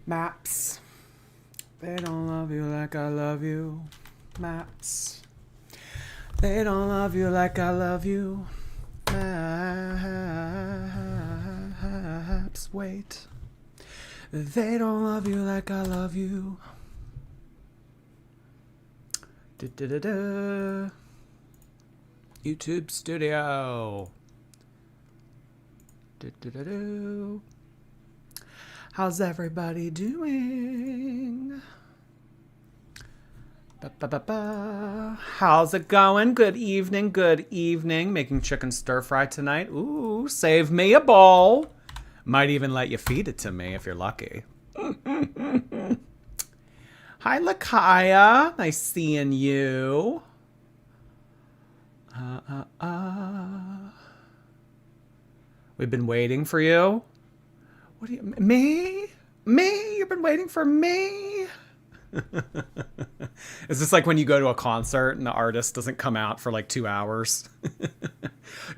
Maps. They don't love you like I love you. Maps. They don't love you like I love you. Maps. Wait. They don't love you like I love you. Da-da-da-da. YouTube Studio. Da-da-da-da. How's everybody doing? Ba-ba-ba-ba. How's it going? Good evening, good evening. Making chicken stir fry tonight. Ooh, save me a bowl. Might even let you feed it to me if you're lucky. Hi, Lakaya. Nice seeing you. We've been waiting for you. What do you... Me? Me? You've been waiting for me? Is this like when you go to a concert and the artist doesn't come out for like 2 hours?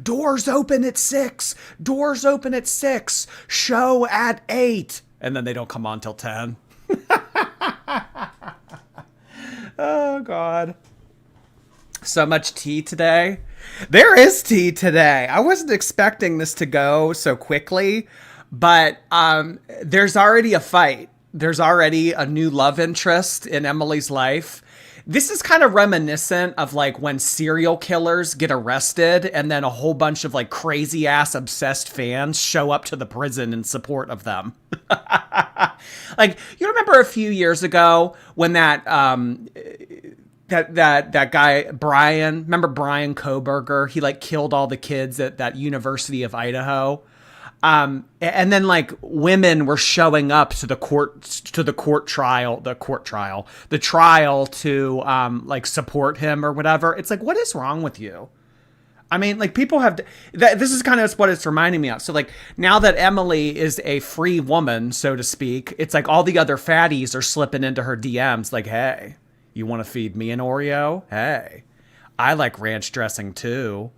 Doors open at 6. Doors open at 6. Show at 8. And then they don't come on till 10. Oh, God. So much tea today. There is tea today. I wasn't expecting this to go so quickly. But there's already a fight. There's already a new love interest in Emily's life. This is kind of reminiscent of like when serial killers get arrested and then a whole bunch of like crazy ass obsessed fans show up to the prison in support of them. Like, you remember a few years ago when that guy, Brian, remember Brian Koberger? He like killed all the kids at that University of Idaho. And then like women were showing up to the trial to like support him or whatever. It's like, what is wrong with you? I mean, like, people have this is kind of what it's reminding me of. So like, now that Emily is a free woman, so to speak, it's like all the other fatties are slipping into her DMs like, hey, you want to feed me an Oreo? Hey, I like ranch dressing too.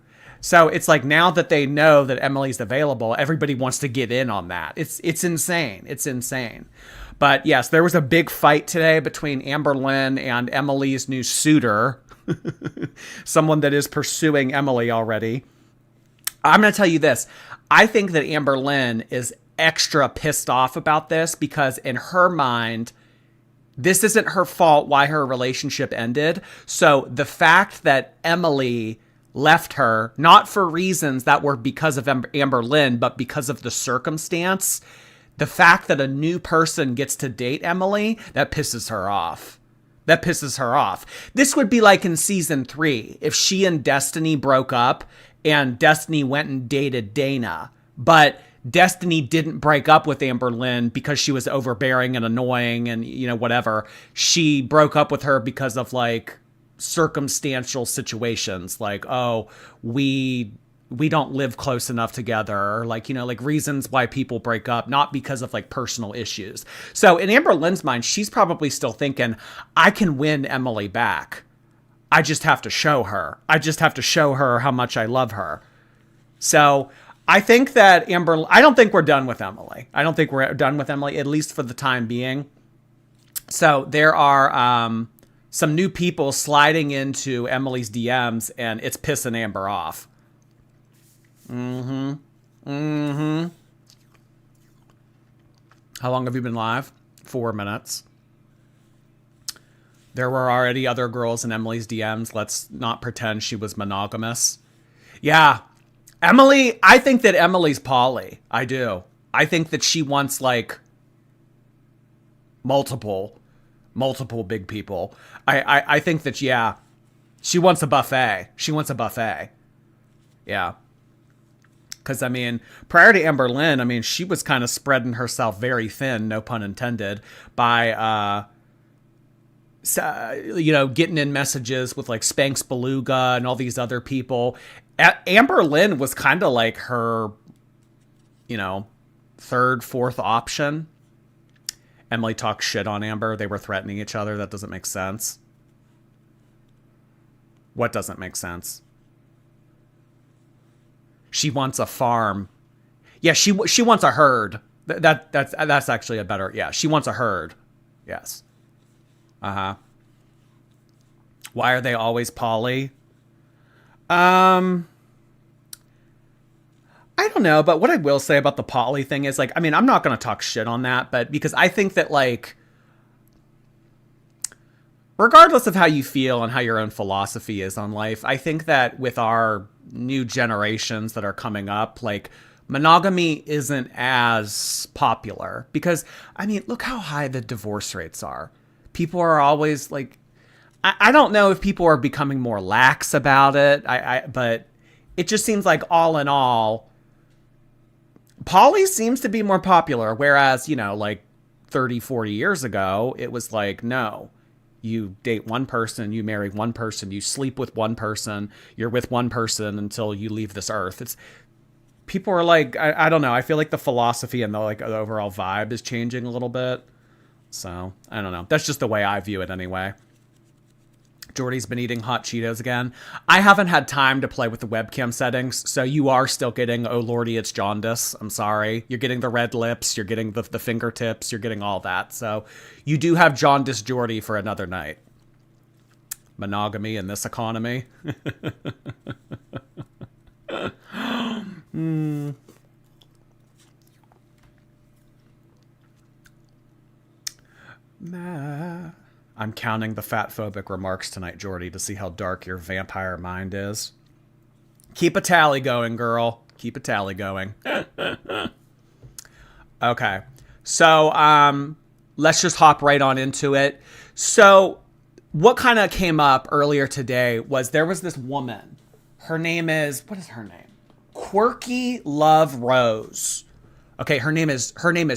So it's like, now that they know that Emily's available, everybody wants to get in on that. It's insane. It's insane. But yes, there was a big fight today between Amberlynn and Emily's new suitor, someone that is pursuing Emily already. I'm going to tell you this. I think that Amberlynn is extra pissed off about this because in her mind, this isn't her fault why her relationship ended. So the fact that Emily left her, not for reasons that were because of Amberlynn, but because of the circumstance, the fact that a new person gets to date Emily, that pisses her off. That pisses her off. This would be like in season 3, if she and Destiny broke up and Destiny went and dated Dana, but Destiny didn't break up with Amberlynn because she was overbearing and annoying and, you know, whatever. She broke up with her because of like circumstantial situations, like, oh, we don't live close enough together, or like, you know, like reasons why people break up, not because of like personal issues. So in Amberlynn's mind, she's probably still thinking, I can win Emily back. I just have to show her. I just have to show her how much I love her. So I think that I don't think we're done with Emily. I don't think we're done with Emily, at least for the time being. So there are some new people sliding into Emily's DMs, and it's pissing Amber off. How long have you been live? 4 minutes. There were already other girls in Emily's DMs. Let's not pretend she was monogamous. Yeah. Emily, I think that Emily's poly. I do. I think that she wants like multiple big people. I think that, yeah, she wants a buffet. She wants a buffet. Yeah. Because, I mean, prior to Amberlynn, I mean, she was kind of spreading herself very thin, no pun intended, by, you know, getting in messages with like Spanx Beluga and all these other people. Amberlynn was kind of like her, you know, third, fourth option. Emily talked shit on Amber. They were threatening each other. That doesn't make sense. What doesn't make sense? She wants a farm. Yeah, she wants a herd. That's actually a better, yeah. She wants a herd. Yes. Uh-huh. Why are they always poly? I don't know, but what I will say about the poly thing is, like, I mean, I'm not going to talk shit on that, but because I think that, like, regardless of how you feel and how your own philosophy is on life, I think that with our new generations that are coming up, like, monogamy isn't as popular because, I mean, look how high the divorce rates are. People are always like, I don't know if people are becoming more lax about it. But it just seems like all in all, poly seems to be more popular. Whereas, you know, like 30, 40 years ago, it was like, no, you date one person, you marry one person, you sleep with one person, you're with one person until you leave this earth. It's people are like, I don't know. I feel like the philosophy and the overall vibe is changing a little bit. So I don't know. That's just the way I view it anyway. Jordy's been eating hot Cheetos again. I haven't had time to play with the webcam settings, so you are still getting, oh lordy, it's jaundice. I'm sorry. You're getting the red lips, you're getting the fingertips, you're getting all that. So you do have jaundice Jordy for another night. Monogamy in this economy. I'm counting the fat-phobic remarks tonight, Jordy, to see how dark your vampire mind is. Keep a tally going, girl. Keep a tally going. Okay. So, let's just hop right on into it. So, what kind of came up earlier today was there was this woman. Her name is, what is her name? Quirky Love Rose. Okay, her name is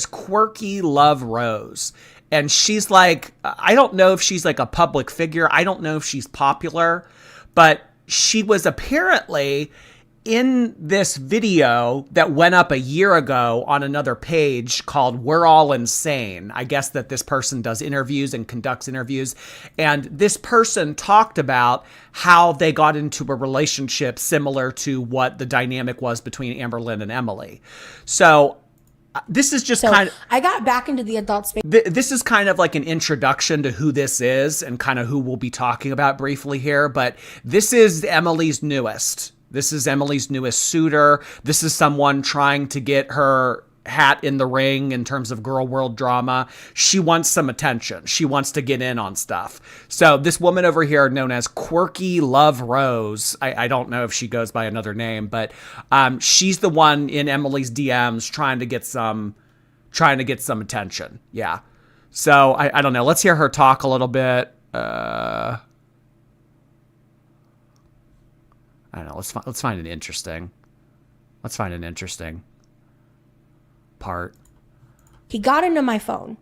Quirky Love Rose. And she's like, I don't know if she's like a public figure. I don't know if she's popular, but she was apparently in this video that went up a year ago on another page called We're All Insane. I guess that this person does interviews and conducts interviews. And this person talked about how they got into a relationship similar to what the dynamic was between Amberlynn and Emily. So this is just kind of... I got back into the adult space. This is kind of like an introduction to who this is and kind of who we'll be talking about briefly here. But this is Emily's newest. This is Emily's newest suitor. This is someone trying to get her hat in the ring in terms of girl world drama. She wants some attention. She wants to get in on stuff. So this woman over here, known as Quirky Love Rose, I don't know if she goes by another name, but she's the one in Emily's DMs trying to get some attention. Yeah. So I don't know. Let's hear her talk a little bit. I don't know. Let's find an interesting. Let's find an interesting part. He got into my phone.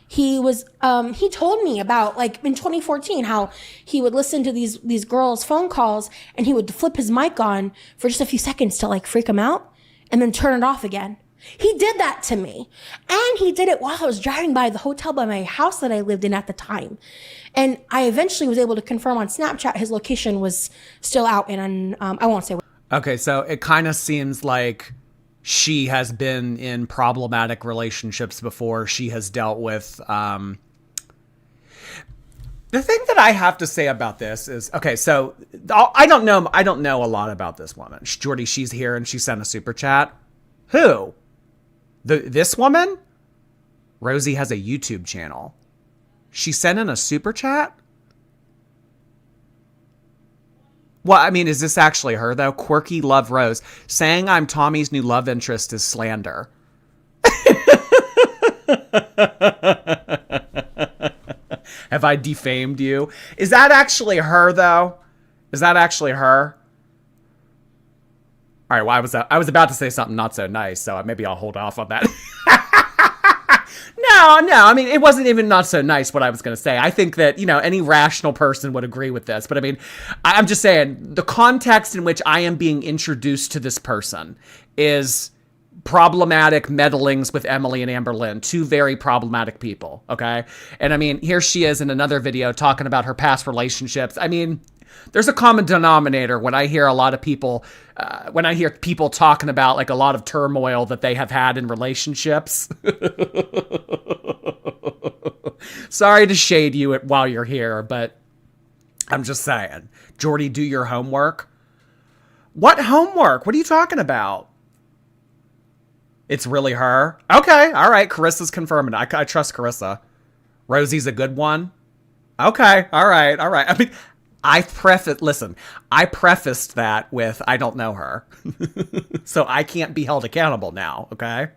He told me about, like, in 2014 how he would listen to these girls' phone calls and he would flip his mic on for just a few seconds to, like, freak them out and then turn it off again. He did that to me. And he did it while I was driving by the hotel by my house that I lived in at the time. And I eventually was able to confirm on Snapchat his location was still out, and I won't say what. Okay, so it kind of seems like she has been in problematic relationships before. She has dealt with... The thing that I have to say about this is, okay, so I don't know a lot about this woman. Jordy, she's here and she sent a super chat. Who? This woman? Rosie has a YouTube channel. She sent in a super chat? Well, I mean, is this actually her, though? Quirky Love Rose. Saying I'm Tommy's new love interest is slander. Have I defamed you? Is that actually her, though? Is that actually her? All right, well, I was about to say something not so nice, so maybe I'll hold off on that. No, I mean, it wasn't even not so nice what I was going to say. I think that, you know, any rational person would agree with this. But I mean, I'm just saying the context in which I am being introduced to this person is problematic meddlings with Emily and Amberlynn, two very problematic people, okay? And I mean, here she is in another video talking about her past relationships. I mean, There's a common denominator when I hear a lot of people, when I hear people talking about like a lot of turmoil that they have had in relationships. Sorry to shade you while you're here, but I'm just saying. Jordy, do your homework. What homework? What are you talking about? It's really her? Okay, all right. Carissa's confirming. I trust Carissa. Rosie's a good one? Okay, all right. I mean, I prefaced that with, I don't know her. So I can't be held accountable now, okay?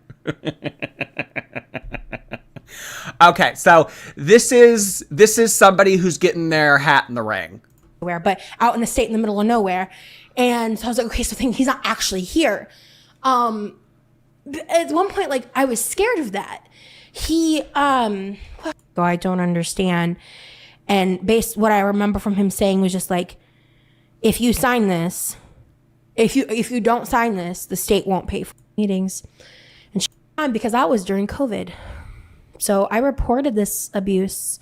Okay, so this is somebody who's getting their hat in the ring. But out in the state in the middle of nowhere. And so I was like, okay, so he's not actually here. At one point, like, I was scared of that. I don't understand. And what I remember from him saying was just like, if you sign this, if you don't sign this, the state won't pay for meetings. And because that was during COVID. So I reported this abuse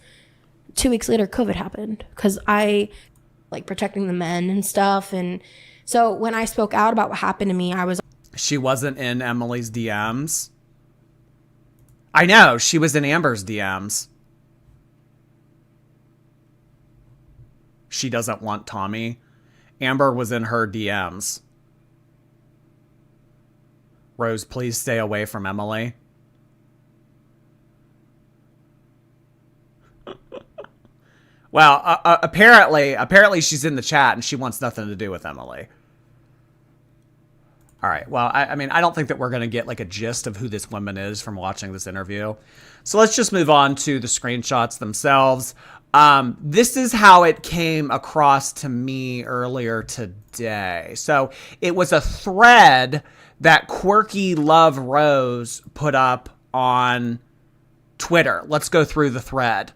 2 weeks later. COVID happened because I like protecting the men and stuff. And so when I spoke out about what happened to me, She wasn't in Emily's DMs. I know, she was in Amber's DMs. She doesn't want Tommy. Amber was in her DMs. Rose, please stay away from Emily. Well, apparently she's in the chat and she wants nothing to do with Emily. All right. Well, I mean, I don't think that we're going to get like a gist of who this woman is from watching this interview. So let's just move on to the screenshots themselves. This is how it came across to me earlier today. So it was a thread that Quirky Love Rose put up on Twitter. Let's go through the thread.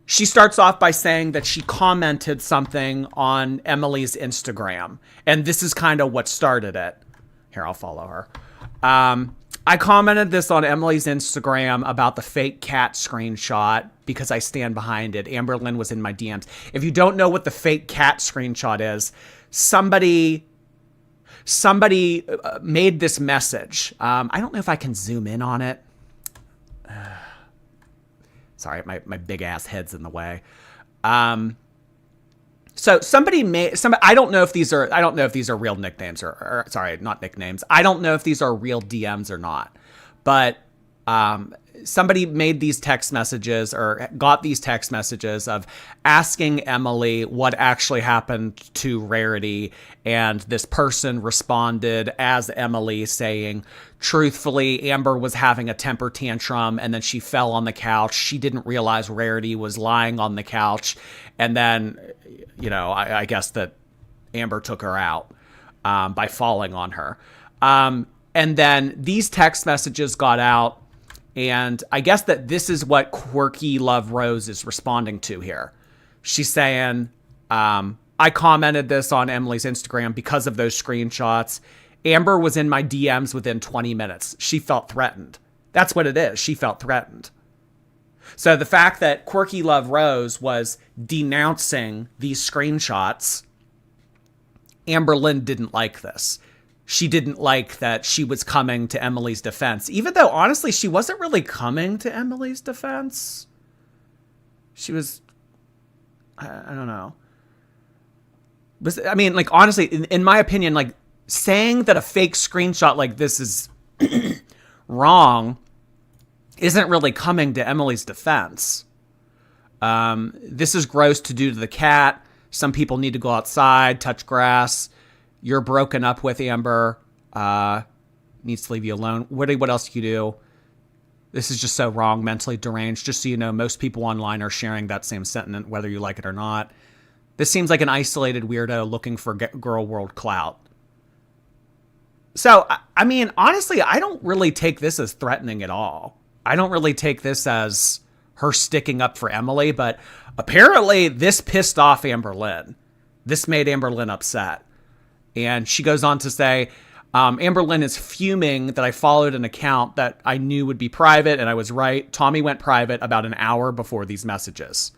She starts off by saying that she commented something on Emily's Instagram. And this is kind of what started it. Here, I'll follow her. I commented this on Emily's Instagram about the fake cat screenshot because I stand behind it. Amberlynn was in my DMs. If you don't know what the fake cat screenshot is, somebody made this message. I don't know if I can zoom in on it. Sorry, my big ass head's in the way. So somebody I don't know if these are real nicknames or sorry, not nicknames. I don't know if these are real DMs or not. But somebody made these text messages or got these text messages of asking Emily what actually happened to Rarity. And this person responded as Emily saying, truthfully, Amber was having a temper tantrum and then she fell on the couch. She didn't realize Rarity was lying on the couch. And then, you know, I guess that Amber took her out by falling on her. And then these text messages got out. And I guess that this is what Quirky Love Rose is responding to here. She's saying, I commented this on Emily's Instagram because of those screenshots. Amber was in my DMs within 20 minutes. She felt threatened. That's what it is. She felt threatened. So the fact that Quirky Love Rose was denouncing these screenshots, Amberlynn didn't like this. She didn't like that she was coming to Emily's defense, even though, honestly, she wasn't really coming to Emily's defense. She was, I don't know. I mean, like, honestly, in my opinion, like, saying that a fake screenshot like this is wrong isn't really coming to Emily's defense. This is gross to do to the cat. Some people need to go outside, touch grass. You're broken up with Amber. Needs to leave you alone. What else do you do? This is just so wrong, mentally deranged. Just so you know, most people online are sharing that same sentiment, whether you like it or not. This seems like an isolated weirdo looking for girl world clout. So, I mean, honestly, I don't really take this as threatening at all. I don't really take this as her sticking up for Emily, but apparently this pissed off Amberlynn. This made Amberlynn upset. And she goes on to say, Amberlynn is fuming that I followed an account that I knew would be private, and I was right. Tommy went private about an hour before these messages.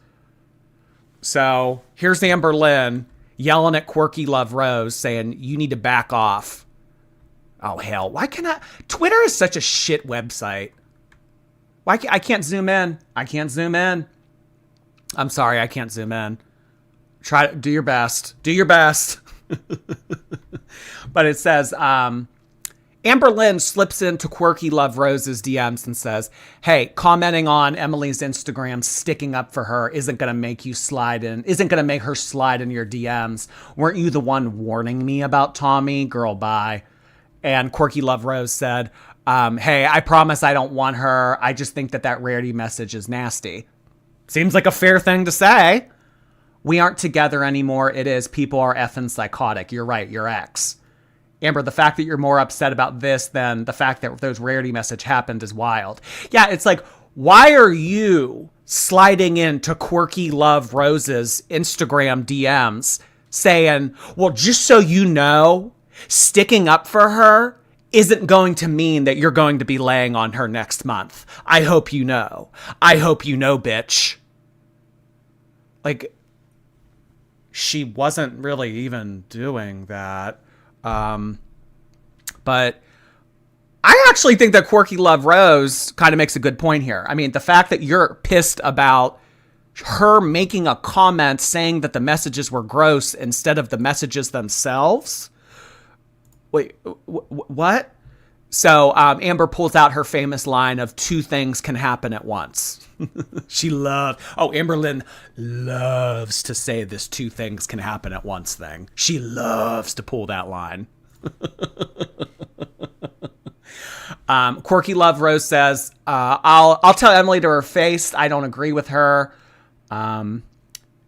So here's Amberlynn yelling at Quirky Love Rose saying, you need to back off. Oh, hell. Why can I? Twitter is such a shit website. Why I can't zoom in. I can't zoom in. I'm sorry. I can't zoom in. Try to do your best. Do your best. But it says, Amberlynn slips into Quirky Love Rose's DMs and says, hey, commenting on Emily's Instagram sticking up for her isn't going to make her slide in your DMs. Weren't you the one warning me about Tommy? Girl, bye. And Quirky Love Rose said, hey, I promise I don't want her. I just think that rarity message is nasty. Seems like a fair thing to say. We aren't together anymore. It is. People are effing psychotic. You're right. Your ex. Amber, the fact that you're more upset about this than the fact that those rarity message happened is wild. Yeah, it's like, why are you sliding into Quirky Love Rose's Instagram DMs saying, well, just so you know, sticking up for her isn't going to mean that you're going to be laying on her next month. I hope you know. I hope you know, bitch. Like, she wasn't really even doing that. But I actually think that Quirky Love Rose kind of makes a good point here. I mean, the fact that you're pissed about her making a comment saying that the messages were gross instead of the messages themselves. Wait, what? So Amber pulls out her famous line of 2 things can happen at once. Amberlynn loves to say this 2 things can happen at once thing. She loves to pull that line. Quirky Love Rose says, I'll tell Emily to her face I don't agree with her. And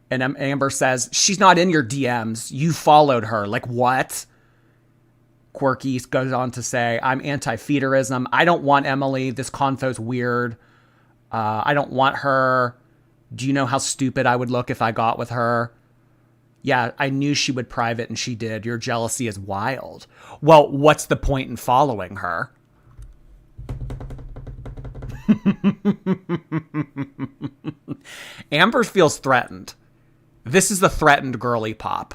Amber says, she's not in your DMs. You followed her. Like, what? Quirky goes on to say, I'm anti-feederism. I don't want Emily. This confo's weird. I don't want her. Do you know how stupid I would look if I got with her? Yeah, I knew she would private and she did. Your jealousy is wild. Well, what's the point in following her? Amber feels threatened. This is the threatened girly pop.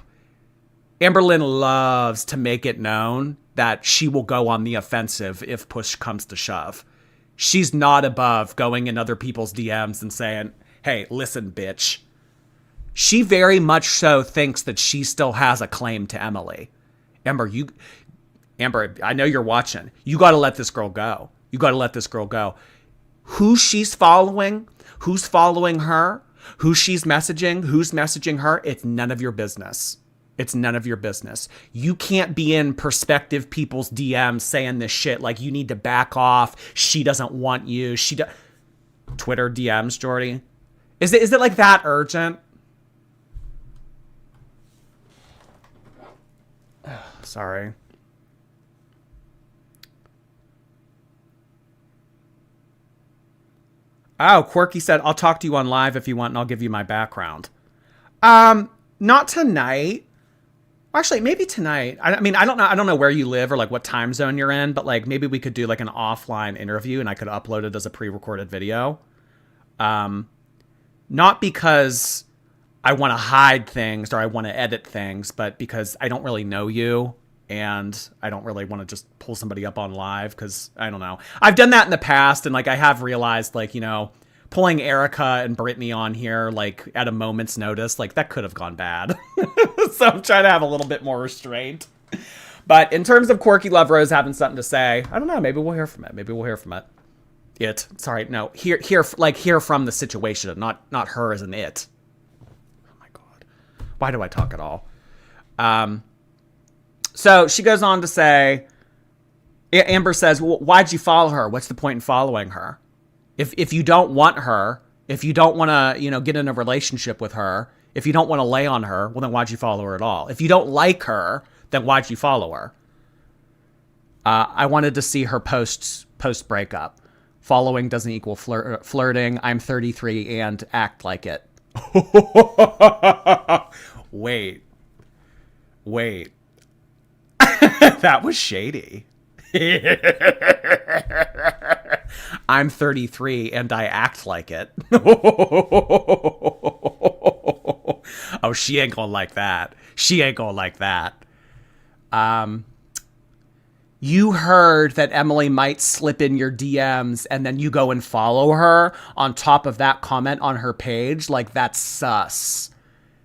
Amberlynn loves to make it known that she will go on the offensive if push comes to shove. She's not above going in other people's DMs and saying, hey, listen, bitch. She very much so thinks that she still has a claim to Emily. Amber, I know you're watching. You got to let this girl go. You got to let this girl go. Who she's following, who's following her, who she's messaging, who's messaging her, it's none of your business. It's none of your business. You can't be in prospective people's DMs saying this shit like you need to back off. She doesn't want you. Twitter DMs, Jordy. Is it like that urgent? Sorry. Oh, Quirky said, I'll talk to you on live if you want and I'll give you my background. Not tonight. Actually, maybe tonight. I mean, I don't know where you live or like what time zone you're in, but like maybe we could do like an offline interview and I could upload it as a pre-recorded video. Not because I want to hide things or I want to edit things, but because I don't really know you and I don't really want to just pull somebody up on live because I don't know. I've done that in the past and like I have realized like, you know, pulling Erica and Brittany on here like at a moment's notice, like that could have gone bad. So I'm trying to have a little bit more restraint. But in terms of Quirky Love Rose having something to say, I don't know, maybe we'll hear from it. Hear from the situation, not her as an it. Oh my God. Why do I talk at all? So she goes on to say, Amber says, well, why'd you follow her? What's the point in following her? If you don't want her, if you don't want to, you know, get in a relationship with her, if you don't want to lay on her, well, then why'd you follow her at all? If you don't like her, then why'd you follow her? I wanted to see her post breakup. Following doesn't equal flirting. I'm 33 and act like it. Wait. That was shady. I'm 33 and I act like it. Oh, she ain't gonna like that. She ain't gonna like that. You heard that Emily might slip in your DMs and then you go and follow her on top of that comment on her page. Like, that's sus.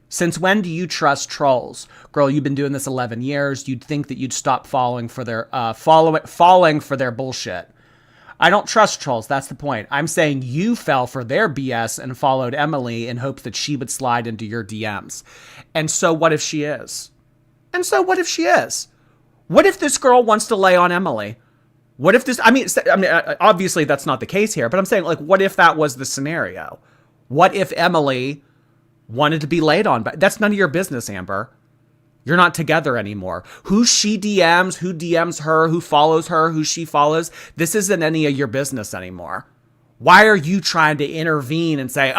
Since when do you trust trolls? Girl, you've been doing this 11 years. You'd think that you'd stop falling for their falling for their bullshit. I don't trust trolls. That's the point. I'm saying you fell for their BS and followed Emily in hopes that she would slide into your DMs. And so what if she is? And so what if she is? What if this girl wants to lay on Emily? What if this, I mean, obviously that's not the case here, but I'm saying, like, what if that was the scenario? What if Emily wanted to be laid on? But that's none of your business, Amber. You're not together anymore. Who she DMs, who DMs her, who follows her, who she follows, this isn't any of your business anymore. Why are you trying to intervene and say,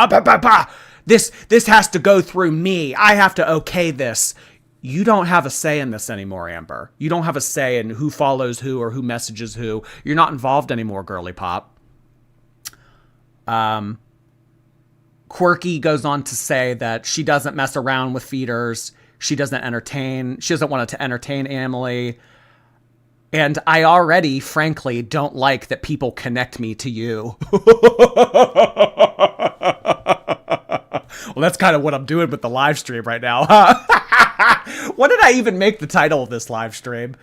this has to go through me. I have to okay this. You don't have a say in this anymore, Amber. You don't have a say in who follows who or who messages who. You're not involved anymore, girly pop. Quirky goes on to say that she doesn't mess around with feeders. She doesn't want to entertain Emily. And I already, frankly, don't like that people connect me to you. Well, that's kind of what I'm doing with the live stream right now, huh? What did I even make the title of this live stream?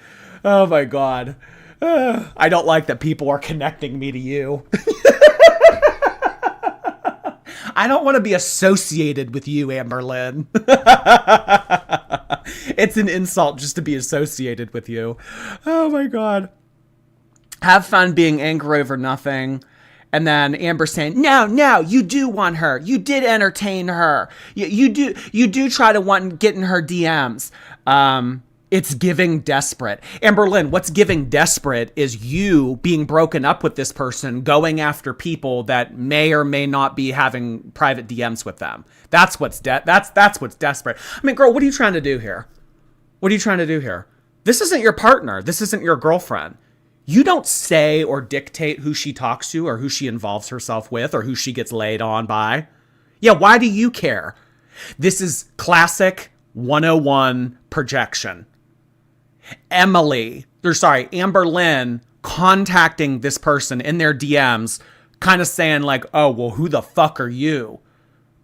Oh my God. I don't like that people are connecting me to you. I don't want to be associated with you, Amberlynn. It's an insult just to be associated with you. Oh my God. Have fun being angry over nothing. And then Amber saying, no, you do want her. You did entertain her. You do try to get in her DMs. It's giving desperate. Amberlynn, what's giving desperate is you being broken up with this person, going after people that may or may not be having private DMs with them. That's what's that's what's desperate. I mean, girl, what are you trying to do here? What are you trying to do here? This isn't your partner. This isn't your girlfriend. You don't say or dictate who she talks to or who she involves herself with or who she gets laid on by. Yeah, why do you care? This is classic 101 projection. Amberlynn contacting this person in their DMs, kind of saying like, oh, well, who the fuck are you?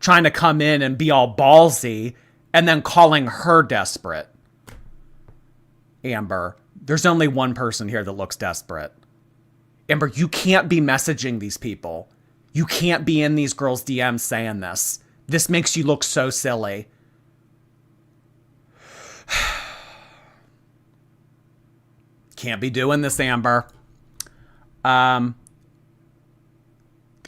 Trying to come in and be all ballsy and then calling her desperate. Amber, there's only one person here that looks desperate. Amber, you can't be messaging these people. You can't be in these girls' DMs saying this. This makes you look so silly. Can't be doing this, Amber.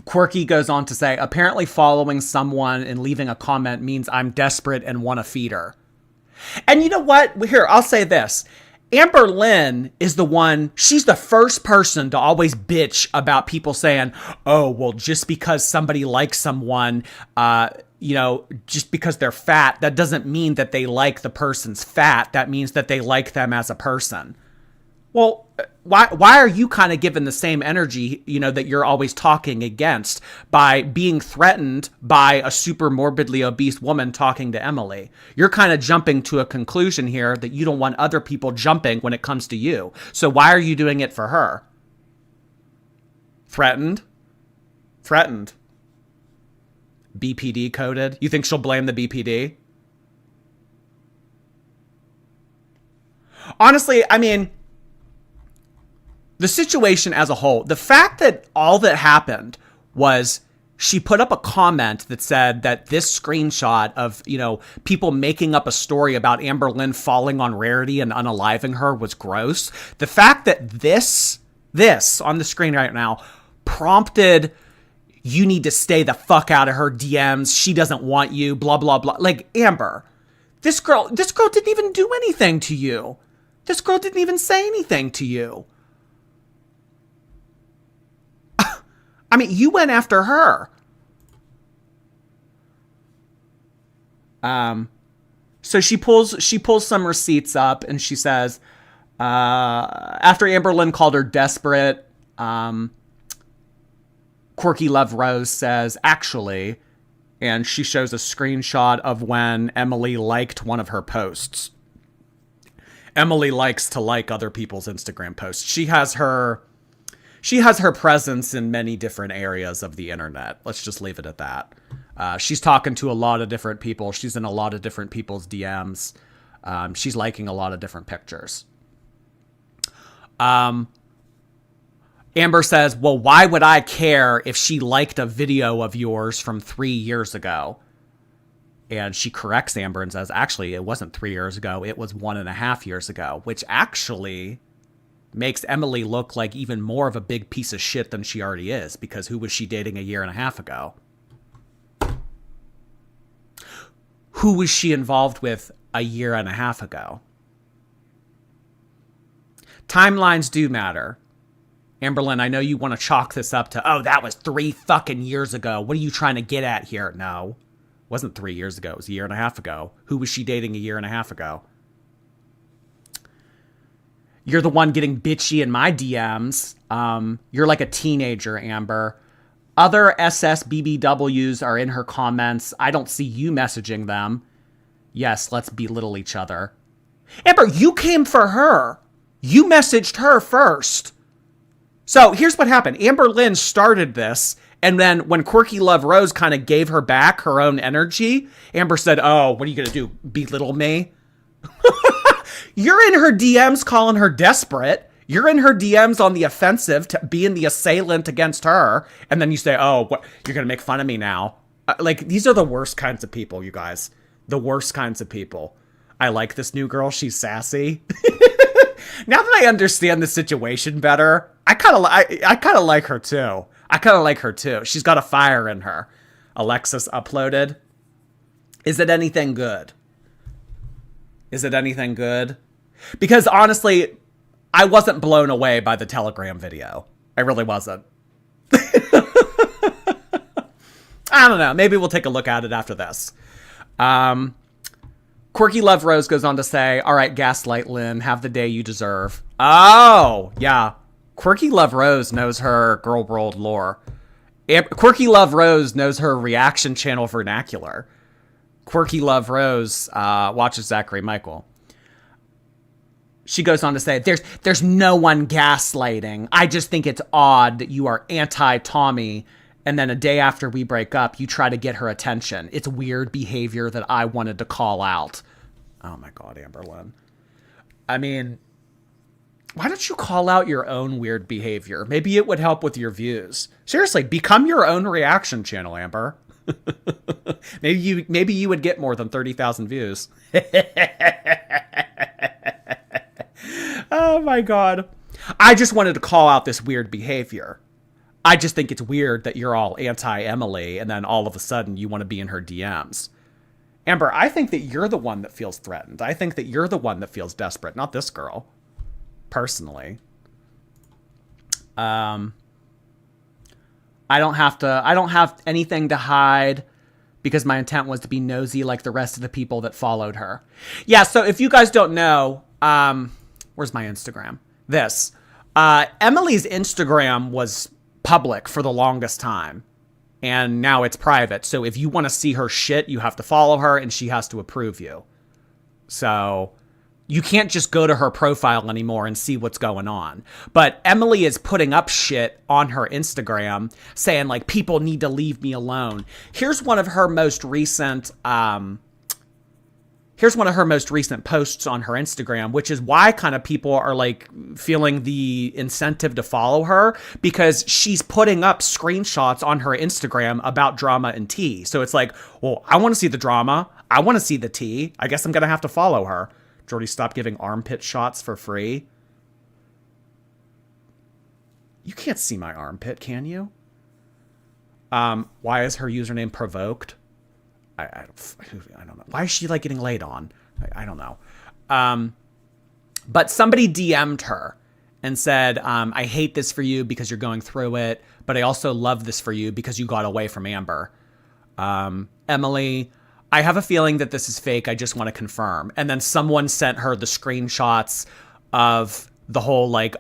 Quirky goes on to say, apparently following someone and leaving a comment means I'm desperate and want to feed her. And you know what? Here, I'll say this. Amberlynn is the one, she's the first person to always bitch about people saying, oh, well, just because somebody likes someone, just because they're fat, that doesn't mean that they like the person's fat. That means that they like them as a person. Well, why are you kind of given the same energy, that you're always talking against by being threatened by a super morbidly obese woman talking to Emily? You're kind of jumping to a conclusion here that you don't want other people jumping when it comes to you. So why are you doing it for her? Threatened? Threatened. BPD coded? You think she'll blame the BPD? Honestly, I mean, the situation as a whole, the fact that all that happened was she put up a comment that said that this screenshot of, people making up a story about Amberlynn falling on Rarity and unaliving her was gross. The fact that this on the screen right now prompted, you need to stay the fuck out of her DMs. She doesn't want you, blah, blah, blah. Like, Amber, this girl didn't even do anything to you. This girl didn't even say anything to you. I mean, you went after her. So she pulls some receipts up and she says, after Amberlynn called her desperate, Quirky Love Rose says, actually, and she shows a screenshot of when Emily liked one of her posts. Emily likes to like other people's Instagram posts. She has her presence in many different areas of the internet. Let's just leave it at that. She's talking to a lot of different people. She's in a lot of different people's DMs. She's liking a lot of different pictures. Amber says, well, why would I care if she liked a video of yours from 3 years ago? And she corrects Amber and says, actually, it wasn't 3 years ago. It was 1.5 years ago, which actually makes Emily look like even more of a big piece of shit than she already is, because who was she dating 1.5 years ago? Who was she involved with 1.5 years ago? Timelines do matter. Amberlynn, I know you want to chalk this up to, oh, that was 3 fucking years ago. What are you trying to get at here? No. It wasn't 3 years ago. It was 1.5 years ago. Who was she dating 1.5 years ago? You're the one getting bitchy in my DMs. You're like a teenager, Amber. Other SSBBWs are in her comments. I don't see you messaging them. Yes, let's belittle each other. Amber, you came for her. You messaged her first. So here's what happened. Amberlynn started this, and then when Quirky Love Rose kind of gave her back her own energy, Amber said, oh, what are you going to do? Belittle me? You're in her DMs calling her desperate. You're in her DMs on the offensive to being the assailant against her. And then you say, oh, what? You're going to make fun of me now. Like, these are the worst kinds of people, you guys. The worst kinds of people. I like this new girl. She's sassy. Now that I understand the situation better, I kind of like her too. I kind of like her too. She's got a fire in her. Alexis uploaded. Is it anything good? Is it anything good? Because honestly, I wasn't blown away by the Telegram video. I really wasn't. I don't know. Maybe we'll take a look at it after this. Quirky Love Rose goes on to say, all right, Gaslight Lynn, have the day you deserve. Oh, yeah. Quirky Love Rose knows her Girl World lore. Quirky Love Rose knows her reaction channel vernacular. Quirky Love Rose watches Zachary Michael. She goes on to say, there's no one gaslighting. I just think it's odd that you are anti-Tommy, and then a day after we break up, you try to get her attention. It's weird behavior that I wanted to call out. Oh my God, Amberlynn. I mean, why don't you call out your own weird behavior? Maybe it would help with your views. Seriously, become your own reaction channel, Amber. Maybe you would get more than 30,000 views. Oh my God. I just wanted to call out this weird behavior. I just think it's weird that you're all anti-Emily and then all of a sudden you want to be in her DMs. Amber, I think that you're the one that feels threatened. I think that you're the one that feels desperate, not this girl. Personally. I don't have anything to hide because my intent was to be nosy like the rest of the people that followed her. Yeah, so if you guys don't know, where's my Instagram? This. Emily's Instagram was public for the longest time, and now it's private. So if you want to see her shit, you have to follow her, and she has to approve you. So you can't just go to her profile anymore and see what's going on. But Emily is putting up shit on her Instagram saying, like, people need to leave me alone. Here's one of her most recent posts on her Instagram, which is why kind of people are like feeling the incentive to follow her, because she's putting up screenshots on her Instagram about drama and tea. So it's like, well, I want to see the drama. I want to see the tea. I guess I'm going to have to follow her. Jordy, stop giving armpit shots for free. You can't see my armpit, can you? Why is her username provoked? I don't know. Why is she like getting laid on? I don't know. But somebody DM'd her and said, I hate this for you because you're going through it, but I also love this for you because you got away from Amber. Emily, I have a feeling that this is fake. I just want to confirm. And then someone sent her the screenshots of the whole like,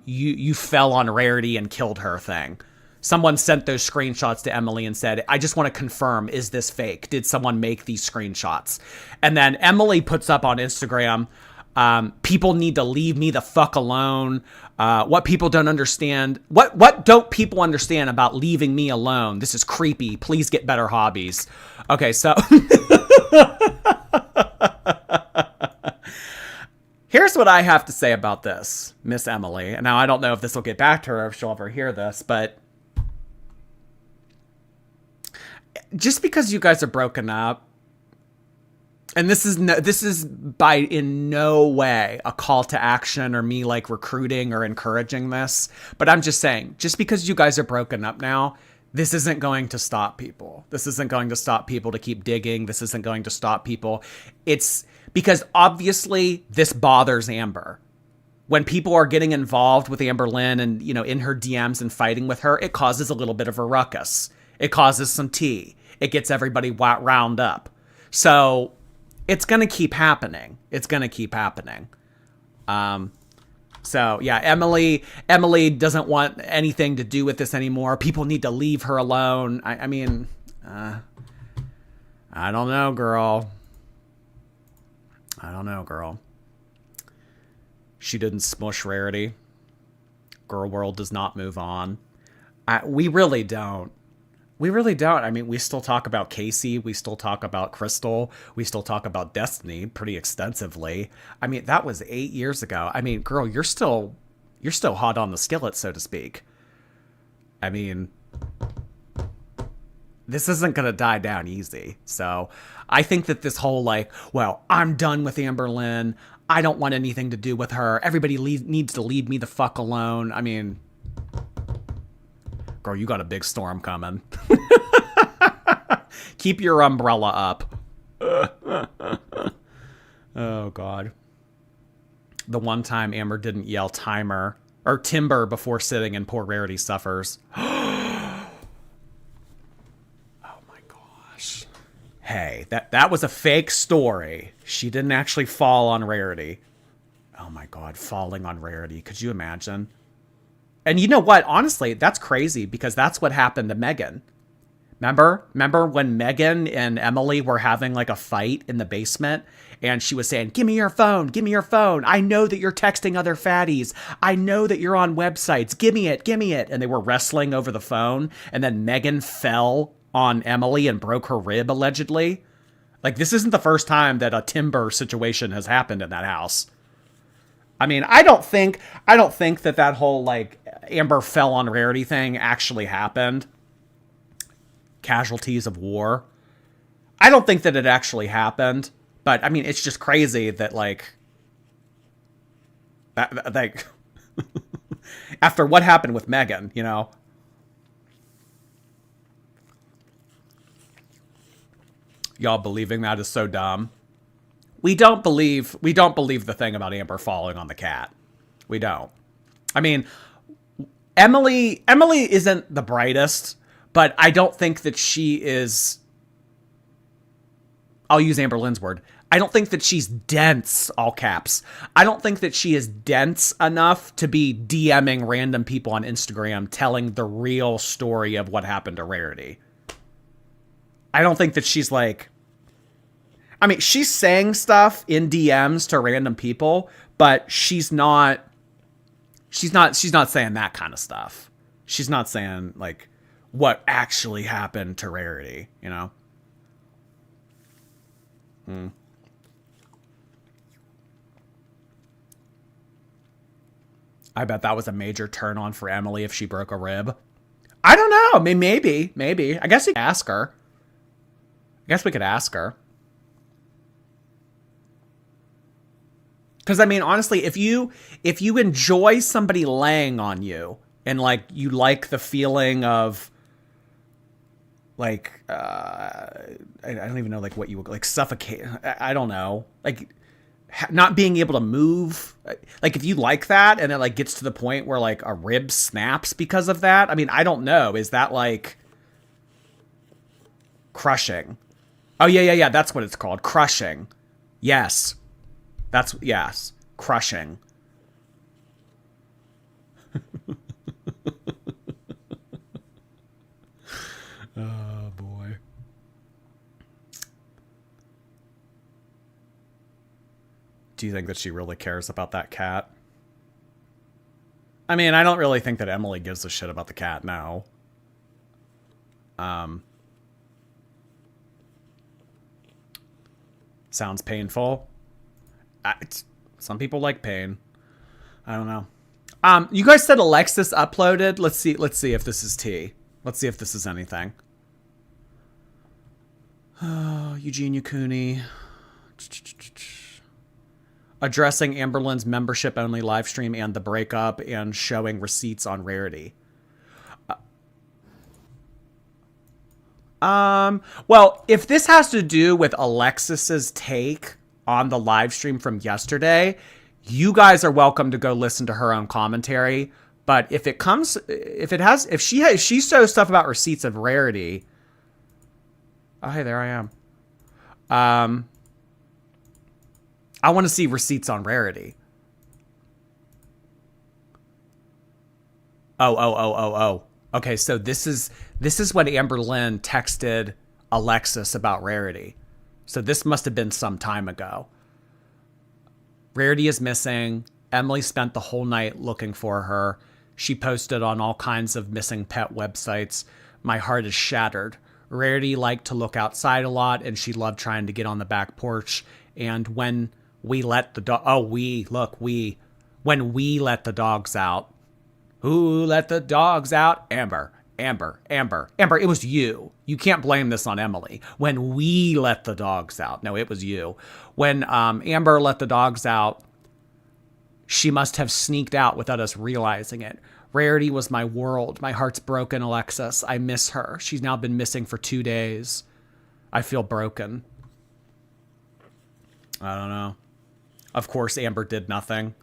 you fell on Rarity and killed her thing. Someone sent those screenshots to Emily and said, I just want to confirm, is this fake? Did someone make these screenshots? And then Emily puts up on Instagram, people need to leave me the fuck alone. What people don't understand. What don't people understand about leaving me alone? This is creepy. Please get better hobbies. Okay, so here's what I have to say about this, Miss Emily. And now I don't know if this will get back to her, if she'll ever hear this, but just because you guys are broken up, and this is by in no way a call to action or me like recruiting or encouraging this, but I'm just saying, just because you guys are broken up now, this isn't going to stop people. This isn't going to stop people to keep digging. This isn't going to stop people. It's because obviously this bothers Amber. When people are getting involved with Amberlynn and, you know, in her DMs and fighting with her, it causes a little bit of a ruckus. It causes some tea. It gets everybody wound up. So it's going to keep happening. It's going to keep happening. So yeah, Emily doesn't want anything to do with this anymore. People need to leave her alone. I mean, I don't know, girl. I don't know, girl. She didn't smush Rarity. Girl World does not move on. We really don't. We really don't. I mean, we still talk about Casey. We still talk about Crystal. We still talk about Destiny pretty extensively. I mean, that was 8 years ago. I mean, girl, you're still hot on the skillet, so to speak. I mean, this isn't going to die down easy. So I think that this whole like, well, I'm done with Amberlynn. I don't want anything to do with her. Everybody needs to leave me the fuck alone. I mean, girl, you got a big storm coming. Keep your umbrella up. Oh, God. The one time Amber didn't yell timer or timber before sitting and poor Rarity suffers. Oh, my gosh. Hey, that was a fake story. She didn't actually fall on Rarity. Oh, my God. Falling on Rarity. Could you imagine? And you know what? Honestly, that's crazy because that's what happened to Megan. Remember when Megan and Emily were having like a fight in the basement and she was saying, give me your phone. Give me your phone. I know that you're texting other fatties. I know that you're on websites. Give me it. Give me it. And they were wrestling over the phone. And then Megan fell on Emily and broke her rib, allegedly. Like, this isn't the first time that a timber situation has happened in that house. I mean, I don't think that whole like Amber fell on Rarity thing actually happened. Casualties of war. I don't think that it actually happened, but I mean, it's just crazy that like that like after what happened with Megan, you know. Y'all believing that is so dumb. We don't believe the thing about Amber falling on the cat. We don't. I mean, Emily isn't the brightest, but I don't think that she is. I'll use Amberlynn's word. I don't think that she's dense, all caps. I don't think that she is dense enough to be DMing random people on Instagram telling the real story of what happened to Rarity. I don't think that she's like, I mean, she's saying stuff in DMs to random people, but she's not saying that kind of stuff. She's not saying like what actually happened to Rarity, you know? I bet that was a major turn on for Emily if she broke a rib. I don't know. I mean, maybe. I guess we could ask her. Because I mean, honestly, if you enjoy somebody laying on you and like you like the feeling of like I don't even know like what you would like suffocate. I don't know, like not being able to move. Like if you like that and it like gets to the point where like a rib snaps because of that. I mean, I don't know. Is that like crushing? Oh yeah. That's what it's called. Crushing. Yes. Yes. Crushing. Do you think that she really cares about that cat? I mean, I don't really think that Emily gives a shit about the cat now. Sounds painful. Some people like pain. I don't know. You guys said Alexis uploaded. Let's see if this is tea. Let's see if this is anything. Oh, Eugenia Cooney. Addressing Amberlynn's membership-only live stream and the breakup and showing receipts on Rarity. Well, if this has to do with Alexis's take on the live stream from yesterday, you guys are welcome to go listen to her own commentary. But if she shows stuff about receipts of Rarity. Oh, hey, there I am. I want to see receipts on Rarity. Oh. Okay, so this is what Amberlynn texted Alexis about Rarity. So this must have been some time ago. Rarity is missing. Emily spent the whole night looking for her. She posted on all kinds of missing pet websites. My heart is shattered. Rarity liked to look outside a lot, and she loved trying to get on the back porch. And when we let the when we let the dogs out. Who let the dogs out? Amber. It was you. You can't blame this on Emily. When we let the dogs out. No, it was you. When Amber let the dogs out, she must have sneaked out without us realizing it. Rarity was my world. My heart's broken, Alexis. I miss her. She's now been missing for 2 days. I feel broken. I don't know. Of course, Amber did nothing.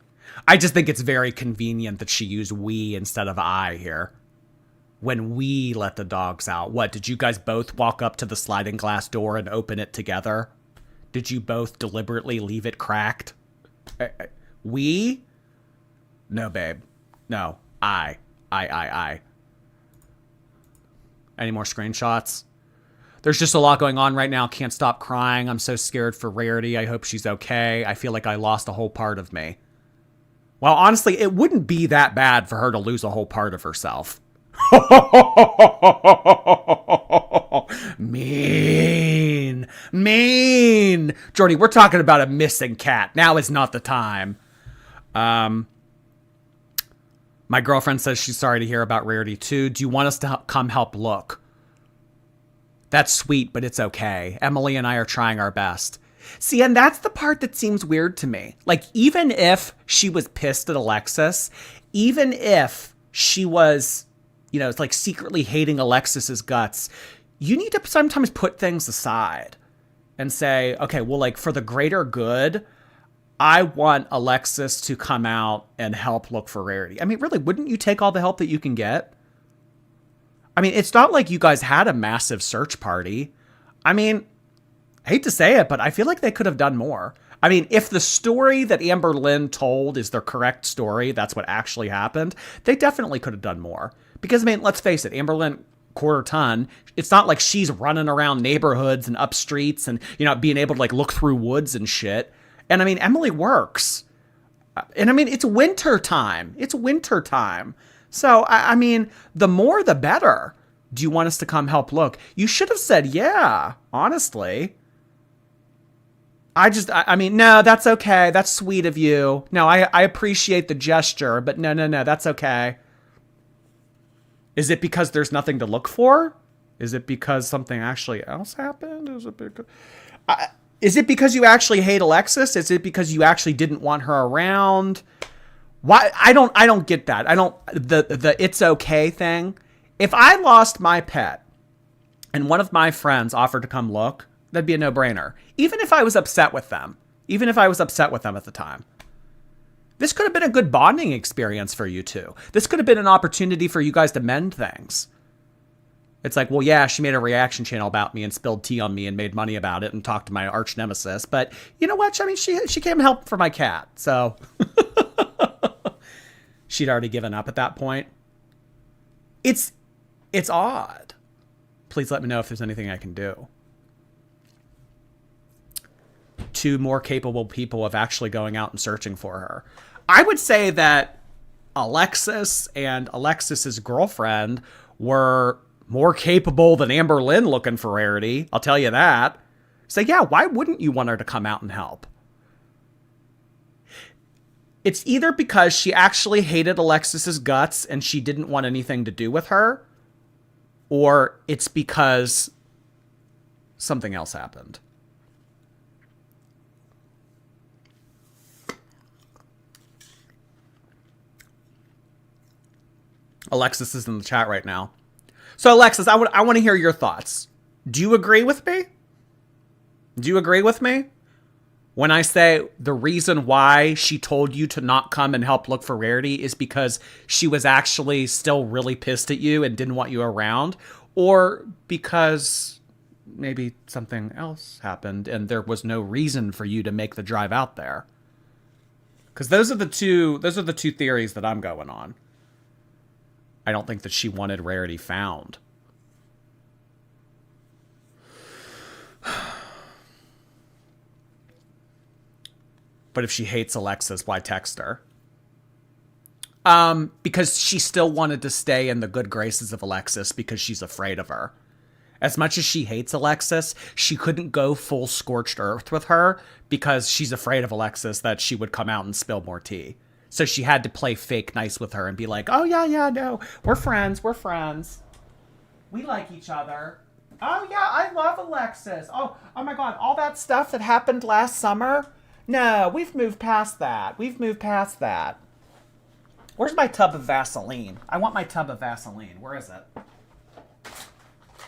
I just think it's very convenient that she used we instead of I here. When we let the dogs out. What, did you guys both walk up to the sliding glass door and open it together? Did you both deliberately leave it cracked? We? No, babe. No. I. Any more screenshots? There's just a lot going on right now. Can't stop crying. I'm so scared for Rarity. I hope she's okay. I feel like I lost a whole part of me. Well, honestly, it wouldn't be that bad for her to lose a whole part of herself. Mean. Jordy, we're talking about a missing cat. Now is not the time. My girlfriend says she's sorry to hear about Rarity too. Do you want us to come help look? That's sweet, but it's okay. Emily and I are trying our best. See, and that's the part that seems weird to me. Like, even if she was pissed at Alexis, even if she was, it's like secretly hating Alexis's guts, you need to sometimes put things aside and say, okay, well, like, for the greater good, I want Alexis to come out and help look for Rarity. I mean, really, wouldn't you take all the help that you can get? I mean, it's not like you guys had a massive search party. I mean, I hate to say it, but I feel like they could have done more. I mean, if the story that Amberlynn told is the correct story, that's what actually happened, they definitely could have done more. Because, I mean, let's face it, Amberlynn, quarter ton, it's not like she's running around neighborhoods and up streets and, being able to, like, look through woods and shit. And, I mean, Emily works. And, I mean, it's winter time. So, I mean, the more the better. Do you want us to come help look? You should have said, yeah, honestly. I mean, no, that's okay. That's sweet of you. No, I appreciate the gesture, but no, that's okay. Is it because there's nothing to look for? Is it because something actually else happened? Is it because you actually hate Alexis? Is it because you actually didn't want her around? Why? I don't get that. The it's okay thing. If I lost my pet and one of my friends offered to come look, that'd be a no-brainer. Even if I was upset with them at the time. This could have been a good bonding experience for you two. This could have been an opportunity for you guys to mend things. It's like, well, yeah, she made a reaction channel about me and spilled tea on me and made money about it and talked to my arch nemesis. But you know what? I mean, she came and helped for my cat. So she'd already given up at that point. It's odd. Please let me know if there's anything I can do. two more capable people of actually going out and searching for her. I would say that Alexis and Alexis's girlfriend were more capable than Amberlynn looking for Rarity. I'll tell you that. So yeah, why wouldn't you want her to come out and help? It's either because she actually hated Alexis's guts and she didn't want anything to do with her, or it's because something else happened. Alexis is in the chat right now. So Alexis, I want to hear your thoughts. Do you agree with me? Do you agree with me? When I say the reason why she told you to not come and help look for Rarity is because she was actually still really pissed at you and didn't want you around, or because maybe something else happened and there was no reason for you to make the drive out there? Because those are the two theories that I'm going on. I don't think that she wanted Rarity found. But if she hates Alexis, why text her? Because she still wanted to stay in the good graces of Alexis because she's afraid of her. As much as she hates Alexis, she couldn't go full scorched earth with her because she's afraid of Alexis that she would come out and spill more tea. So she had to play fake nice with her and be like, oh, yeah, no, we're friends. We like each other. Oh, yeah, I love Alexis. Oh my God, all that stuff that happened last summer? No, we've moved past that. Where's my tub of Vaseline? I want my tub of Vaseline. Where is it?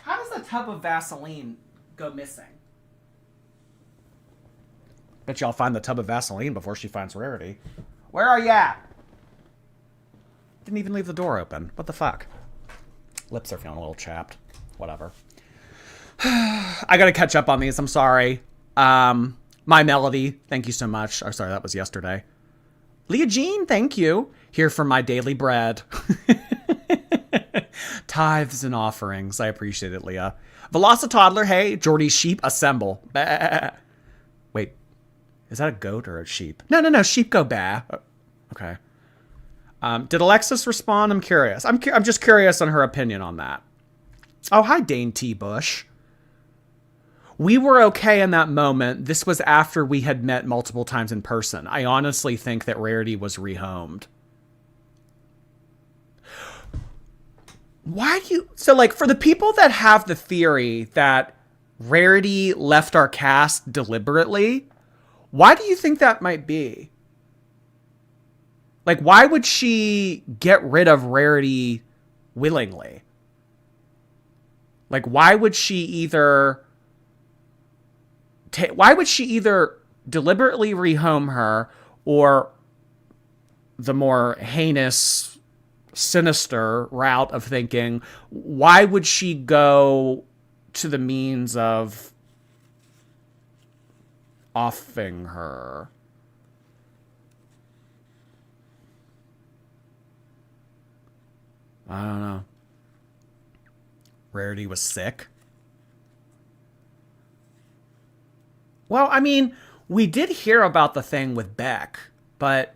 How does a tub of Vaseline go missing? Bet y'all find the tub of Vaseline before she finds Rarity. Where are you at? Didn't even leave the door open. What the fuck? Lips are feeling a little chapped. Whatever. I gotta catch up on these. I'm sorry. My Melody, thank you so much. Oh, sorry, that was yesterday. Leah Jean, thank you. Here for my daily bread. Tithes and offerings. I appreciate it, Leah. Velocitoddler, hey. Jordy's sheep, assemble. Bah. Wait, is that a goat or a sheep? No. Sheep go bah. Okay. Did Alexis respond? I'm curious. I'm just curious on her opinion on that. Oh, hi, Dane T. Bush. We were okay in that moment. This was after we had met multiple times in person. I honestly think that Rarity was rehomed. Why do you... So, like, for the people that have the theory that Rarity left our cast deliberately, why do you think that might be? Like, why would she get rid of Rarity willingly? Like, why would she either deliberately rehome her, or the more heinous, sinister route of thinking, why would she go to the means of offing her? I don't know. Rarity was sick. Well, I mean, we did hear about the thing with Beck, but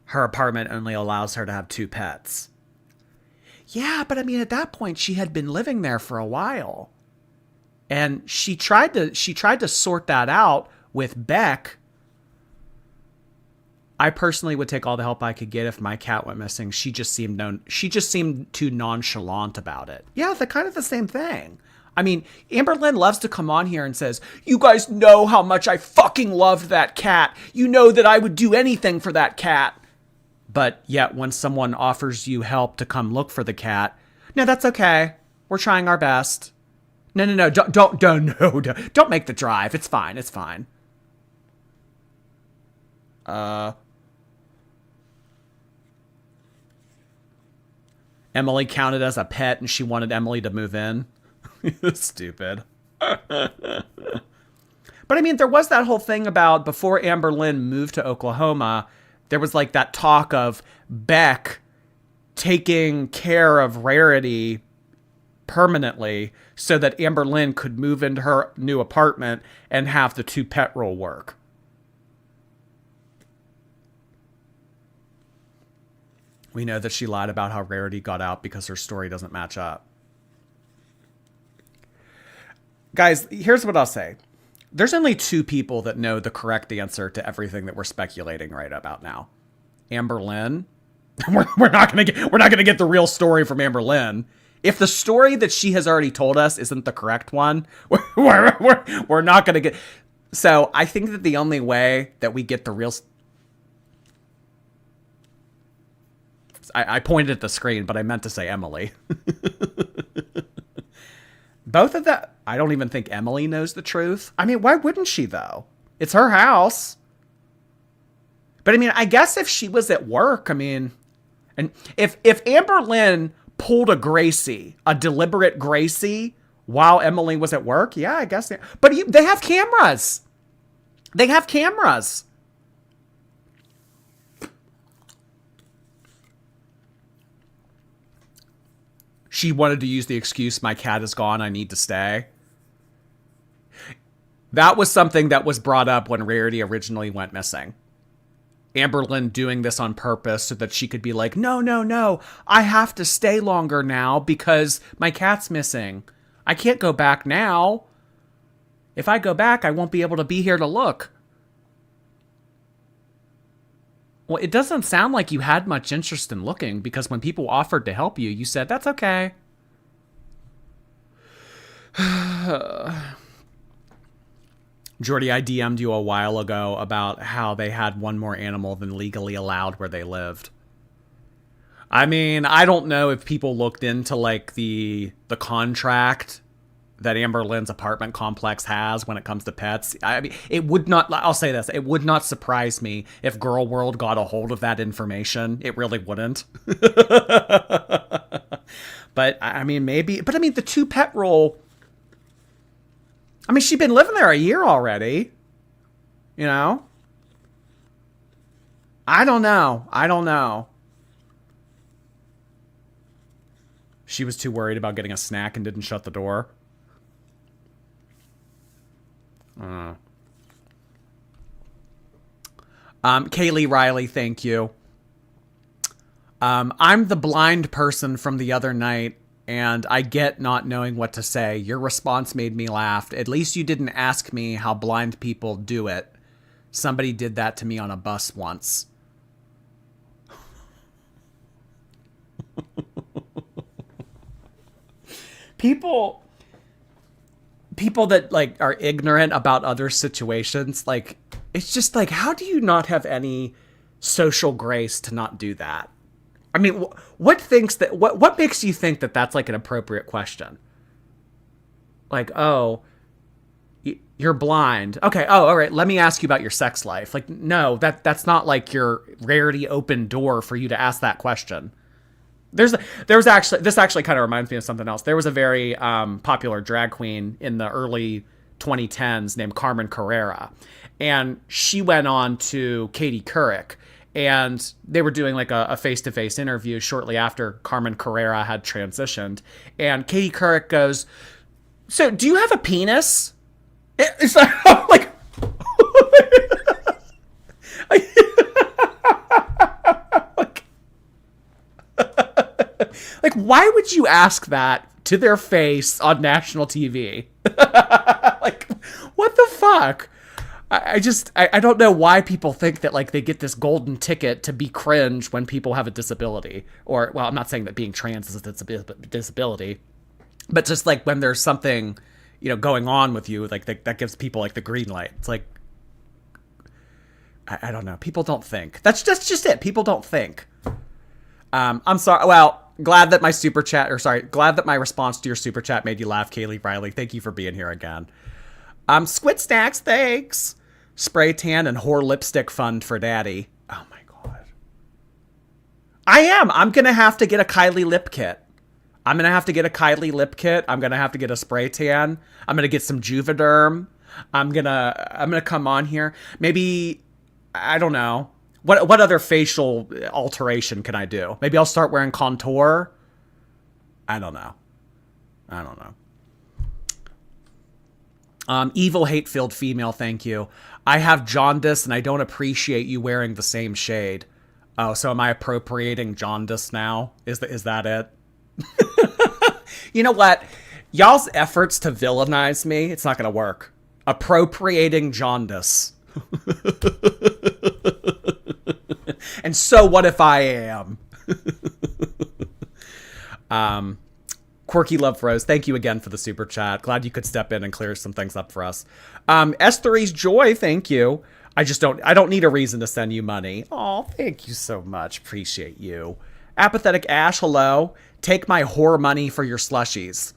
her apartment only allows her to have 2 pets. Yeah, but I mean, at that point, she had been living there for a while. And she tried to sort that out with Beck. I personally would take all the help I could get if my cat went missing. She just seemed too nonchalant about it. Yeah, they're kind of the same thing. I mean, Amberlynn loves to come on here and says, you guys know how much I fucking loved that cat. You know that I would do anything for that cat. But yet when someone offers you help to come look for the cat, no, that's okay. We're trying our best. No, don't make the drive. It's fine. Emily counted as a pet and she wanted Emily to move in. Stupid. But I mean, there was that whole thing about before Amberlynn moved to Oklahoma, there was like that talk of Beck taking care of Rarity permanently so that Amberlynn could move into her new apartment and have the 2-pet rule work. We know that she lied about how Rarity got out because her story doesn't match up. Guys, here's what I'll say. There's only 2 people that know the correct answer to everything that we're speculating right about now. Amberlynn. We're not gonna get the real story from Amberlynn. If the story that she has already told us isn't the correct one, we're not gonna get. So I think that the only way that we get the real. I pointed at the screen, but I meant to say Emily. Both of that, I don't even think Emily knows the truth. I mean, why wouldn't she, though? It's her house. But I mean, I guess if she was at work, I mean, and if Amberlynn pulled a deliberate Gracie while Emily was at work, yeah, I guess. But they have cameras. They have cameras. She wanted to use the excuse, my cat is gone, I need to stay. That was something that was brought up when Rarity originally went missing. Amberlynn doing this on purpose so that she could be like, no, I have to stay longer now because my cat's missing. I can't go back now. If I go back, I won't be able to be here to look. Well, it doesn't sound like you had much interest in looking because when people offered to help you, you said, that's okay. Jordy, I DM'd you a while ago about how they had one more animal than legally allowed where they lived. I mean, I don't know if people looked into like the contract that Amberlynn's apartment complex has when it comes to pets. I mean, it would not, I'll say this, it would not surprise me if Girl World got a hold of that information. It really wouldn't. But I mean, maybe, but I mean, the 2-pet rule, I mean, she'd been living there a year already, you know? I don't know. She was too worried about getting a snack and didn't shut the door. Kaylee Riley, thank you. I'm the blind person from the other night, and I get not knowing what to say. Your response made me laugh. At least you didn't ask me how blind people do it. Somebody did that to me on a bus once. People that like are ignorant about other situations, like, it's just like, how do you not have any social grace to not do that? I mean, what makes you think that that's like an appropriate question? Like, oh, you're blind. Okay. Oh, all right. Let me ask you about your sex life. Like, no, that's not like your Rarity open door for you to ask that question. This actually kind of reminds me of something else. There was a very popular drag queen in the early 2010s named Carmen Carrera, and she went on to Katie Couric, and they were doing like a face-to-face interview shortly after Carmen Carrera had transitioned, and Katie Couric goes, "So, do you have a penis?" It's like, like, why would you ask that to their face on national TV? Like, what the fuck? I don't know why people think that, like, they get this golden ticket to be cringe when people have a disability. Or, well, I'm not saying that being trans is a disability, but just, like, when there's something, you know, going on with you, like, that gives people, like, the green light. It's like, I don't know. People don't think. That's just it. People don't think. I'm sorry. Well, glad that my response to your super chat made you laugh, Kaylee Riley. Thank you for being here again. Squid Snacks, thanks. Spray tan and whore lipstick fund for daddy. Oh my god. I'm gonna have to get a Kylie lip kit. I'm gonna have to get a spray tan. I'm gonna get some Juvederm. I'm gonna come on here. Maybe, I don't know. What other facial alteration can I do? Maybe I'll start wearing contour. I don't know. I don't know. Evil hate-filled female, thank you. I have jaundice and I don't appreciate you wearing the same shade. Oh, so am I appropriating jaundice now? Is that it? You know what? Y'all's efforts to villainize me, it's not going to work. Appropriating jaundice. And so what if I am? Quirky Love Rose, thank you again for the super chat. Glad you could step in and clear some things up for us. S3's Joy, thank you. I don't need a reason to send you money. Oh, thank you so much. Appreciate you. Apathetic Ash, hello. Take my whore money for your slushies.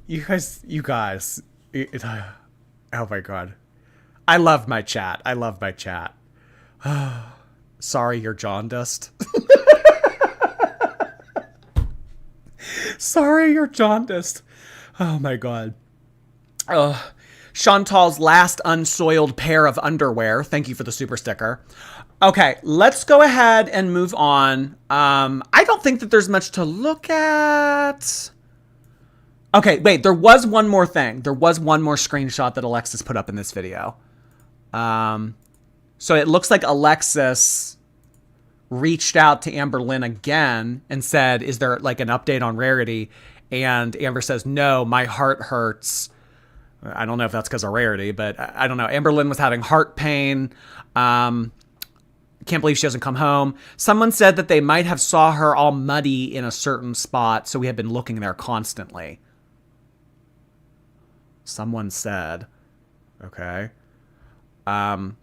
You guys. Oh my God. I love my chat. Sorry, you're jaundiced. Sorry, you're jaundiced. Oh my God. Chantal's last unsoiled pair of underwear. Thank you for the super sticker. Okay, let's go ahead and move on. I don't think that there's much to look at. Okay, wait, there was one more thing. There was one more screenshot that Alexis put up in this video. So it looks like Alexis reached out to Amberlynn again and said, is there like an update on Rarity? And Amber says, no, my heart hurts. I don't know if that's because of Rarity, but I don't know. Amberlynn was having heart pain. Can't believe she hasn't come home. Someone said that they might have saw her all muddy in a certain spot, so we have been looking there constantly. Someone said. Okay. And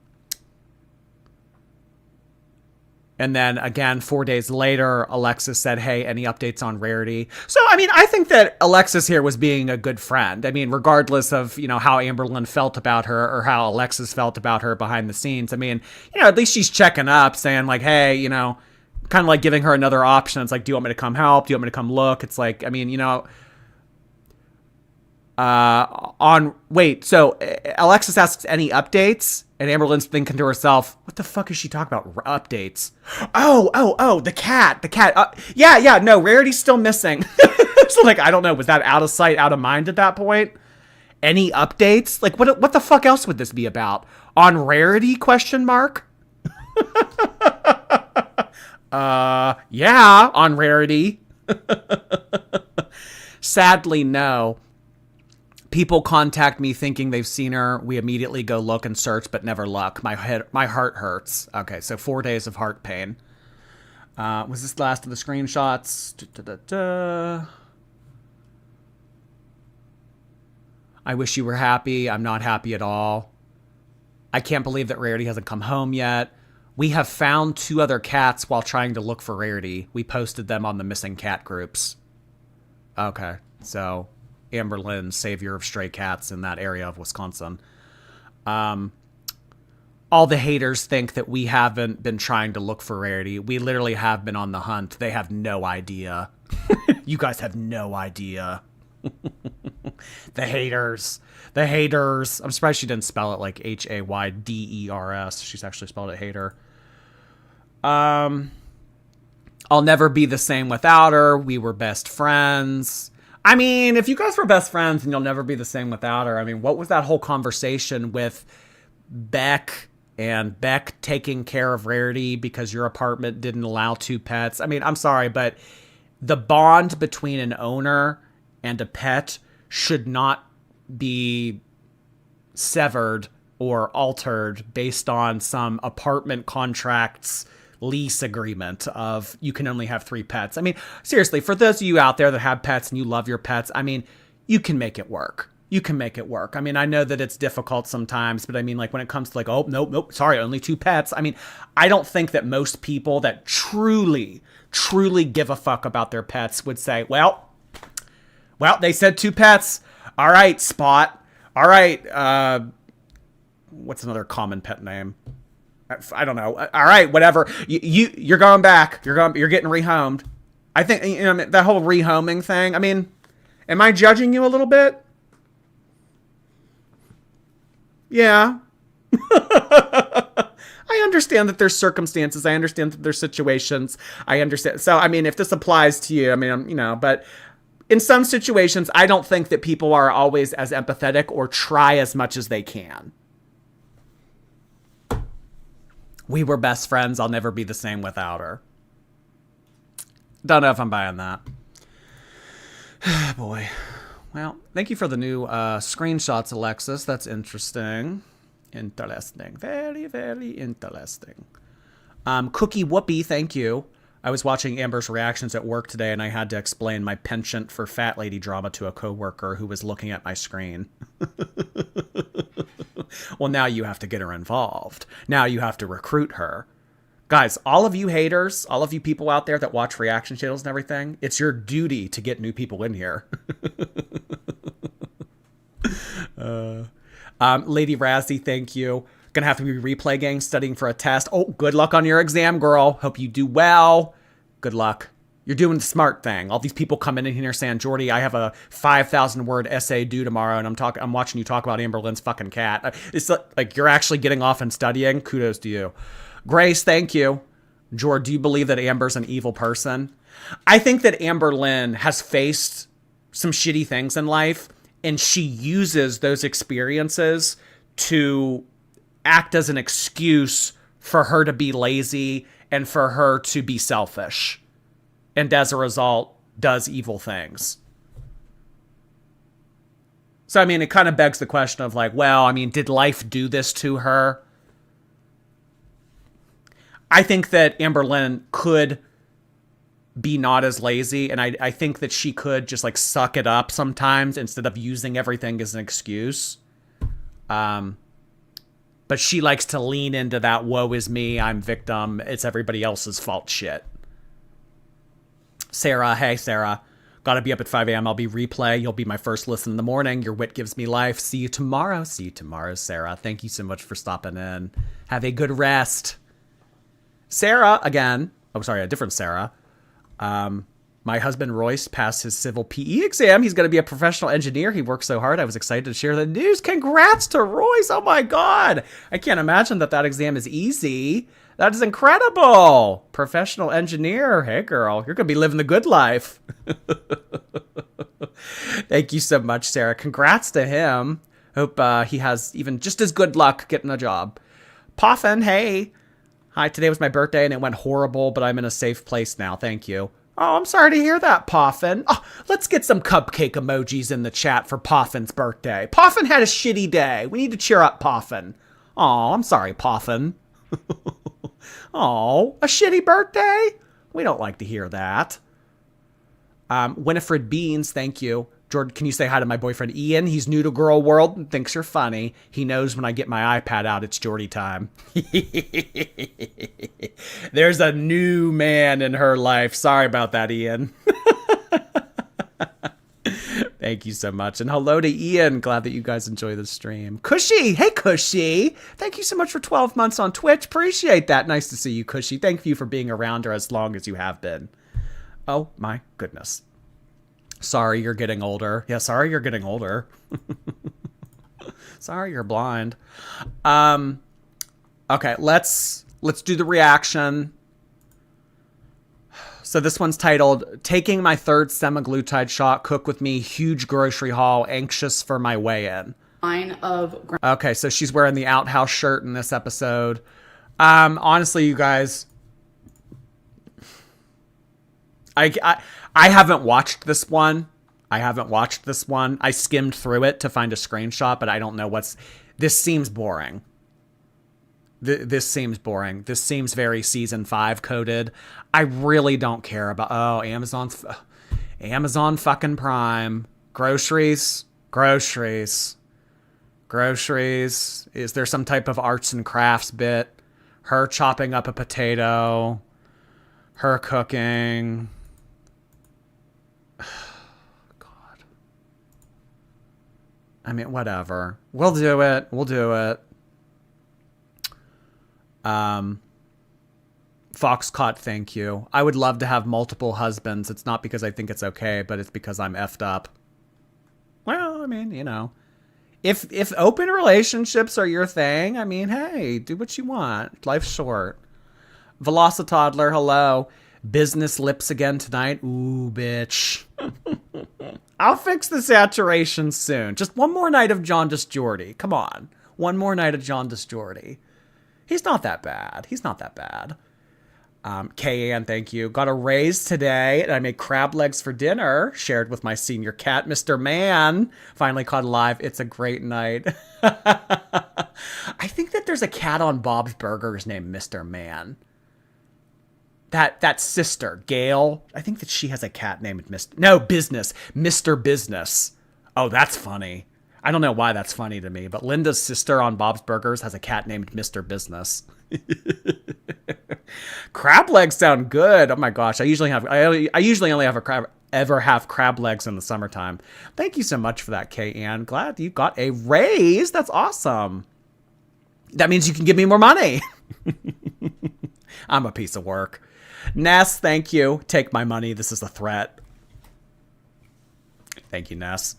then again, 4 days later, Alexis said, hey, any updates on Rarity? So, I mean, I think that Alexis here was being a good friend. I mean, regardless of, how Amberlynn felt about her or how Alexis felt about her behind the scenes. I mean, at least she's checking up, saying like, hey, kind of like giving her another option. It's like, do you want me to come help? Do you want me to come look? It's like, I mean, so Alexis asks any updates, and Amberlynn's thinking to herself, what the fuck is she talking about? Updates. Oh, the cat. No, Rarity's still missing. So like, I don't know, was that out of sight, out of mind at that point? Any updates? Like, what the fuck else would this be about? On Rarity, question mark? Yeah, on Rarity. Sadly, no. People contact me thinking they've seen her. We immediately go look and search, but never luck. My heart hurts. Okay, so 4 days of heart pain. Was this the last of the screenshots? I wish you were happy. I'm not happy at all. I can't believe that Rarity hasn't come home yet. We have found 2 other cats while trying to look for Rarity. We posted them on the missing cat groups. Okay, so Amberlynn, savior of stray cats in that area of Wisconsin. All the haters think that we haven't been trying to look for Rarity. We literally have been on the hunt. They have no idea. You guys have no idea. The haters. I'm surprised she didn't spell it like Hayders. She's actually spelled it hater. I'll never be the same without her. We were best friends. I mean, if you guys were best friends and you'll never be the same without her, I mean, what was that whole conversation with Beck and Beck taking care of Rarity because your apartment didn't allow 2 pets? I mean, I'm sorry, but the bond between an owner and a pet should not be severed or altered based on some apartment contract's lease agreement of you can only have 3 pets. I mean, seriously, for those of you out there that have pets and you love your pets, I mean, you can make it work. I mean, I know that it's difficult sometimes, but I mean, like when it comes to like, oh, nope, sorry, only 2 pets. I mean, I don't think that most people that truly give a fuck about their pets would say, well, they said 2 pets. All right, Spot. All right. What's another common pet name? I don't know. All right, whatever. You're going back. You're getting rehomed. I think that whole rehoming thing. I mean, am I judging you a little bit? Yeah. I understand that there's circumstances. I understand that there's situations. I understand. So, I mean, if this applies to you, I mean, you know, but in some situations, I don't think that people are always as empathetic or try as much as they can. We were best friends. I'll never be the same without her. Don't know if I'm buying that. Boy. Well, thank you for the new screenshots, Alexis. That's interesting. Interesting. Very, very interesting. Cookie Whoopie, thank you. I was watching Amber's reactions at work today, and I had to explain my penchant for fat lady drama to a coworker who was looking at my screen. Well, now you have to get her involved. Now you have to recruit her. Guys, all of you haters, all of you people out there that watch reaction channels and everything, it's your duty to get new people in here. Lady Razzie, thank you. Gonna have to be replay gang studying for a test. Oh, good luck on your exam, girl. Hope you do well. Good luck. You're doing the smart thing. All these people coming in here saying, Jordy, I have a 5,000 word essay due tomorrow, and I'm watching you talk about Amberlynn's fucking cat. It's like you're actually getting off and studying. Kudos to you. Grace, thank you. Jord, do you believe that Amber's an evil person? I think that Amberlynn has faced some shitty things in life, and she uses those experiences to act as an excuse for her to be lazy and for her to be selfish. And as a result, does evil things. So, I mean, it kind of begs the question of like, well, I mean, did life do this to her? I think that Amberlynn could be not as lazy, and I think that she could just like suck it up sometimes instead of using everything as an excuse. But she likes to lean into that woe is me, I'm victim, it's everybody else's fault shit. Sarah, hey Sarah, gotta be up at 5 a.m. I'll be replay. You'll be my first listen in the morning. Your wit gives me life. See you tomorrow. See you tomorrow, Sarah. Thank you so much for stopping in. Have a good rest. Sarah, again. Oh, sorry, a different Sarah. My husband Royce passed his civil PE exam. He's going to be a professional engineer. He worked so hard. I was excited to share the news. Congrats to Royce. Oh my God. I can't imagine that exam is easy. That is incredible. Professional engineer. Hey girl, you're going to be living the good life. Thank you so much, Sarah. Congrats to him. Hope he has even just as good luck getting a job. Poffin, hey. Hi, today was my birthday and it went horrible, but I'm in a safe place now. Thank you. Oh, I'm sorry to hear that, Poffin. Oh, let's get some cupcake emojis in the chat for Poffin's birthday. Poffin had a shitty day. We need to cheer up Poffin. Oh, I'm sorry, Poffin. Oh, a shitty birthday? We don't like to hear that. Winifred Beans, thank you. Jordan, can you say hi to my boyfriend Ian? He's new to Girl World and thinks you're funny. He knows when I get my iPad out, it's Jordy time. There's a new man in her life. Sorry about that, Ian. Thank you so much. And hello to Ian. Glad that you guys enjoy the stream. Cushy. Hey, Cushy. Thank you so much for 12 months on Twitch. Appreciate that. Nice to see you, Cushy. Thank you for being around her as long as you have been. Oh, my goodness. Sorry you're getting older. Yeah, sorry you're getting older. Sorry you're blind. Okay, let's do the reaction. So this one's titled, Taking My Third Semaglutide Shot, Cook With Me, Huge Grocery Haul, Anxious for My Weigh-In. Okay, so she's wearing the Outhouse shirt in this episode. Honestly, you guys, I haven't watched this one. I skimmed through it to find a screenshot, but I don't know this seems boring. This seems boring. This seems very season 5 coded. I really don't care about, Amazon fucking Prime. Groceries. Is there some type of arts and crafts bit? Her chopping up a potato. Her cooking. God. I mean, whatever. We'll do it. Foxcott, thank you. I would love to have multiple husbands. It's not because I think it's okay, but it's because I'm effed up. Well, I mean, you know, If open relationships are your thing, I mean, hey, do what you want. Life's short. Velocitoddler, hello. Business lips again tonight. Ooh, bitch. I'll fix the saturation soon. Just one more night of Jaundice Geordie. Come on. One more night of Jaundice Geordie. He's not that bad. He's not that bad. K-Ann, thank you. Got a raise today, and I made crab legs for dinner. Shared with my senior cat, Mr. Man. Finally caught alive. It's a great night. I think that there's a cat on Bob's Burgers named Mr. Man. That sister, Gail, I think that she has a cat named Mr. Business. Oh, that's funny. I don't know why that's funny to me, but Linda's sister on Bob's Burgers has a cat named Mr. Business. Crab legs sound good. Oh my gosh, I usually only ever have crab legs in the summertime. Thank you so much for that, K-Ann. Glad you got a raise. That's awesome. That means you can give me more money. I'm a piece of work. Ness, thank you. Take my money. This is a threat. Thank you, Ness.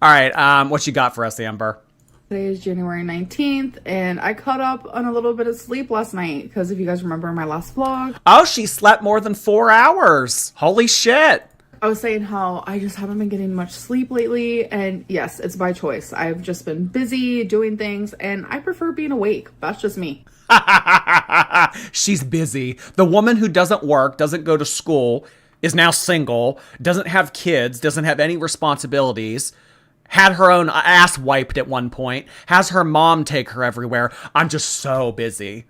All right, what you got for us, Amber? Today is January 19th, and I caught up on a little bit of sleep last night, because if you guys remember my last vlog. Oh, she slept more than 4 hours. Holy shit. I was saying how I just haven't been getting much sleep lately, and yes, it's by choice. I've just been busy doing things, and I prefer being awake. That's just me. She's busy. The woman who doesn't work, doesn't go to school, is now single, doesn't have kids, doesn't have any responsibilities, had her own ass wiped at one point, has her mom take her everywhere. I'm just so busy.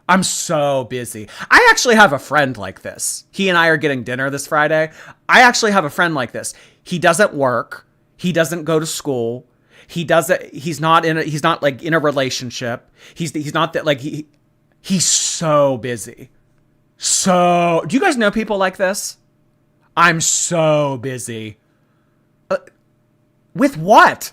I'm so busy. I actually have a friend like this. He and I are getting dinner this Friday. I actually have a friend like this. He doesn't work. He doesn't go to school. He's not like in a relationship. He's not that, like, he's so busy. So, do you guys know people like this? I'm so busy. With what?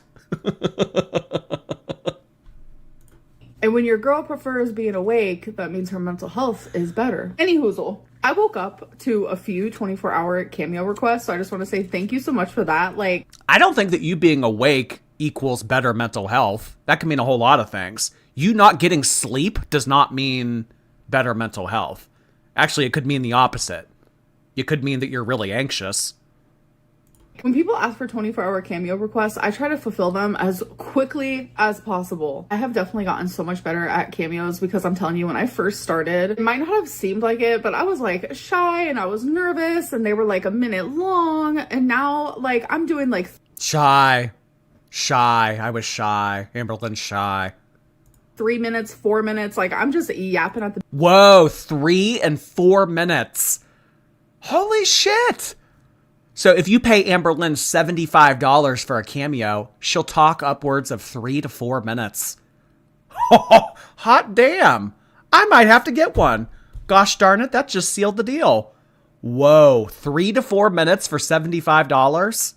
And when your girl prefers being awake, that means her mental health is better. Anyhoozle, I woke up to a few 24-hour Cameo requests, so I just want to say thank you so much for that. Like, I don't think that you being awake equals better mental health. That can mean a whole lot of things. You not getting sleep does not mean better mental health. Actually, it could mean the opposite. It could mean that you're really anxious. when people ask for 24-hour Cameo requests, I try to fulfill them as quickly as possible. I have definitely gotten so much better at Cameos because I'm telling you, when I first started, it might not have seemed like it, but I was like shy and I was nervous and they were like a minute long. And now like I'm doing like Shy. I was shy. Amberlynn shy. 3 minutes, 4 minutes. Like I'm just yapping at the... Whoa, 3 and 4 minutes. Holy shit. So if you pay Amberlynn $75 for a Cameo, she'll talk upwards of 3 to 4 minutes. Hot damn. I might have to get one. Gosh darn it, that just sealed the deal. Whoa, 3 to 4 minutes for $75?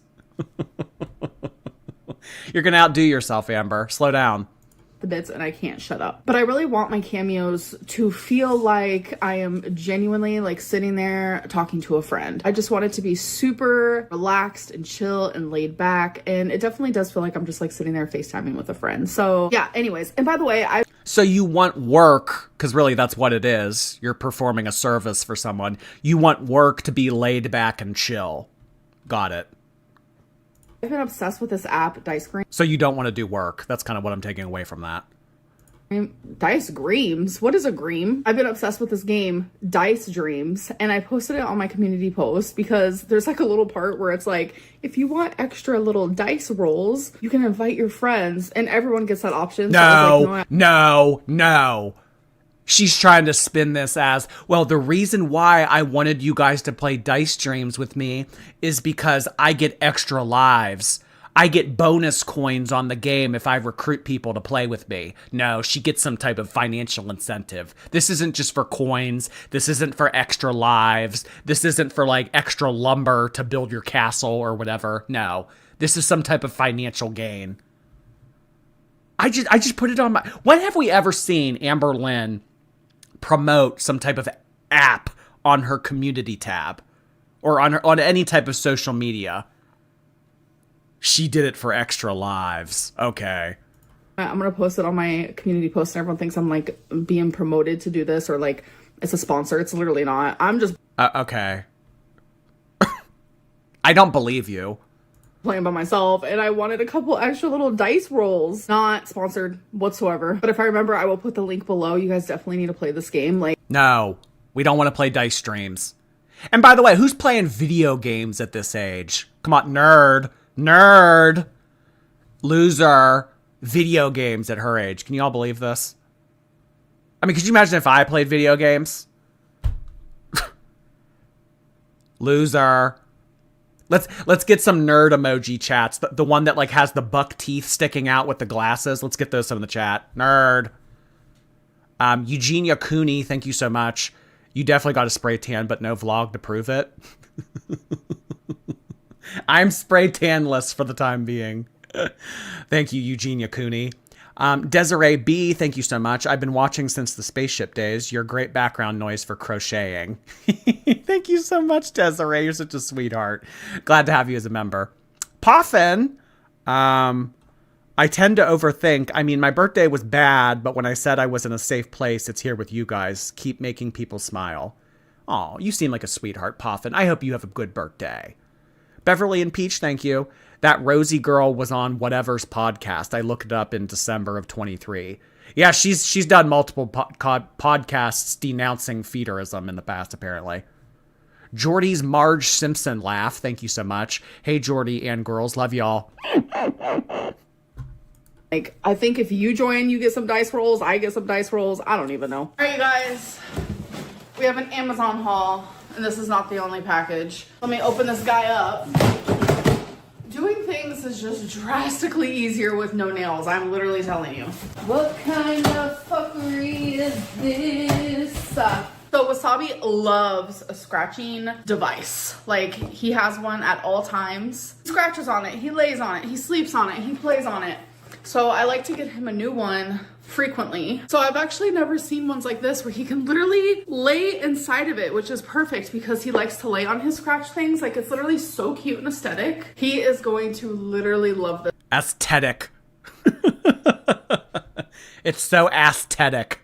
You're going to outdo yourself, Amber. Slow down. the bits and I can't shut up. But I really want my Cameos to feel like I am genuinely like sitting there talking to a friend. I just want it to be super relaxed and chill and laid back. And it definitely does feel like I'm just like sitting there FaceTiming with a friend. So yeah, anyways. And by the way, So you want work, because really that's what it is. You're performing a service for someone. You want work to be laid back and chill. Got it. I've been obsessed with this app, Dice Green. So you don't want to do work. That's kind of what I'm taking away from that. Dice Dreams? What is a dream? I've been obsessed with this game, Dice Dreams, and I posted it on my community post because there's like a little part where it's like, if you want extra little dice rolls, you can invite your friends, and everyone gets that option. So I was like, No. She's trying to spin this as, well, the reason why I wanted you guys to play Dice Dreams with me is because I get extra lives. I get bonus coins on the game if I recruit people to play with me. No, she gets some type of financial incentive. This isn't just for coins. This isn't for extra lives. This isn't for like extra lumber to build your castle or whatever. No, this is some type of financial gain. I just put it on my... When have we ever seen Amberlynn promote some type of app on her community tab or on any type of social media? She did it for extra lives. Okay. I'm gonna post it on my community post, and everyone thinks I'm like being promoted to do this or like it's a sponsor. It's literally not. I'm just Okay. I don't believe you. playing by myself, and I wanted a couple extra little dice rolls. Not sponsored whatsoever, but if I remember, I will put the link below. You guys definitely need to play this game. Like, No, we don't want to play dice streams. And by the way, who's playing video games at this age? Come on, nerd, loser, video games at her age. Can you all believe this? I mean, could you imagine if I played video games? Loser. Let's get some nerd emoji chats. The one that like has the buck teeth sticking out with the glasses. Let's get those in the chat. Nerd. Eugenia Cooney, thank you so much. You definitely got a spray tan, but no vlog to prove it. I'm spray tanless for the time being. Thank you, Eugenia Cooney. Desiree B, thank you so much. I've been watching since the spaceship days. Your great background noise for crocheting. Thank you so much, Desiree. You're such a sweetheart. Glad to have you as a member. Poffin, I tend to overthink. I mean, my birthday was bad, but when I said I was in a safe place, it's here with you guys. Keep making people smile. Oh, you seem like a sweetheart, Poffin. I hope you have a good birthday. Beverly and Peach, thank you. That Rosie girl was on whatever's podcast. I looked it up in December of 23. Yeah, she's done multiple podcasts denouncing feederism in the past, apparently. Jordy's Marge Simpson laugh. Thank you so much. Hey, Jordy and girls. Love y'all. like, I think if you join, you get some dice rolls. I get some dice rolls. I don't even know. All right, you guys. We have an Amazon haul, and this is not the only package. Let me open this guy up. Doing things is just drastically easier with no nails. I'm literally telling you. What kind of fuckery is this? So Wasabi loves a scratching device. Like, he has one at all times. He scratches on it, he lays on it, he sleeps on it, he plays on it. So I like to get him a new one frequently. So I've actually never seen ones like this where he can literally lay inside of it, which is perfect because he likes to lay on his scratch things. Like, it's literally so cute and aesthetic. He is going to literally love this. Aesthetic. It's so aesthetic.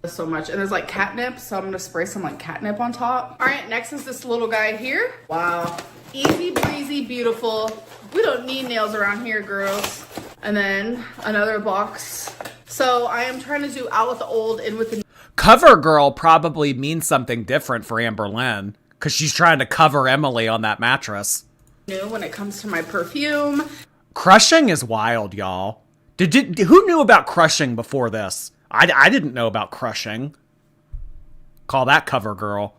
So much. And there's like catnip, so I'm gonna spray some like catnip on top. All right, next is this little guy here. Wow. Easy breezy, beautiful. We don't need nails around here, girls. And then another box. So I am trying to do out with the old, in with the new. Cover girl probably means something different for Amberlynn because she's trying to cover Emily on that mattress. When it comes to my perfume. Crushing is wild, y'all. Who knew about crushing before this? I didn't know about crushing. Call that cover girl.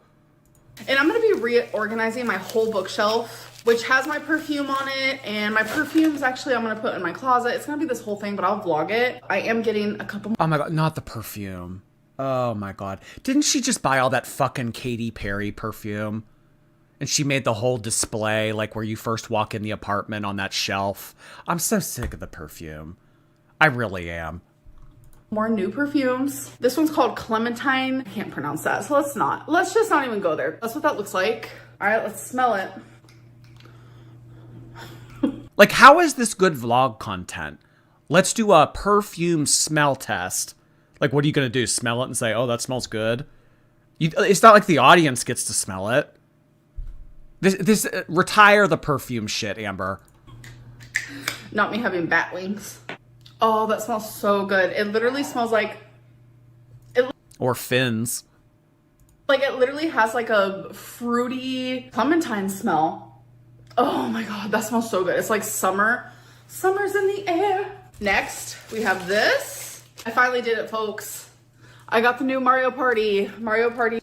And I'm going to be reorganizing my whole bookshelf, which has my perfume on it. And my perfumes, actually, I'm going to put in my closet. It's going to be this whole thing, but I'll vlog it. I am getting a couple more. Oh my God, not the perfume. Oh my God. Didn't she just buy all that fucking Katy Perry perfume? And she made the whole display, like where you first walk in the apartment on that shelf. I'm so sick of the perfume. I really am. More new perfumes. This one's called Clementine. I can't pronounce that, so let's just not even go there. That's what that looks like. All right, let's smell it. Like, how is this good vlog content? Let's do a perfume smell test. Like, what are you going to do? Smell it and say, oh, that smells good? It's not like the audience gets to smell it. Retire the perfume shit, Amber. Not me having bat wings. Oh, that smells so good. It literally smells like... Or fins. Like, it literally has like a fruity clementine smell. Oh my God, that smells so good. It's like summer. Summer's in the air. Next, we have this. I finally did it, folks. I got the new Mario Party.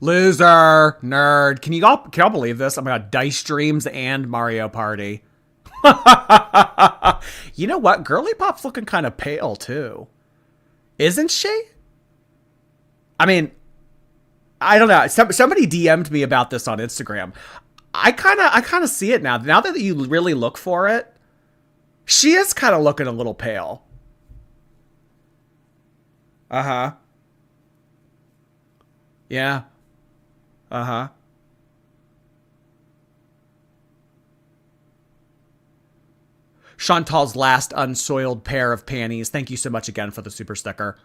Loser. Nerd. Can y'all believe this? Oh my God, Dice Dreams and Mario Party. You know what? Girly Pop's looking kind of pale too. Isn't she? I mean, I don't know. Somebody DM'd me about this on Instagram. I kind of see it now. Now that you really look for it, she is kind of looking a little pale. Uh-huh. Yeah. Uh-huh. Chantal's last unsoiled pair of panties. Thank you so much again for the super sticker.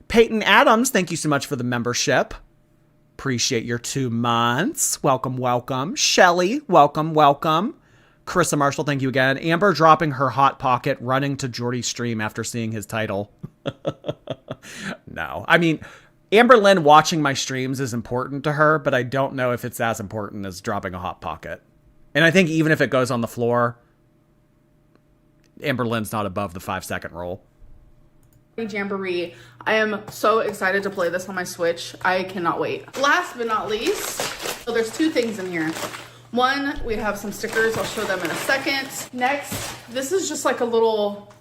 Peyton Adams, thank you so much for the membership. Appreciate your 2 months. Welcome, welcome. Shelly, welcome, welcome. Carissa Marshall, thank you again. Amber dropping her hot pocket, running to Jordy's stream after seeing his title. No. I mean, Amberlynn watching my streams is important to her, but I don't know if it's as important as dropping a hot pocket. And I think even if it goes on the floor, Amberlynn's not above the 5-second rule. Jamboree. I am so excited to play this on my Switch. I cannot wait. Last but not least, so there's 2 things in here. One, we have some stickers. I'll show them in a second. Next, this is just like a little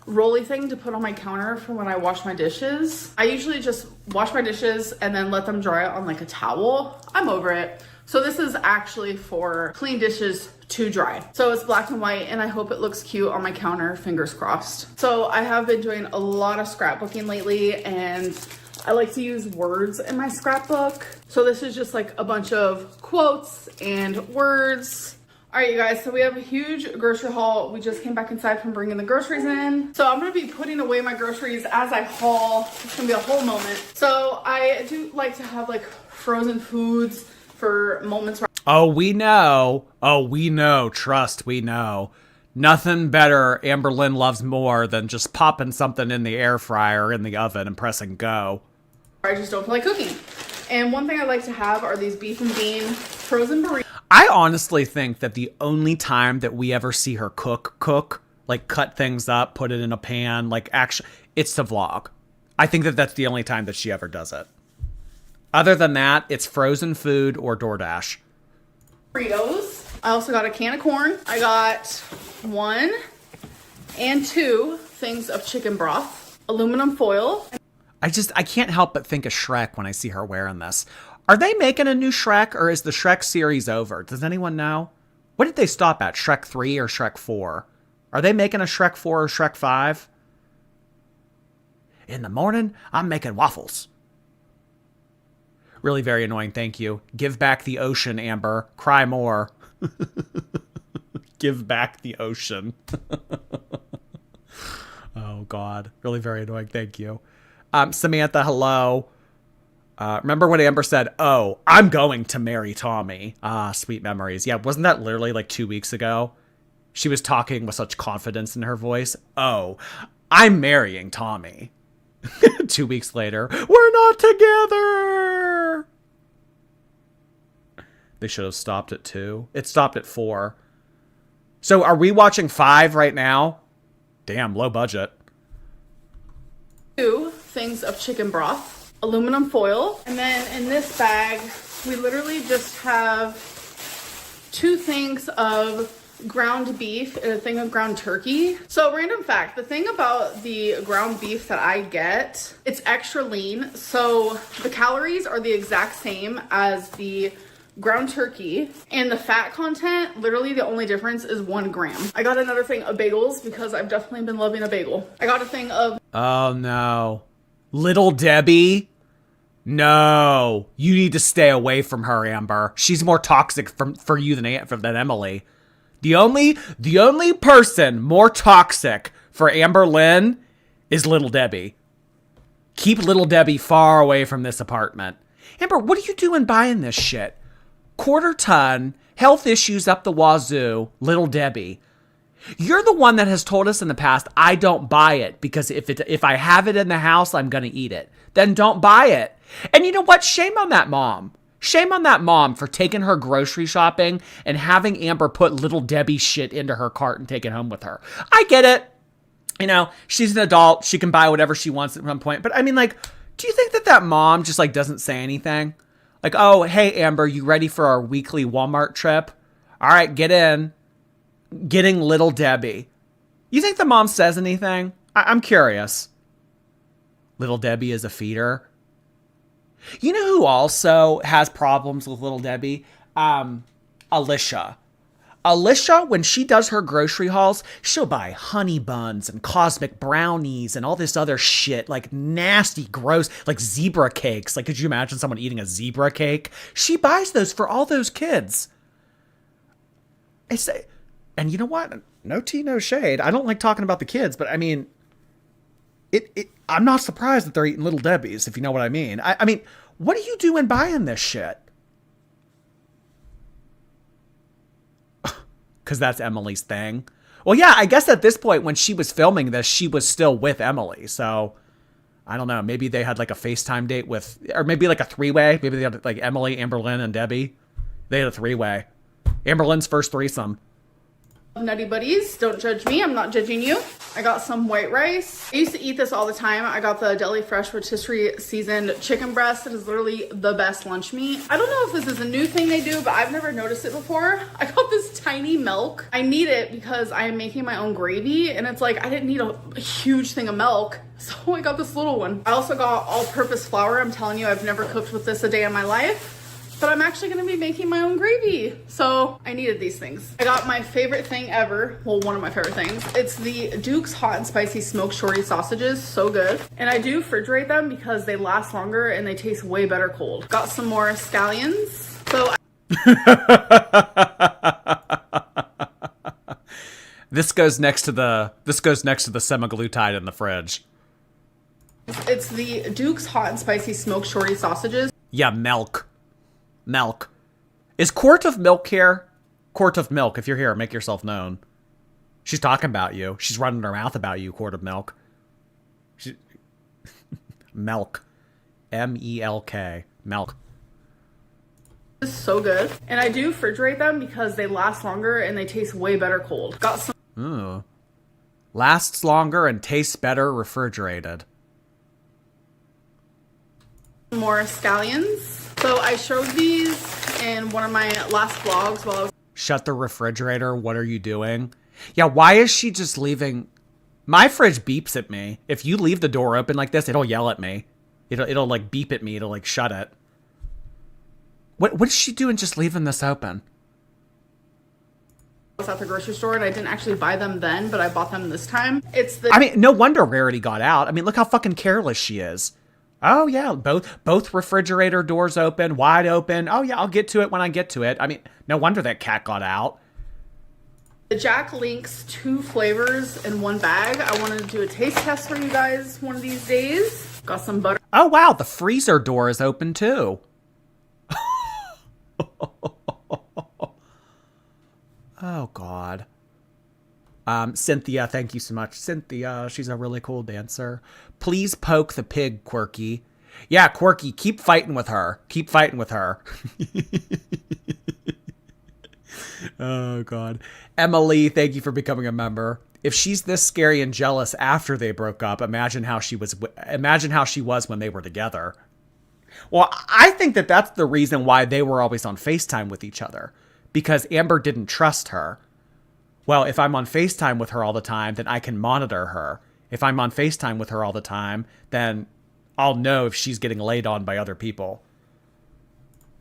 rolly thing to put on my counter for when I wash my dishes. I usually just wash my dishes and then let them dry on like a towel. I'm over it. So this is actually for clean dishes to dry. So it's black and white and I hope it looks cute on my counter, fingers crossed. So I have been doing a lot of scrapbooking lately and I like to use words in my scrapbook. So this is just like a bunch of quotes and words. All right, you guys, so we have a huge grocery haul. We just came back inside from bringing the groceries in. So I'm gonna be putting away my groceries as I haul. It's gonna be a whole moment. So I do like to have like frozen foods for moments. Oh, we know. Oh, we know. Trust, we know. Nothing better Amberlynn loves more than just popping something in the air fryer in the oven and pressing go. I just don't feel like cooking. And one thing I like to have are these beef and bean frozen burritos. I honestly think that the only time that we ever see her cook, like cut things up, put it in a pan, like actually, it's to vlog. I think that that's the only time that she ever does it. Other than that, it's frozen food or DoorDash. Burritos. I also got a can of corn. I got 1 and 2 things of chicken broth, aluminum foil. I can't help but think of Shrek when I see her wearing this. Are they making a new Shrek or is the Shrek series over? Does anyone know? What did they stop at? Shrek 3 or Shrek 4? Are they making a Shrek 4 or Shrek 5? In the morning, I'm making waffles. Really very annoying, thank you. Give back the ocean, Amber. Cry more. Give back the ocean. Oh, God. Really very annoying, thank you. Samantha, hello. Remember when Amber said, oh, I'm going to marry Tommy. Ah, sweet memories. Yeah, wasn't that literally like 2 weeks ago? She was talking with such confidence in her voice. Oh, I'm marrying Tommy. 2 weeks later, we're not together. They should have stopped at 2. It stopped at 4. So are we watching 5 right now? Damn, low budget. 2 things of chicken broth, aluminum foil, and then in this bag, we literally just have 2 things of ground beef and a thing of ground turkey. So random fact, the thing about the ground beef that I get, it's extra lean. So the calories are the exact same as the ground turkey and the fat content, literally the only difference is 1 gram. I got another thing of bagels because I've definitely been loving a bagel. I got a thing of... Oh no. Little Debbie? No. You need to stay away from her, Amber. She's more toxic for you than Emily. The only person more toxic for Amberlynn is Little Debbie. Keep Little Debbie far away from this apartment. Amber, what are you doing buying this shit? Quarter ton, health issues up the wazoo, Little Debbie. You're the one that has told us in the past, I don't buy it because if I have it in the house, I'm going to eat it. Then don't buy it. And you know what? Shame on that mom. Shame on that mom for taking her grocery shopping and having Amber put Little Debbie shit into her cart and take it home with her. I get it. You know, she's an adult. She can buy whatever she wants at one point. But I mean, like, do you think that mom just like doesn't say anything? Like, oh, hey, Amber, you ready for our weekly Walmart trip? All right, get in. Getting Little Debbie. You think the mom says anything? I'm curious. Little Debbie is a feeder. You know who also has problems with Little Debbie? Alicia. Alicia, when she does her grocery hauls, she'll buy honey buns and cosmic brownies and all this other shit, like nasty, gross, like zebra cakes. Like, could you imagine someone eating a zebra cake? She buys those for all those kids. I say, and you know what? no tea, no shade. I don't like talking about the kids, but I mean, I'm not surprised that they're eating Little Debbie's, if you know what I mean. I mean, what are you doing buying this shit? Because that's Emily's thing. Well, yeah, I guess at this point when she was filming this, she was still with Emily. So, I don't know. Maybe they had like a FaceTime date with, or maybe like a three-way. Maybe they had like Emily, Amberlynn, and Debbie. They had a three-way. Amberlynn's first threesome. Nutty buddies, don't judge me. I'm not judging you. I got some white rice. I used to eat this all the time. I got the Deli Fresh rotisserie seasoned chicken breast. It is literally the best lunch meat. I don't know if this is a new thing they do, but I've never noticed it before. I got this tiny milk. I need it because I am making my own gravy, and it's like I didn't need a huge thing of milk, so I got this little one. I also got all-purpose flour. I'm telling you, I've never cooked with this a day in my life. But I'm actually gonna be making my own gravy. So I needed these things. I got my favorite thing ever. Well, one of my favorite things. It's the Duke's Hot and Spicy Smoked Shorty sausages. So good. And I do refrigerate them because they last longer and they taste way better cold. Got some more scallions. So This goes next to the semaglutide in the fridge. it's the Duke's Hot and Spicy Smoked Shorty sausages. Yeah, milk. Is Quart of Milk here? Quart of Milk, if you're here, make yourself known. She's talking about you. She's running her mouth about you, Quart of Milk. Milk. M-E-L-K. Milk. It's so good. And I do refrigerate them because they last longer and they taste way better cold. Got some Ooh. Lasts longer and tastes better refrigerated. more scallions. So I showed these in one of my last vlogs while I was Shut the refrigerator. What are you doing? Yeah, why is she just leaving? My fridge beeps at me. If you leave the door open like this, it'll yell at me. It'll like beep at me. It'll like shut it. What is she doing just leaving this open? at the grocery store and I didn't actually buy them then, but I bought them this time. I mean, no wonder Rarity got out. I mean, look how fucking careless she is. Oh yeah, both refrigerator doors open, wide open. Oh yeah, I'll get to it when I get to it. I mean, no wonder that cat got out. The Jack Link's 2 flavors in one bag. I wanted to do a taste test for you guys one of these days. Got some butter. Oh wow, the freezer door is open too. Oh God. Cynthia, thank you so much. Cynthia, she's a really cool dancer. Please poke the pig, Quirky. Yeah, Quirky, keep fighting with her. Keep fighting with her. Oh God. Emily, thank you for becoming a member. If she's this scary and jealous after they broke up, imagine how she was when they were together. Well, I think that that's the reason why they were always on FaceTime with each other, because Amber didn't trust her. Well, if I'm on FaceTime with her all the time, then I can monitor her. If I'm on FaceTime with her all the time, then I'll know if she's getting laid on by other people.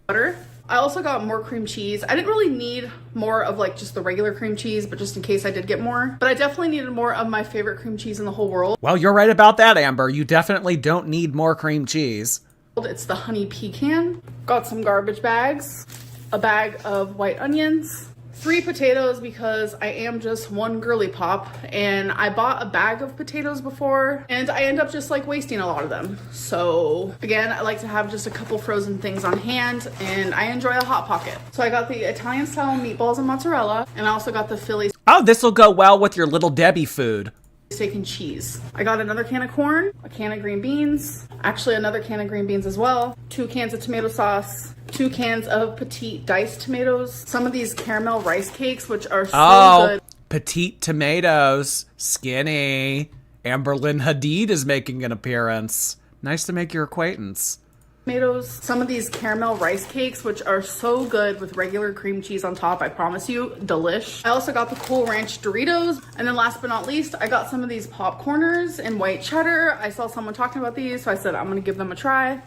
Butter. I also got more cream cheese. I didn't really need more of like just the regular cream cheese, but just in case I did get more. But I definitely needed more of my favorite cream cheese in the whole world. Well, you're right about that, Amber. You definitely don't need more cream cheese. It's the honey pecan. Got some garbage bags, a bag of white onions, 3 potatoes because I am just one girly pop, and I bought a bag of potatoes before and I end up just like wasting a lot of them. So again, I like to have just a couple frozen things on hand, and I enjoy a Hot Pocket. So I got the Italian style meatballs and mozzarella, and I also got the Philly Oh, this will go well with your Little Debbie food. steak and cheese. I got another can of corn, a can of green beans, actually another can of green beans as well, 2 cans of tomato sauce, 2 cans of petite diced tomatoes, some of these caramel rice cakes, which are so good. Petite tomatoes, skinny. Amberlynn Hadid is making an appearance. Nice to make your acquaintance. Tomatoes, some of these caramel rice cakes, which are so good with regular cream cheese on top. I promise you, delish. I also got the Cool Ranch Doritos. And then last but not least, I got some of these popcorners in white cheddar. I saw someone talking about these, so I said I'm gonna give them a try.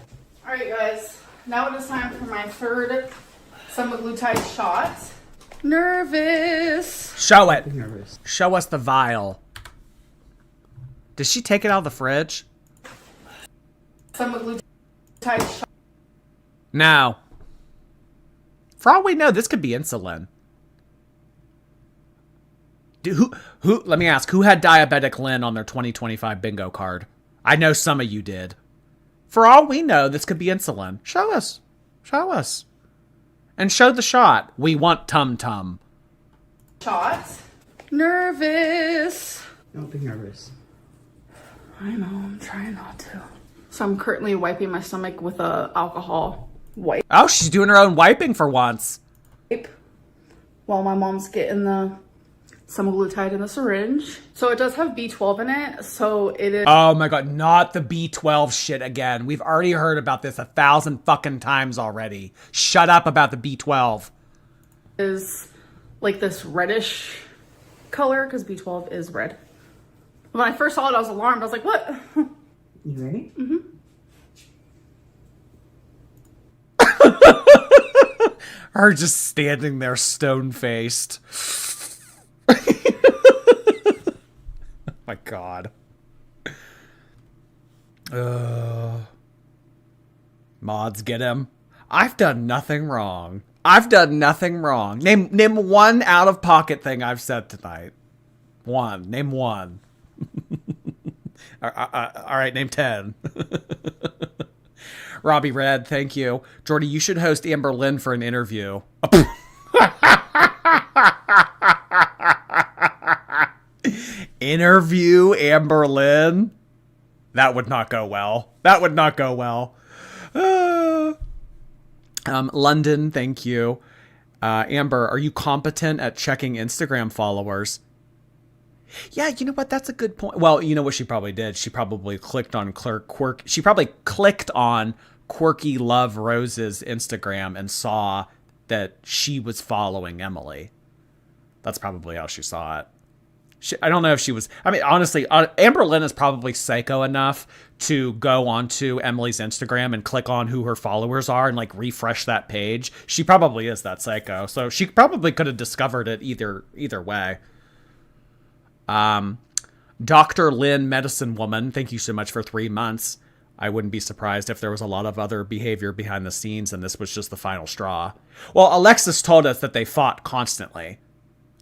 All right, guys, now it is time for my 3rd semaglutide shot. Nervous. Show it. Show us the vial. Did she take it out of the fridge? Semaglutide shot. No. For all we know, this could be insulin. Let me ask, who had Diabetic Lynn on their 2025 bingo card? I know some of you did. For all we know, this could be insulin. Show us. Show us. And show the shot. We want Tum Tum. Shots. Nervous. Don't be nervous. I know, I'm trying not to. So I'm currently wiping my stomach with a alcohol wipe. Oh, she's doing her own wiping for once. While my mom's getting the semaglutide in the syringe. So it does have B12 in it, so it is... Oh my god, not the B12 shit again. We've already heard about this 1,000 fucking times already. Shut up about the B12. Is like this reddish color, because B12 is red. When I first saw it, I was alarmed. I was like, what? You ready? Mm-hmm. Her just standing there stone-faced. My god. Mods, get him. I've done nothing wrong. I've done nothing wrong. Name one out-of-pocket thing I've said tonight. One. Name one. All right, name 10. Robbie Red, thank you. Jordy, you should host Amberlynn for an interview. Interview Amberlynn? That would not go well. That would not go well. London, thank you. Amber, are you competent at checking Instagram followers? Yeah, you know what? That's a good point. Well, you know what she probably did? She probably clicked on She probably clicked on Quirky Love Rose's Instagram and saw that she was following Emily. That's probably how she saw it. I don't know if she was... I mean, honestly, Amberlynn is probably psycho enough to go onto Emily's Instagram and click on who her followers are and, like, refresh that page. She probably is that psycho. So she probably could have discovered it either way. Dr. Lynn, Medicine Woman, thank you so much for 3 months. I wouldn't be surprised if there was a lot of other behavior behind the scenes and this was just the final straw. Well, Alexis told us that they fought constantly.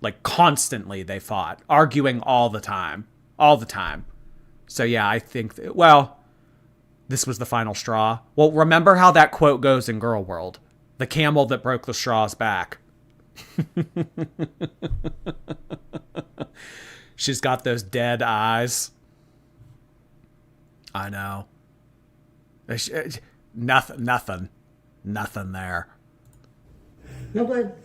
Like, constantly they fought. Arguing all the time. All the time. So, yeah, I think... this was the final straw. Well, remember how that quote goes in Girl World. The camel that broke the straw's back. She's got those dead eyes. I know. Nothing there. No blood.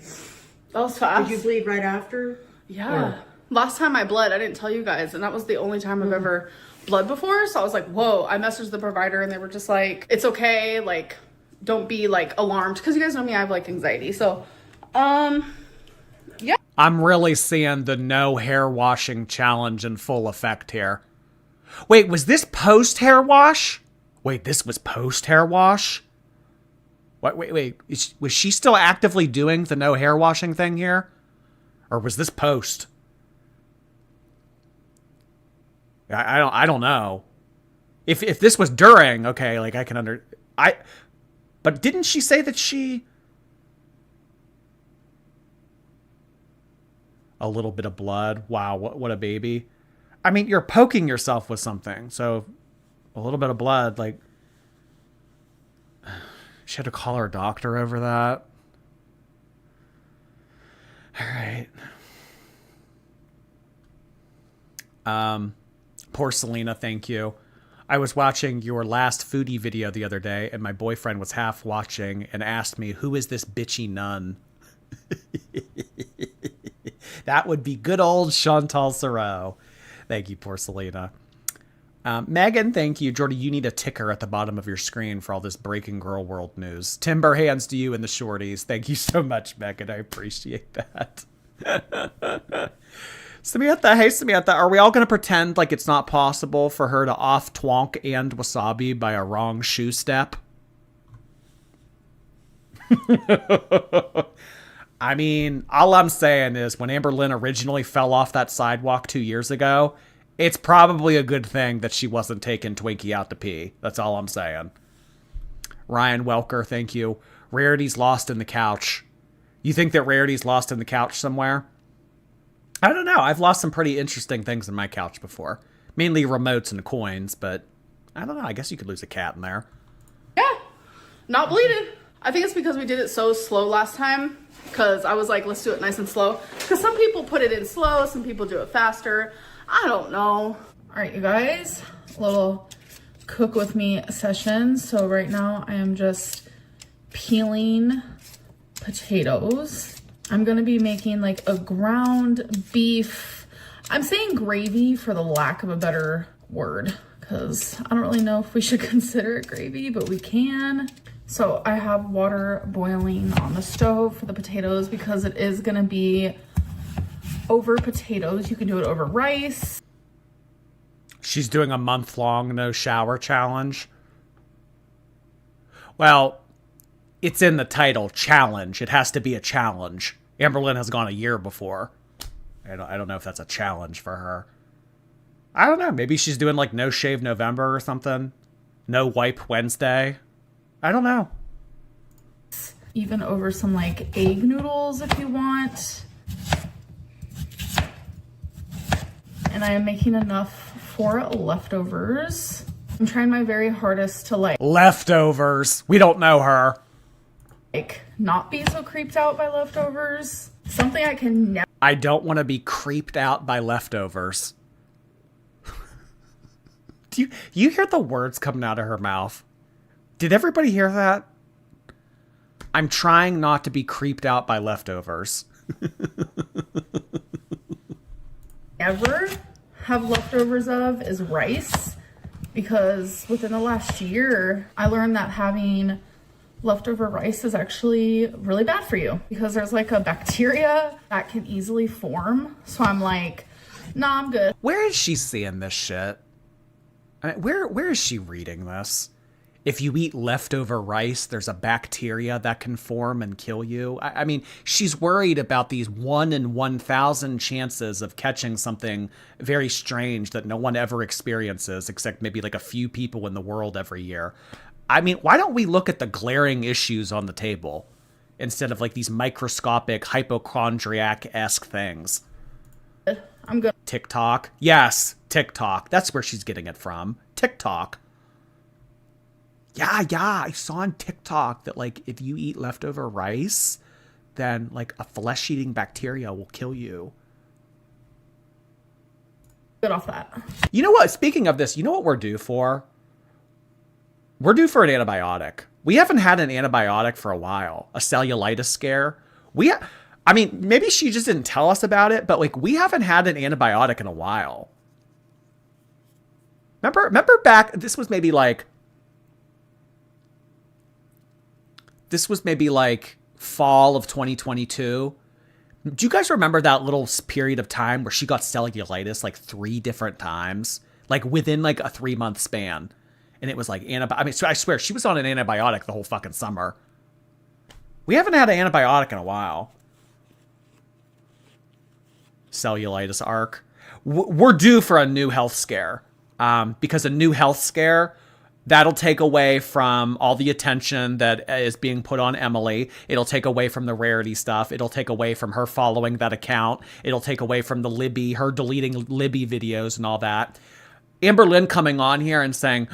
That was fast. Did you bleed right after? Yeah. Or... Last time I bled, I didn't tell you guys, and that was the only time I've ever bled before. So I was like, whoa. I messaged the provider and they were just like, it's okay. Like, don't be like alarmed. Because you guys know me, I have like anxiety. So, yeah. I'm really seeing the no hair washing challenge in full effect here. Wait, was this post hair wash? Wait, this was post hair wash? Wait. Was she still actively doing the no hair washing thing here? Or was this post? I don't know. If this was during, okay, like I can but didn't she say that she... A little bit of blood. Wow, what a baby. I mean, you're poking yourself with something, so a little bit of blood, like... She had to call her doctor over that. All right. Poor Selena, thank you. I was watching your last foodie video the other day, and my boyfriend was half watching and asked me, who is this bitchy nun? That would be good old Chantal Theroux. Thank you, poor Selena. Megan, thank you. Jordy, you need a ticker at the bottom of your screen for all this breaking Girl World news. Timber hands to you and the shorties. Thank you so much, Megan. I appreciate that. Samantha, hey Samantha, are we all going to pretend like it's not possible for her to off twonk and wasabi by a wrong shoe step? I mean, all I'm saying is when Amberlynn originally fell off that sidewalk 2 years ago, it's probably a good thing that she wasn't taking Twinkie out to pee. That's all I'm saying. Ryan Welker, thank you. Rarity's lost in the couch. You think that Rarity's lost in the couch somewhere? I don't know. I've lost some pretty interesting things in my couch before. Mainly remotes and coins, but I don't know. I guess you could lose a cat in there. Yeah, not bleeding. I think it's because we did it so slow last time. Because I was like, let's do it nice and slow. Because some people put it in slow, some people do it faster. I don't know. All right, you guys, a little cook with me session. So right now I am just peeling potatoes. I'm gonna be making like a ground beef. I'm saying gravy for the lack of a better word, because I don't really know if we should consider it gravy, but we can. So I have water boiling on the stove for the potatoes because it is gonna be over potatoes. You can do it over rice. She's doing a month-long no shower challenge. Well, it's in the title, challenge. It has to be a challenge. Amberlynn has gone a year before. I don't know if that's a challenge for her. I don't know. Maybe she's doing like no shave November or something. No wipe Wednesday. I don't know. Even over some like egg noodles if you want. And I am making enough for leftovers. I'm trying my very hardest to like Leftovers. We don't know her. Not be so creeped out by leftovers. Something I can never. I don't want to be creeped out by leftovers. Do you hear the words coming out of her mouth? Did everybody hear that? I'm trying not to be creeped out by leftovers. Ever have leftovers of is rice, because within the last year I learned that having leftover rice is actually really bad for you because there's like a bacteria that can easily form. So I'm like, nah, I'm good. Where is she seeing this shit? I mean, where is she reading this? If you eat leftover rice, there's a bacteria that can form and kill you. I mean, she's worried about these 1 in 1,000 chances of catching something very strange that no one ever experiences, except maybe like a few people in the world every year. I mean, why don't we look at the glaring issues on the table instead of like these microscopic hypochondriac-esque things? I'm good. TikTok. Yes, TikTok. That's where she's getting it from. TikTok. Yeah, I saw on TikTok that, like, if you eat leftover rice, then, like, a flesh-eating bacteria will kill you. Good off that. You know what? Speaking of this, you know what we're due for? We're due for an antibiotic. We haven't had an antibiotic for a while. A cellulitis scare. I mean, maybe she just didn't tell us about it, but, like, we haven't had an antibiotic in a while. Remember back, this was maybe like fall of 2022. Do you guys remember that little period of time where she got cellulitis like 3 different times? Like within like a 3-month span. And it was like, so I swear, she was on an antibiotic the whole fucking summer. We haven't had an antibiotic in a while. Cellulitis arc. We're due for a new health scare. Because a new health scare, that'll take away from all the attention that is being put on Emily. It'll take away from the rarity stuff. It'll take away from her following that account. It'll take away from the Libby, her deleting Libby videos and all that. Amberlynn coming on here and saying,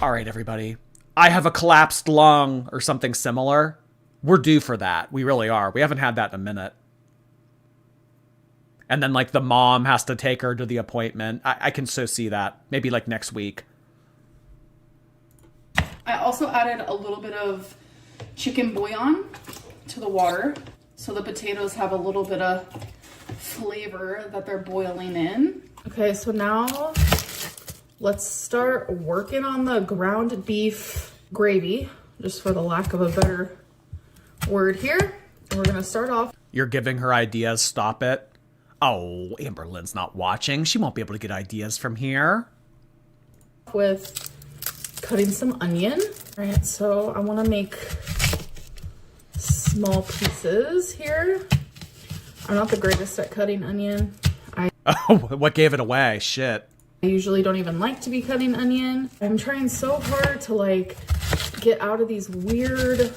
all right, everybody, I have a collapsed lung or something similar. We're due for that. We really are. We haven't had that in a minute. And then, like, the mom has to take her to the appointment. I can so see that. Maybe, like, next week. I also added a little bit of chicken bouillon to the water. So the potatoes have a little bit of flavor that they're boiling in. Okay, so now let's start working on the ground beef gravy, just for the lack of a better word here. And we're gonna start off. You're giving her ideas. Stop it. Oh, Amberlynn's not watching. She won't be able to get ideas from here. With cutting some onion. All right, so I want to make small pieces here. I'm not the greatest at cutting onion. Oh, what gave it away? Shit. I usually don't even like to be cutting onion. I'm trying so hard to like get out of these weird...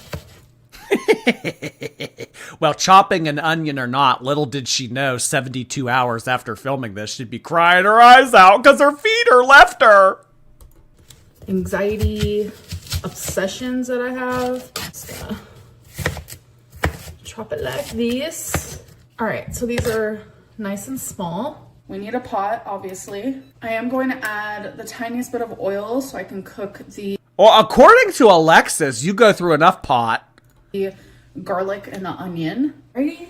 Well, chopping an onion or not, little did she know 72 hours after filming this, she'd be crying her eyes out because her feeder left her. Anxiety, obsessions that I have. Just gonna chop it like this. All right, so these are nice and small. We need a pot, obviously. I am going to add the tiniest bit of oil so I can cook the Well, according to Alexis, you go through enough pot. garlic and the onion. Ready?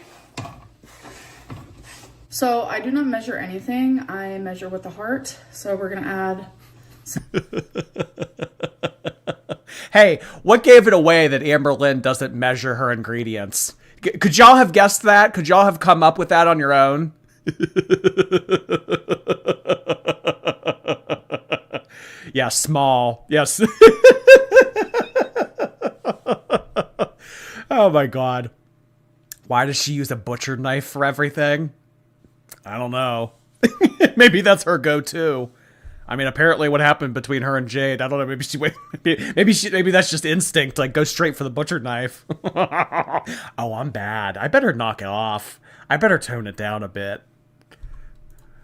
So I do not measure anything. I measure with the heart. So we're gonna add. Hey, what gave it away that Amberlynn doesn't measure her ingredients? Could y'all have guessed that? Could y'all have come up with that on your own? Yeah, small. Yes. Oh my God. Why does she use a butcher knife for everything? I don't know. Maybe that's her go-to. I mean, apparently what happened between her and Jade, I don't know, maybe that's just instinct, like go straight for the butcher knife. Oh, I'm bad. I better knock it off. I better tone it down a bit.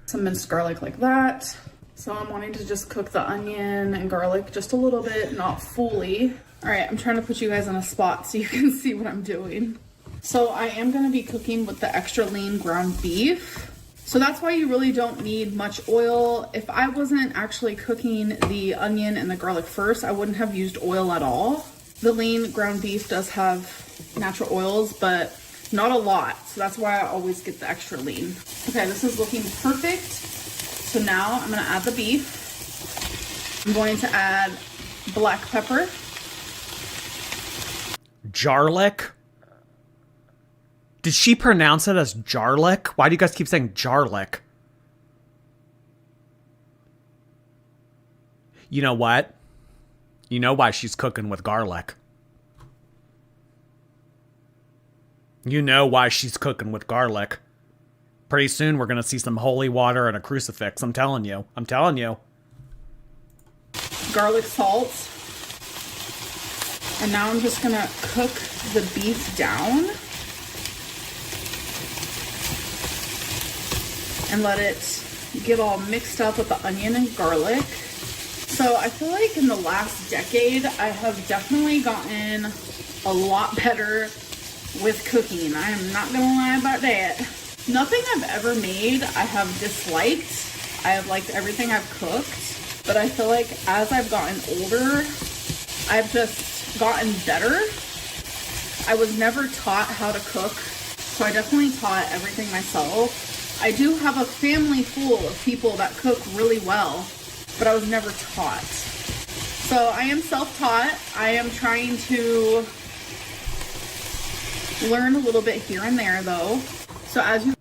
Some minced garlic like that. So I'm wanting to just cook the onion and garlic just a little bit, not fully. All right, I'm trying to put you guys on a spot so you can see what I'm doing. So I am gonna be cooking with the extra lean ground beef. So that's why you really don't need much oil. If I wasn't actually cooking the onion and the garlic first, I wouldn't have used oil at all. The lean ground beef does have natural oils, but not a lot. So that's why I always get the extra lean. Okay, this is looking perfect. So now I'm gonna add the beef. I'm going to add black pepper. Jarlic? Did she pronounce it as jarlic? Why do you guys keep saying jarlic? You know what? You know why she's cooking with garlic. You know why she's cooking with garlic. Pretty soon we're going to see some holy water and a crucifix. I'm telling you. I'm telling you. Garlic salt. And now I'm just going to cook the beef down. And let it get all mixed up with the onion and garlic. So I feel like in the last decade, I have definitely gotten a lot better with cooking. I am not gonna lie about that. Nothing I've ever made I have disliked. I have liked everything I've cooked, but I feel like as I've gotten older, I've just gotten better. I was never taught how to cook, so I definitely taught everything myself. I do have a family full of people that cook really well, but I was never taught. So I am self-taught. I am trying to learn a little bit here and there though. So as you...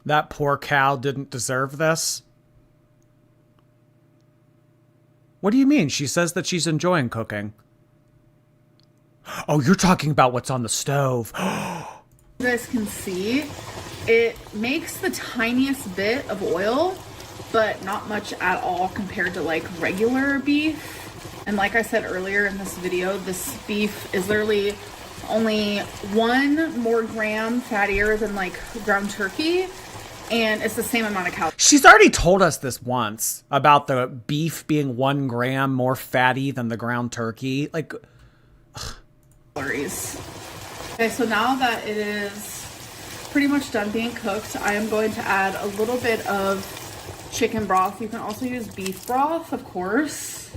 That poor cow didn't deserve this. What do you mean? She says that she's enjoying cooking. Oh, you're talking about what's on the stove. You guys can see, it makes the tiniest bit of oil, but not much at all compared to like regular beef. And like I said earlier in this video, this beef is literally only 1 more gram fattier than like ground turkey. And it's the same amount of calories. She's already told us this once about the beef being 1 gram more fatty than the ground turkey. Like, Okay, so now that it is pretty much done being cooked, I am going to add a little bit of chicken broth. You can also use beef broth, of course.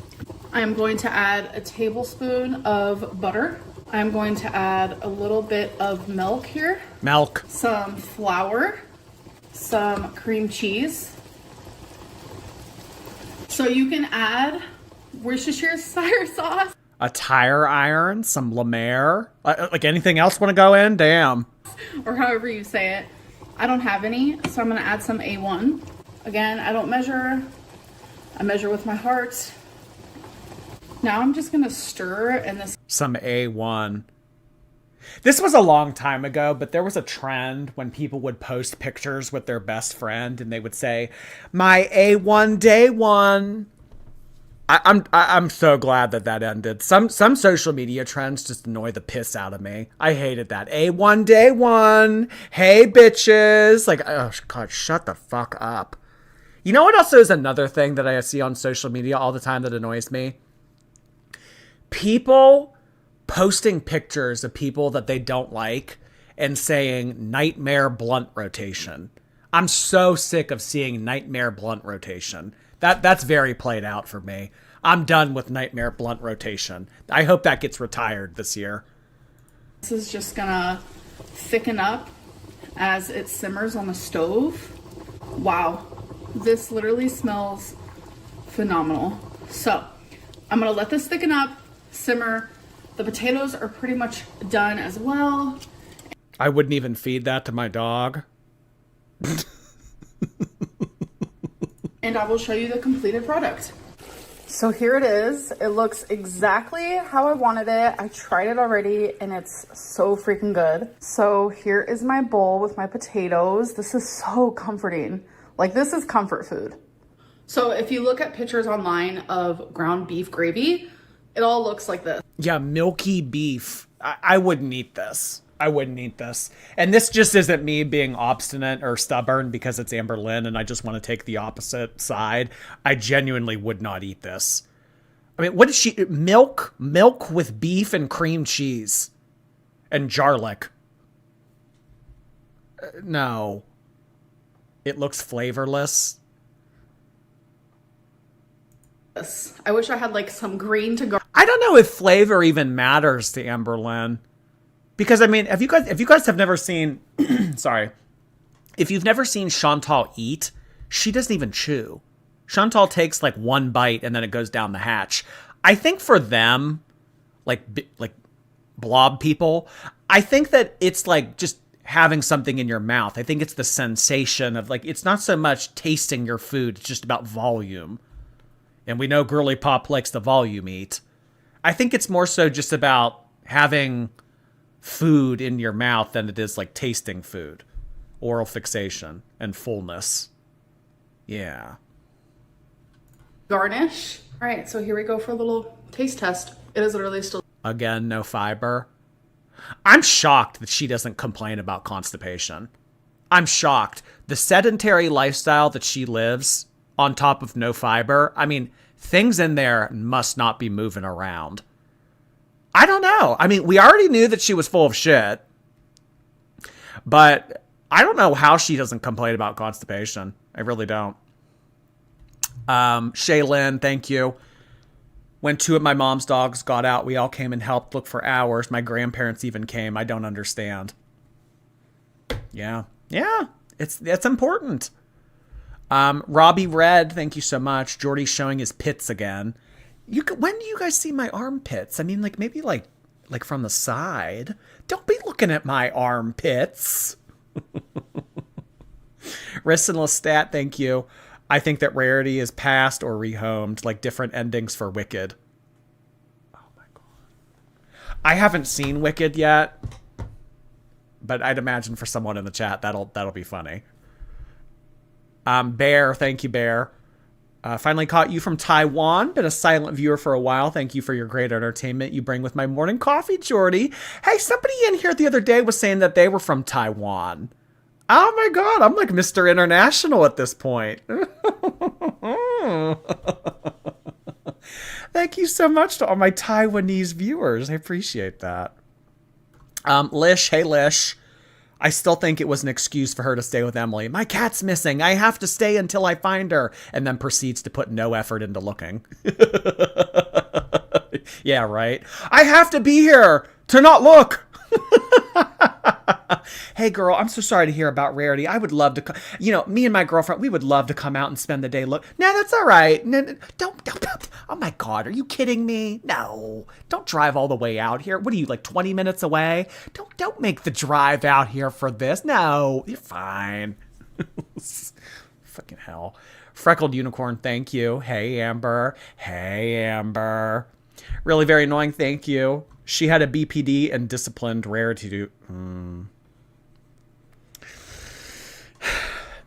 I am going to add a tablespoon of butter. I'm going to add a little bit of milk here. milk. Some flour. Some cream cheese. So you can add Worcestershire sauce. A tire iron, some La Mer. Like anything else want to go in? Damn. Or however you say it. I don't have any, so I'm going to add some A1. Again, I don't measure. I measure with my heart. Now I'm just going to stir and this... Some A1. This was a long time ago, but there was a trend when people would post pictures with their best friend and they would say, my A1 day one. I'm so glad that ended. Some social media trends just annoy the piss out of me. I hated that. A1 day one. Hey bitches. Like, oh god, shut the fuck up. You know what also is another thing that I see on social media all the time that annoys me? People posting pictures of people that they don't like and saying nightmare blunt rotation. I'm so sick of seeing nightmare blunt rotation. That's very played out for me. I'm done with nightmare blunt rotation. I hope that gets retired this year. This is just gonna thicken up as it simmers on the stove. Wow, this literally smells phenomenal. So I'm gonna let this thicken up, simmer. The potatoes are pretty much done as well. I wouldn't even feed that to my dog. And I will show you the completed product. So here it is. It looks exactly how I wanted it. I tried it already and it's so freaking good. So here is my bowl with my potatoes. This is so comforting. Like, this is comfort food. So if you look at pictures online of ground beef gravy, it all looks like this. Yeah, milky beef. I wouldn't eat this. I wouldn't eat this. And this just isn't me being obstinate or stubborn because it's Amberlynn and I just want to take the opposite side. I genuinely would not eat this. I mean, what is she? Milk with beef and cream cheese and garlic. No. It looks flavorless. I wish I had like some green to go. I don't know if flavor even matters to Amberlynn. Because, I mean, if you guys have never seen, sorry, if you've never seen Chantal eat, she doesn't even chew. Chantal takes like one bite and then it goes down the hatch. I think for them, like blob people, I think that it's like just having something in your mouth. I think it's the sensation of like, it's not so much tasting your food, it's just about volume. And we know Girly Pop likes the volume eat. I think it's more so just about having food in your mouth than it is like tasting food, oral fixation and fullness. Yeah. Garnish. All right, so here we go for a little taste test. It is literally still. Again, no fiber. I'm shocked that she doesn't complain about constipation. I'm shocked. The sedentary lifestyle that she lives on top of no fiber. I mean, things in there must not be moving around. I don't know. I mean, we already knew that she was full of shit, but I don't know how she doesn't complain about constipation. I really don't. Shaylin, thank you. When two of my mom's dogs got out, we all came and helped look for hours. My grandparents even came. I don't understand. Yeah. It's important. Robbie Red, thank you so much. Jordy's showing his pits again. When do you guys see my armpits? I mean, like maybe like from the side. Don't be looking at my armpits. Rissin Lestat, thank you. I think that Rarity is passed or rehomed, like different endings for Wicked. Oh my god. I haven't seen Wicked yet, but I'd imagine for someone in the chat that'll be funny. Bear, thank you, Bear. Finally caught you from Taiwan. Been a silent viewer for a while. Thank you for your great entertainment you bring with my morning coffee, Jordy. Hey, somebody in here the other day was saying that they were from Taiwan. Oh my god, I'm like Mr. International at this point. Thank you so much to all my Taiwanese viewers. I appreciate that. Lish, hey Lish. I still think it was an excuse for her to stay with Emily. My cat's missing. I have to stay until I find her. And then proceeds to put no effort into looking. Yeah, right. I have to be here to not look. Hey, girl, I'm so sorry to hear about Rarity. I would love to, me and my girlfriend, we would love to come out and spend the day. No, that's all right. No, don't. Oh my God, are you kidding me? No, don't drive all the way out here. What are you, like 20 minutes away? Don't make the drive out here for this. No, you're fine. Fucking hell. Freckled Unicorn, thank you. Hey, Amber. Really very annoying, thank you. She had a BPD and disciplined Rarity to...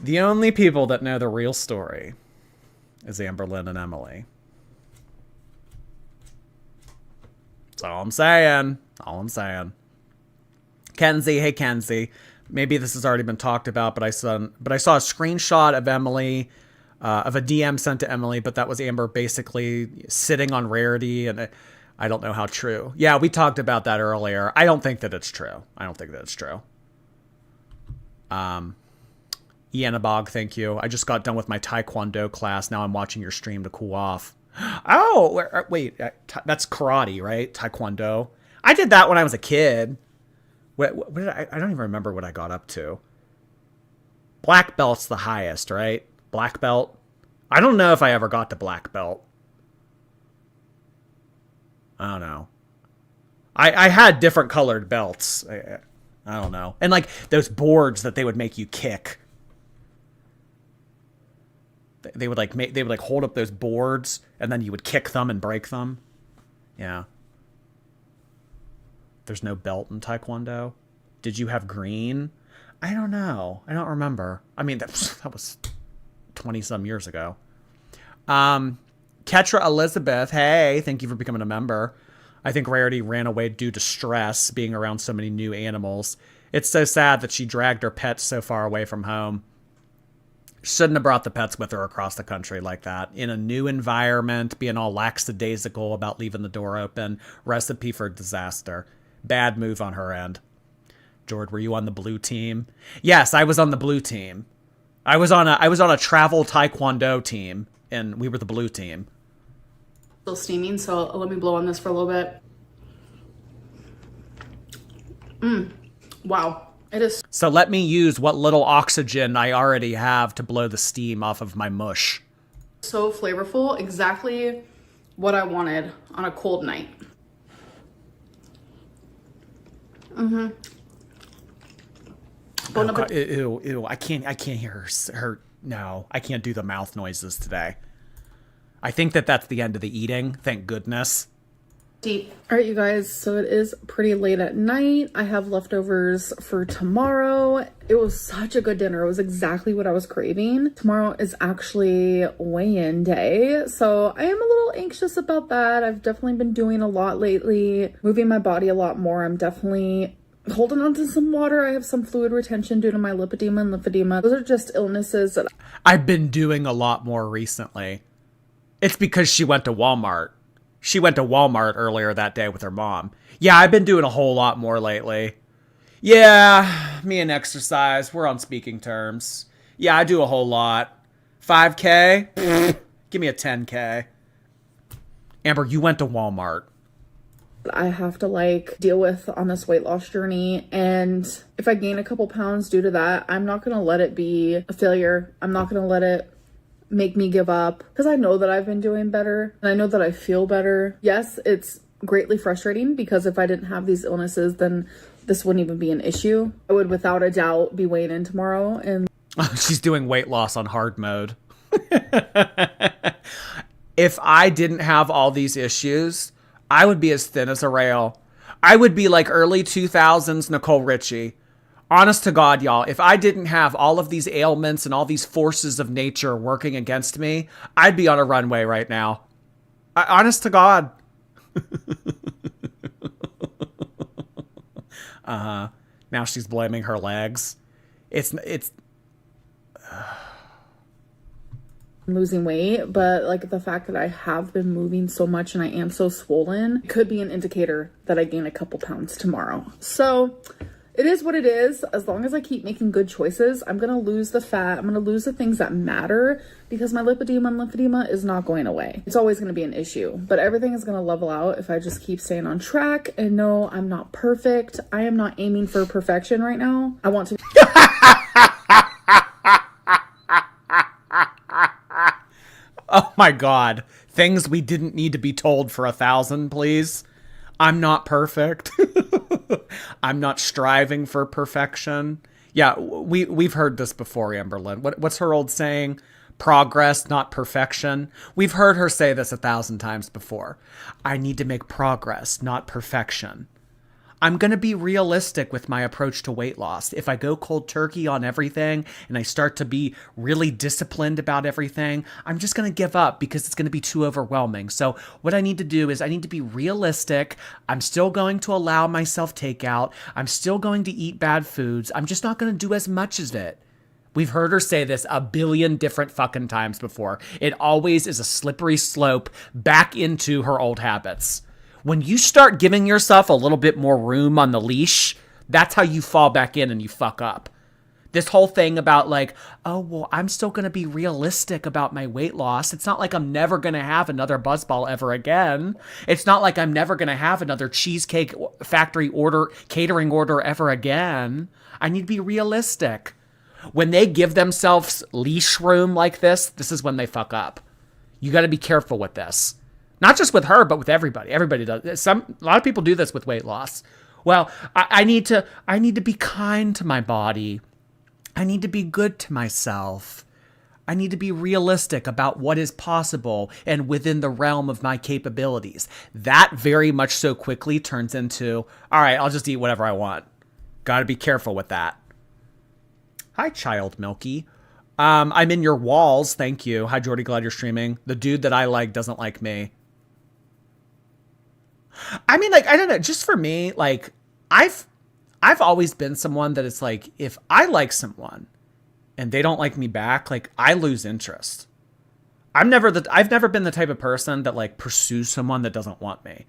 The only people that know the real story is Amberlynn and Emily. That's all I'm saying. All I'm saying. Kenzie, hey Kenzie. Maybe this has already been talked about, but I saw a screenshot of Emily, of a DM sent to Emily, but that was Amber basically sitting on Rarity, and I don't know how true. Yeah, we talked about that earlier. I don't think that it's true. Ianabog, thank you. I just got done with my Taekwondo class. Now I'm watching your stream to cool off. Oh, wait, that's karate, right? Taekwondo. I did that when I was a kid. What did I don't even remember what I got up to. Black belt's the highest, right? Black belt. I don't know if I ever got to black belt. I don't know. I had different colored belts. I don't know. And like those boards that they would make you kick. They would hold up those boards and then you would kick them and break them. Yeah. There's no belt in Taekwondo. Did you have green? I don't know. I don't remember. I mean, that was 20 some years ago. Ketra Elizabeth, hey, thank you for becoming a member. I think Rarity ran away due to stress being around so many new animals. It's so sad that she dragged her pets so far away from home. Shouldn't have brought the pets with her across the country like that. In a new environment, being all lackadaisical about leaving the door open. Recipe for disaster. Bad move on her end. George, were you on the blue team? Yes, I was on the blue team. I was on a travel Taekwondo team, and we were the blue team. Still steaming, so let me blow on this for a little bit. Wow. It is so let me use what little oxygen I already have to blow the steam off of my mush. so flavorful. Exactly what I wanted on a cold night. Oh, God, ew, I can't hear her. No, I can't do the mouth noises today. I think that's the end of the eating. Thank goodness. Deep. All right, you guys, so it is pretty late at night. I have leftovers for tomorrow. It was such a good dinner. It was exactly what I was craving. Tomorrow is actually weigh-in day, so I am a little anxious about that. I've definitely been doing a lot lately, moving my body a lot more. I'm definitely holding on to some water. I have some fluid retention due to my lipedema and lymphedema. Those are just illnesses that I've been doing a lot more recently. It's because she went to Walmart. She went to Walmart earlier that day with her mom. Yeah, I've been doing a whole lot more lately. Yeah, me and exercise, we're on speaking terms. Yeah, I do a whole lot. 5K? Give me a 10K. Amber, you went to Walmart. I have to deal with on this weight loss journey, and if I gain a couple pounds due to that, I'm not gonna let it be a failure. I'm not gonna let it make me give up, because I know that I've been doing better and I know that I feel better. Yes, it's greatly frustrating because if I didn't have these illnesses, then this wouldn't even be an issue. I would without a doubt be weighing in tomorrow. And she's doing weight loss on hard mode. If I didn't have all these issues, I would be as thin as a rail. I would be like early 2000s Nicole Richie. Honest to God, y'all, if I didn't have all of these ailments and all these forces of nature working against me, I'd be on a runway right now. Honest to God. Now she's blaming her legs. It's losing weight, but the fact that I have been moving so much and I am so swollen could be an indicator that I gain a couple pounds tomorrow. So it is what it is. As long as I keep making good choices, I'm going to lose the fat. I'm going to lose the things that matter, because my lipedema and lymphedema is not going away. It's always going to be an issue, but everything is going to level out if I just keep staying on track. And no, I'm not perfect. I am not aiming for perfection right now. I want to. Oh my God. Things we didn't need to be told for 1,000, please. I'm not perfect. I'm not striving for perfection. Yeah, we've heard this before, Amberlynn. What's her old saying? Progress, not perfection. We've heard her say this 1,000 times before. I need to make progress, not perfection. I'm going to be realistic with my approach to weight loss. If I go cold turkey on everything and I start to be really disciplined about everything, I'm just going to give up because it's going to be too overwhelming. So what I need to do is I need to be realistic. I'm still going to allow myself takeout. I'm still going to eat bad foods. I'm just not going to do as much of it. We've heard her say this a billion different fucking times before. It always is a slippery slope back into her old habits. When you start giving yourself a little bit more room on the leash, that's how you fall back in and you fuck up. This whole thing about like, oh, well, I'm still going to be realistic about my weight loss. It's not like I'm never going to have another buzzball ever again. It's not like I'm never going to have another Cheesecake Factory catering order ever again. I need to be realistic. When they give themselves leash room like this is when they fuck up. You got to be careful with this. Not just with her, but with everybody. Everybody does. A lot of people do this with weight loss. Well, I need to be kind to my body. I need to be good to myself. I need to be realistic about what is possible and within the realm of my capabilities. That very much so quickly turns into, all right, I'll just eat whatever I want. Got to be careful with that. Hi, Child Milky. I'm in your walls. Thank you. Hi, Jordy. Glad you're streaming. The dude that I like doesn't like me. I mean, like, I don't know. Just for me, like, I've always been someone that it's like, if I like someone and they don't like me back, like, I lose interest. I've never been the type of person that like pursues someone that doesn't want me.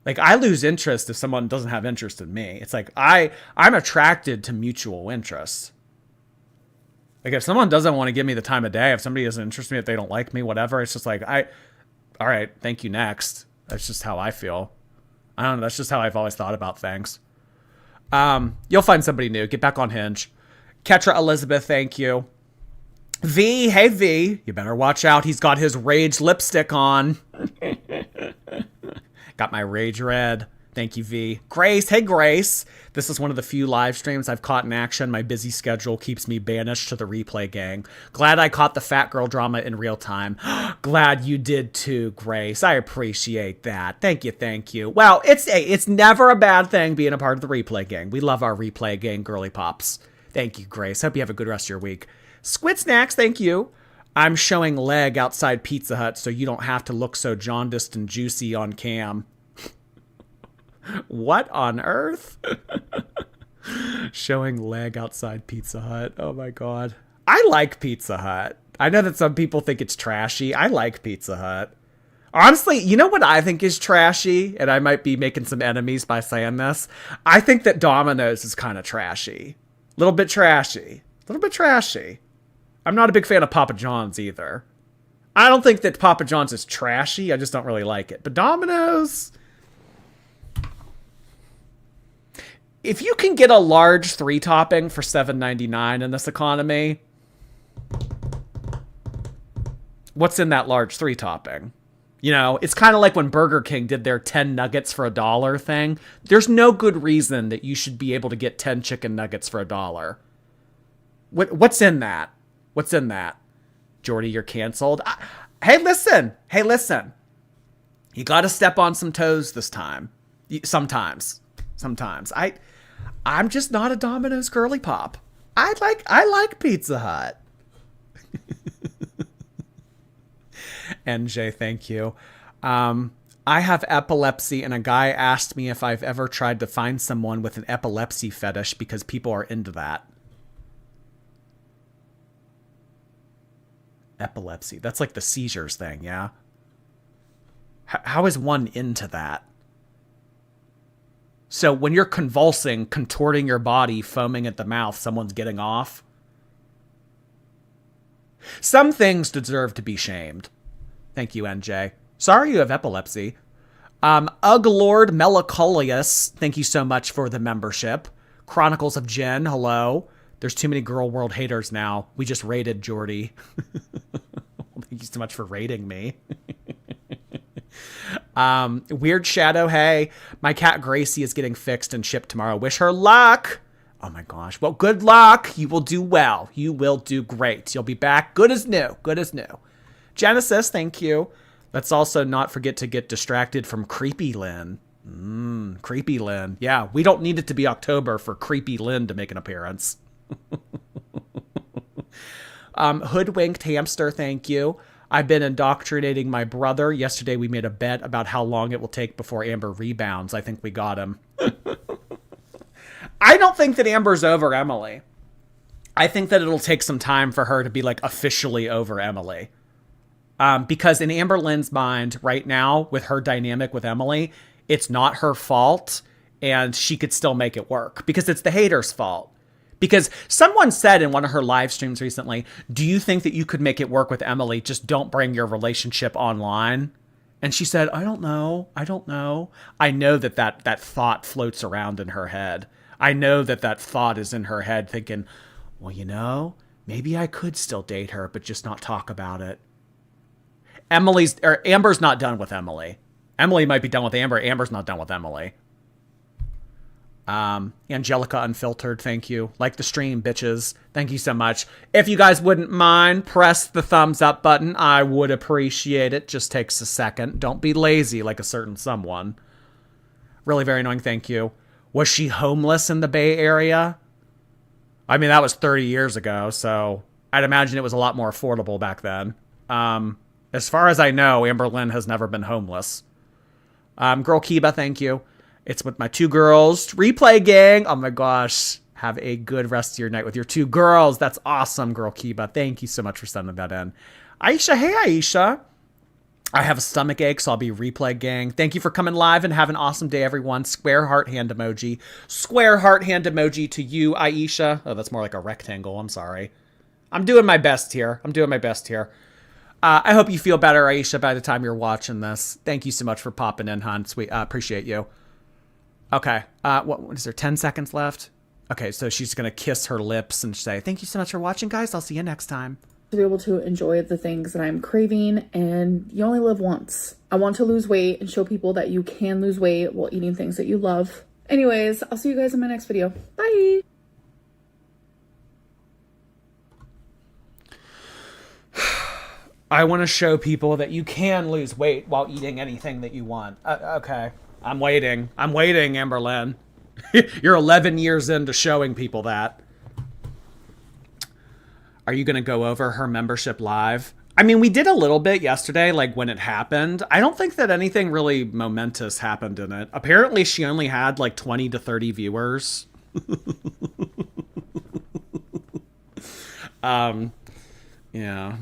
Like, I lose interest if someone doesn't have interest in me. It's like, I'm attracted to mutual interest. Like, if someone doesn't want to give me the time of day, if somebody doesn't interest me, if they don't like me, whatever, it's just like, all right, thank you, next. That's just how I feel. I don't know. That's just how I've always thought about things. You'll find somebody new. Get back on Hinge. Ketra Elizabeth, thank you. V, hey V, you better watch out. He's got his rage lipstick on. Got my rage red. Thank you, V. Grace, hey Grace. This is one of the few live streams I've caught in action. My busy schedule keeps me banished to the replay gang. Glad I caught the fat girl drama in real time. Glad you did too, Grace. I appreciate that. Thank you. Well, it's never a bad thing being a part of the replay gang. We love our replay gang girly pops. Thank you, Grace. Hope you have a good rest of your week. Squid Snacks, thank you. I'm showing leg outside Pizza Hut so you don't have to look so jaundiced and juicy on cam. What on earth? Showing leg outside Pizza Hut. Oh my God. I like Pizza Hut. I know that some people think it's trashy. I like Pizza Hut. Honestly, you know what I think is trashy? And I might be making some enemies by saying this. I think that Domino's is kind of trashy. A little bit trashy. I'm not a big fan of Papa John's either. I don't think that Papa John's is trashy. I just don't really like it. But Domino's... If you can get a large 3-topping for $7.99 in this economy, what's in that large 3-topping? You know, it's kind of like when Burger King did their 10 nuggets for $1 thing. There's no good reason that you should be able to get 10 chicken nuggets for $1. What's in that? Jordy, you're canceled. Hey, listen. You got to step on some toes this time. Sometimes. I'm just not a Domino's girly pop. I like Pizza Hut. NJ, thank you. I have epilepsy, and a guy asked me if I've ever tried to find someone with an epilepsy fetish because people are into that. Epilepsy. That's like the seizures thing, yeah? How is one into that? So when you're convulsing, contorting your body, foaming at the mouth, someone's getting off. Some things deserve to be shamed. Thank you, NJ. Sorry you have epilepsy. Uglord Melancholius, thank you so much for the membership. Chronicles of Jen, hello. There's too many Girl World haters now. We just raided Jordy. Thank you so much for raiding me. Weird Shadow, hey, my cat Gracie is getting fixed and shipped tomorrow. Wish her luck. Oh my gosh. Well, good luck. You will do well. You will do great. You'll be back good as new. Genesis, thank you. Let's also not forget to get distracted from Creepy Lynn. Creepy Lynn. Yeah, we don't need it to be October for Creepy Lynn to make an appearance. Hoodwinked Hamster, thank you. I've been indoctrinating my brother. Yesterday we made a bet about how long it will take before Amber rebounds. I think we got him. I don't think that Amber's over Emily. I think that it'll take some time for her to be like officially over Emily. Because in Amberlynn's mind right now, with her dynamic with Emily, it's not her fault and she could still make it work because it's the hater's fault. Because someone said in one of her live streams recently, do you think that you could make it work with Emily? Just don't bring your relationship online. And she said, I don't know. I don't know. I know that thought floats around in her head. I know that thought is in her head thinking, well, you know, maybe I could still date her, but just not talk about it. Amber's not done with Emily. Emily might be done with Amber. Amber's not done with Emily. Angelica Unfiltered, thank you. Like the stream, bitches. Thank you so much. If you guys wouldn't mind, press the thumbs up button. I would appreciate it. Just takes a second. Don't be lazy like a certain someone. Really very annoying, thank you. Was she homeless in the Bay Area? I mean, that was 30 years ago, so I'd imagine it was a lot more affordable back then. As far as I know, Amberlynn has never been homeless. Girl Kiba, thank you. It's with my two girls. Replay gang. Oh my gosh. Have a good rest of your night with your two girls. That's awesome, Girl Kiba. Thank you so much for sending that in. Aisha, hey Aisha. I have a stomach ache, so I'll be replay gang. Thank you for coming live and have an awesome day, everyone. Square heart hand emoji. Square heart hand emoji to you, Aisha. Oh, that's more like a rectangle. I'm sorry. I'm doing my best here. I hope you feel better, Aisha, by the time you're watching this. Thank you so much for popping in, hon. Sweet. Appreciate you. Okay. What is there? 10 seconds left? Okay, so she's going to kiss her lips and say, thank you so much for watching, guys. I'll see you next time. To be able to enjoy the things that I'm craving, and you only live once. I want to lose weight and show people that you can lose weight while eating things that you love. Anyways, I'll see you guys in my next video. Bye! I want to show people that you can lose weight while eating anything that you want. Okay. I'm waiting, Amberlynn. You're 11 years into showing people that. Are you going to go over her membership live? I mean, we did a little bit yesterday, like when it happened. I don't think that anything really momentous happened in it. Apparently, she only had like 20 to 30 viewers. Yeah.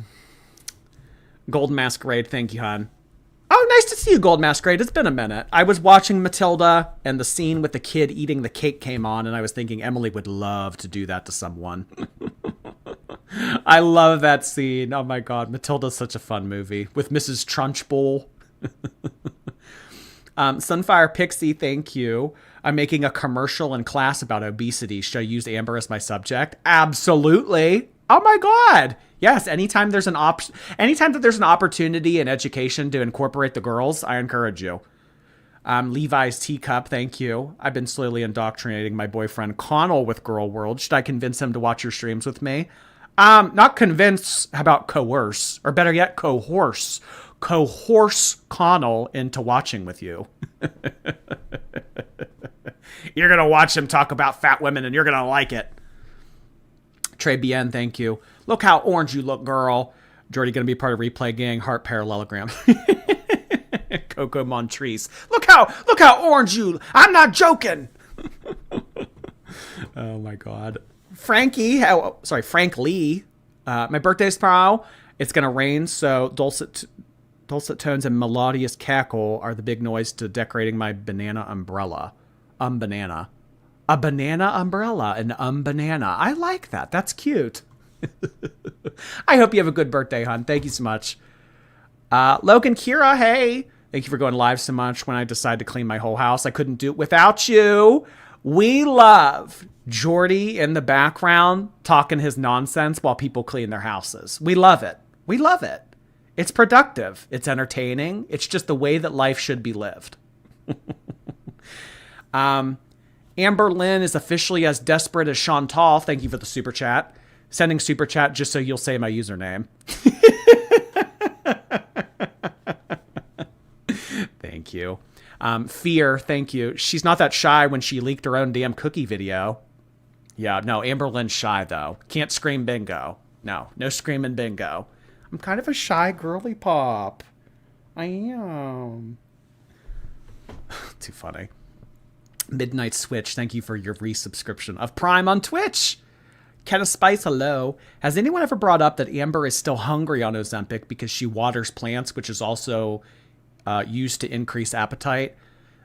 Gold Masquerade, thank you, hon. Oh, nice to see you, Gold Masquerade. It's been a minute. I was watching Matilda, and the scene with the kid eating the cake came on, and I was thinking Emily would love to do that to someone. I love that scene. Oh my god, Matilda's such a fun movie. With Mrs. Trunchbull. Sunfire Pixie, thank you. I'm making a commercial in class about obesity. Should I use Amber as my subject? Absolutely. Oh my god. Yes, anytime there's anytime that there's an opportunity in education to incorporate the girls, I encourage you. Levi's Teacup, thank you. I've been slowly indoctrinating my boyfriend Connell with Girl World. Should I convince him to watch your streams with me? Not convince, how about coerce? Or better yet, coerce. Coerce Connell into watching with you. You're going to watch him talk about fat women and you're going to like it. Trey Bien, thank you. Look how orange you look, girl. Jordy going to be part of Replay Gang. Heart parallelogram. Coco Montrese. Look how orange you. I'm not joking. Oh my god. Frank Lee. My birthday's tomorrow. It's going to rain, so dulcet tones and melodious cackle are the big noise to decorating my banana umbrella. Banana. A banana umbrella, an banana. I like that. That's cute. I hope you have a good birthday, hon. Thank you so much. Logan Kira, hey. Thank you for going live so much. When I decided to clean my whole house, I couldn't do it without you. We love Jordy in the background talking his nonsense while people clean their houses. We love it. We love it. It's productive. It's entertaining. It's just the way that life should be lived. Amberlynn is officially as desperate as Chantal. Thank you for the super chat. Sending super chat just so you'll say my username. Thank you. Fear, thank you. She's not that shy when she leaked her own damn cookie video. Yeah, no, Amberlynn's shy, though. Can't scream bingo. No screaming bingo. I'm kind of a shy girly pop. I am. Too funny. Midnight Switch, thank you for your resubscription of Prime on Twitch. Kenna Spice, hello. Has anyone ever brought up that Amber is still hungry on Ozempic because she waters plants, which is also used to increase appetite?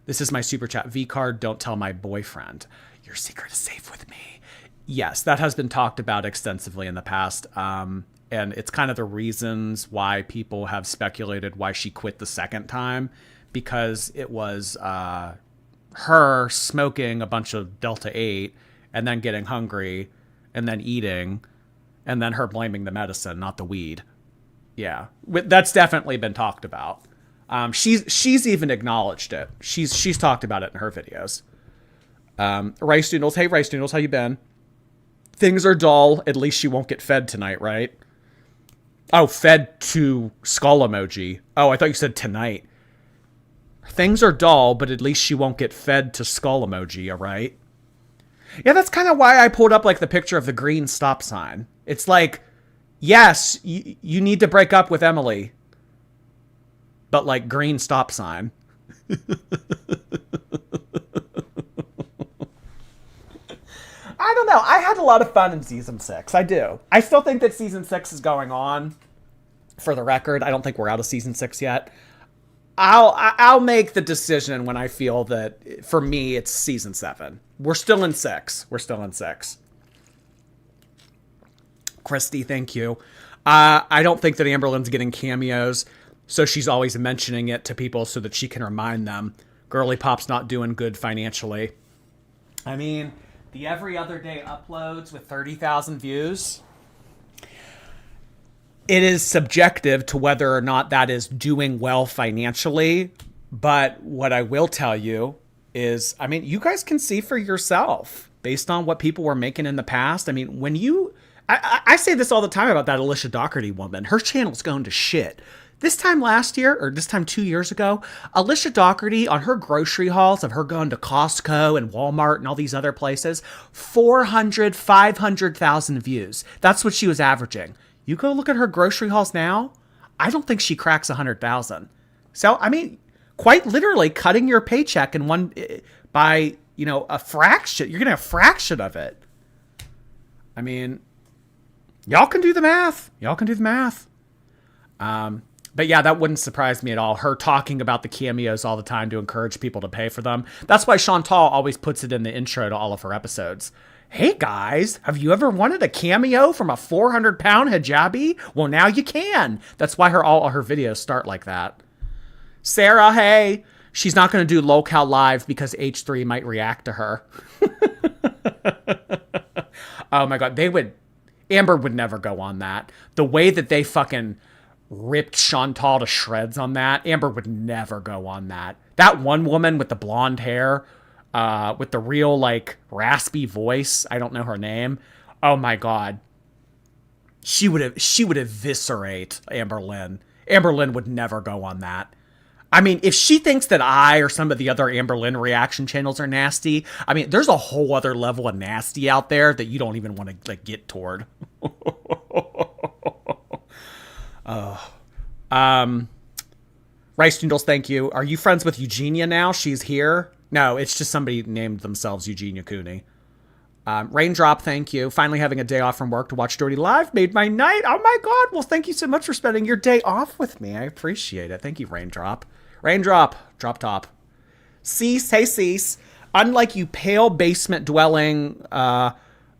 This is my super chat V card. Don't tell my boyfriend. Your secret is safe with me. Yes, that has been talked about extensively in the past. And it's kind of the reasons why people have speculated why she quit the second time, because it was her smoking a bunch of Delta 8 and then getting hungry and then eating and then her blaming the medicine, not the weed. Yeah, that's definitely been talked about. She's even acknowledged it. She's talked about it in her videos. Rice Noodles, hey Rice Noodles, how you been? Things are dull. At least she won't get fed tonight, right? Oh, fed to skull emoji. Oh, I thought you said tonight. Things are dull, but at least she won't get fed to skull emoji, all right? Yeah, that's kind of why I pulled up like the picture of the green stop sign. It's like, yes, you need to break up with Emily, but like green stop sign. I don't know. I had a lot of fun in season 6. I do. I still think that season 6 is going on. For the record, I don't think we're out of season 6 yet. I'll make the decision when I feel that, for me, it's season 7. We're still in 6. Christy, thank you. I don't think that Amberlynn's getting cameos, so she's always mentioning it to people so that she can remind them. Girly Pop's not doing good financially. I mean, the every other day uploads with 30,000 views. It is subjective to whether or not that is doing well financially. But what I will tell you is, I mean, you guys can see for yourself based on what people were making in the past. I mean, when I say this all the time about that Alicia Doherty woman. Her channel's going to shit. This time last year, or this time 2 years ago, Alicia Doherty, on her grocery hauls of her going to Costco and Walmart and all these other places, 400, 500,000 views. That's what she was averaging. You go look at her grocery hauls now, I don't think she cracks 100,000. So, I mean, quite literally cutting your paycheck in one by, a fraction. You're getting a fraction of it. I mean, y'all can do the math. But yeah, that wouldn't surprise me at all. Her talking about the cameos all the time to encourage people to pay for them. That's why Chantal always puts it in the intro to all of her episodes. Hey guys, have you ever wanted a cameo from a 400-pound hijabi? Well, now you can. That's why all her videos start like that. Sarah, hey. She's not going to do lolcow live because H3 might react to her. Oh my God, Amber would never go on that. The way that they fucking ripped Chantal to shreds on that, Amber would never go on that. That one woman with the blonde hair, with the real, like, raspy voice, I don't know her name. Oh my God. She would eviscerate Amberlynn. Amberlynn would never go on that. I mean, if she thinks that I or some of the other Amberlynn reaction channels are nasty, I mean, there's a whole other level of nasty out there that you don't even want to, like, get toward. Rice Noodles, thank you. Are you friends with Eugenia now? She's here? No, it's just somebody named themselves Eugenia Cooney. Raindrop, thank you. Finally having a day off from work to watch Dirty Live made my night. Oh my God. Well, thank you so much for spending your day off with me. I appreciate it. Thank you, Raindrop. Raindrop, drop top. Cease, hey Cease. Unlike you pale basement dwelling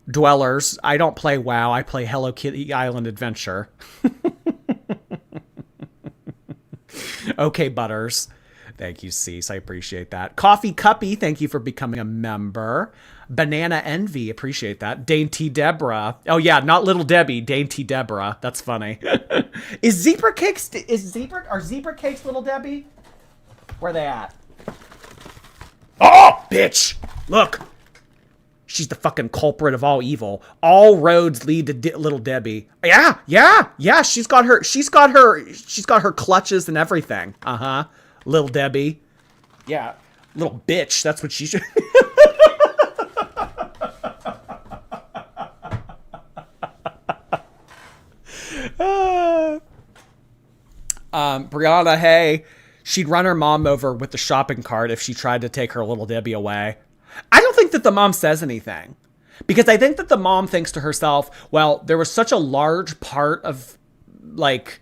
dwellers, I don't play WoW. I play Hello Kitty Island Adventure. Okay, Butters. Thank you, Cease. I appreciate that. Coffee Cuppy, thank you for becoming a member. Banana Envy, appreciate that. Dainty Deborah. Oh yeah, not Little Debbie, Dainty Deborah. That's funny. Are zebra cakes Little Debbie? Where they at? Oh, bitch! Look. She's the fucking culprit of all evil. All roads lead to Little Debbie. Yeah. She's got her clutches and everything. Little Debbie. Yeah, little bitch. That's what she should. Brianna, hey, she'd run her mom over with the shopping cart if she tried to take her little Debbie away. I don't think that the mom says anything, because I think that the mom thinks to herself, well, there was such a large part of like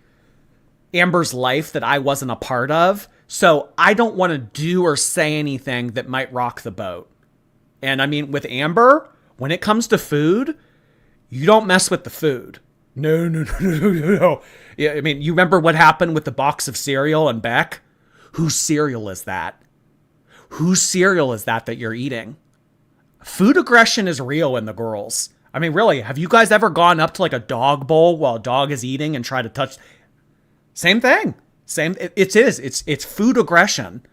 Amber's life that I wasn't a part of, so I don't want to do or say anything that might rock the boat. And I mean, with Amber, when it comes to food, you don't mess with the food. No, no, no, no, no, no. Yeah, I mean, you remember what happened with the box of cereal and Beck? Whose cereal is that? Whose cereal is that you're eating? Food aggression is real in the girls. I mean, really, have you guys ever gone up to like a dog bowl while a dog is eating and try to touch? Same thing. It's food aggression.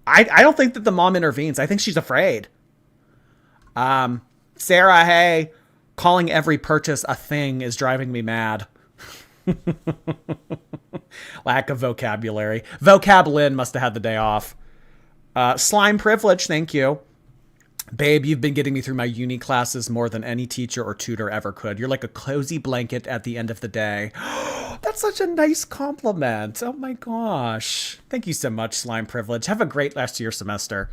I don't think that the mom intervenes. I think she's afraid. Sarah, hey, calling every purchase a thing is driving me mad. Lack of vocabulary. Vocab-Lynn must have had the day off. Slime privilege, thank you. Babe, you've been getting me through my uni classes more than any teacher or tutor ever could. You're like a cozy blanket at the end of the day. That's such a nice compliment. Oh my gosh. Thank you so much, Slime Privilege. Have a great rest of your semester.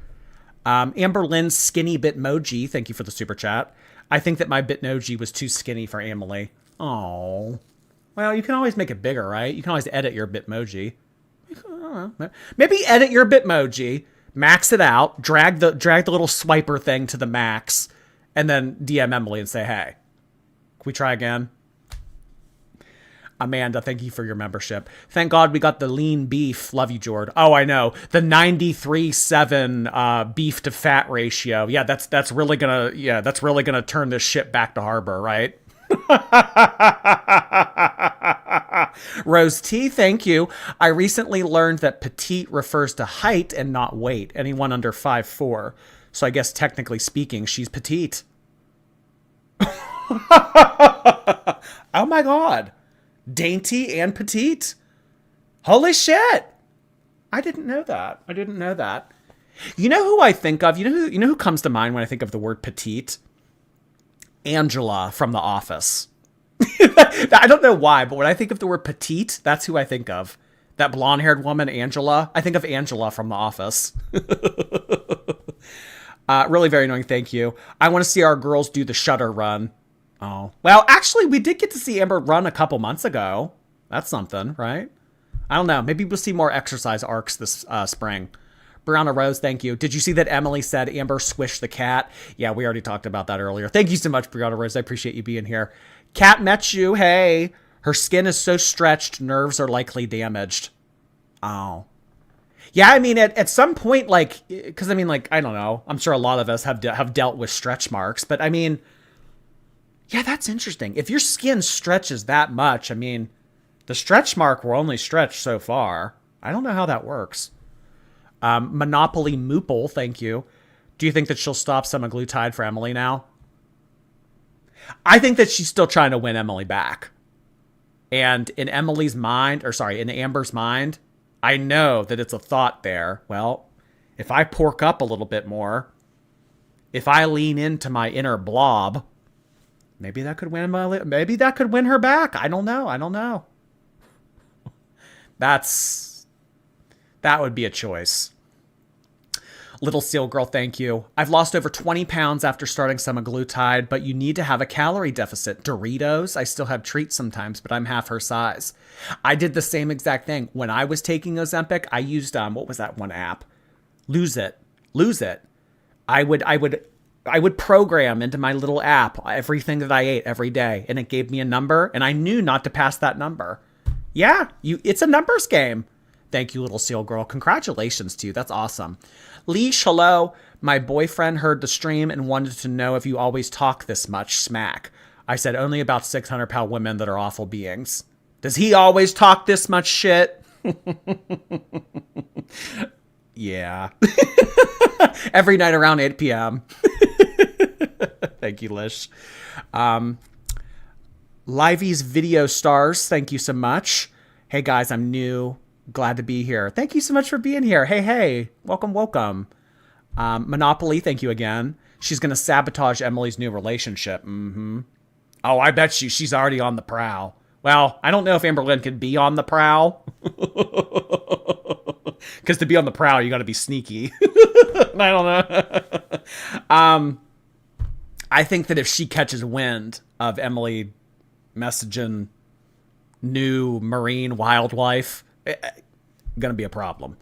Amberlynn Skinny Bitmoji, thank you for the super chat. I think that my Bitmoji was too skinny for Emily. Oh. Well, you can always make it bigger, right? You can always edit your Bitmoji. Maybe edit your Bitmoji, max it out, drag the little swiper thing to the max, and then DM Emily and say, hey, can we try again? Amanda, thank you for your membership. Thank God we got the lean beef. Love you, Jord. Oh, I know. The 93-7 beef to fat ratio. Yeah, that's really gonna turn this ship back to harbor, right? Rose T, thank you. I recently learned that petite refers to height and not weight. Anyone under 5'4". So I guess technically speaking, she's petite. Oh my God. Dainty and petite. Holy shit. I didn't know that. You know who I think of? You know who comes to mind when I think of the word petite? Angela from The Office. I don't know why, but when I think of the word petite, that's who I think of. That blonde-haired woman, Angela. I think of Angela from The Office. Really very annoying, thank you. I want to see our girls do the shutter run. Oh. Well, actually, we did get to see Amber run a couple months ago. That's something, right? I don't know. Maybe we'll see more exercise arcs this spring. Brianna Rose, thank you. Did you see that Emily said Amber squished the cat? Yeah, we already talked about that earlier. Thank you so much, Brianna Rose. I appreciate you being here. Cat met you. Hey. Her skin is so stretched, nerves are likely damaged. Oh. Yeah, I mean, at some point, like, because I mean, like, I don't know. I'm sure a lot of us have dealt with stretch marks, but I mean, yeah, that's interesting. If your skin stretches that much, I mean, the stretch mark will only stretch so far. I don't know how that works. Monopoly Moople, thank you. Do you think that she'll stop semaglutide for Emily now? I think that she's still trying to win Emily back. And in Emily's mind, in Amber's mind, I know that it's a thought there. Well, if I pork up a little bit more, if I lean into my inner blob, maybe that could win her back. I don't know. That would be a choice. Little Seal Girl, thank you. I've lost over 20 pounds after starting semaglutide, but you need to have a calorie deficit. Doritos, I still have treats sometimes, but I'm half her size. I did the same exact thing. When I was taking Ozempic, I used, what was that one app? Lose It. I would program into my little app everything that I ate every day, and it gave me a number, and I knew not to pass that number. Yeah, it's a numbers game. Thank you, Little Seal Girl. Congratulations to you. That's awesome. Leash, hello. My boyfriend heard the stream and wanted to know if you always talk this much smack. I said only about 600-pound women that are awful beings. Does he always talk this much shit? Yeah. Every night around 8 p.m. Thank you, Lish. Livey's Video Stars, thank you so much. Hey guys, I'm new. Glad to be here. Thank you so much for being here. Hey. Welcome, welcome. Monopoly, thank you again. She's going to sabotage Emily's new relationship. Mm-hmm. Oh, I bet she's already on the prowl. Well, I don't know if Amberlynn can be on the prowl. Because to be on the prowl, you got to be sneaky. I don't know. I think that if she catches wind of Emily messaging new marine wildlife, going to be a problem.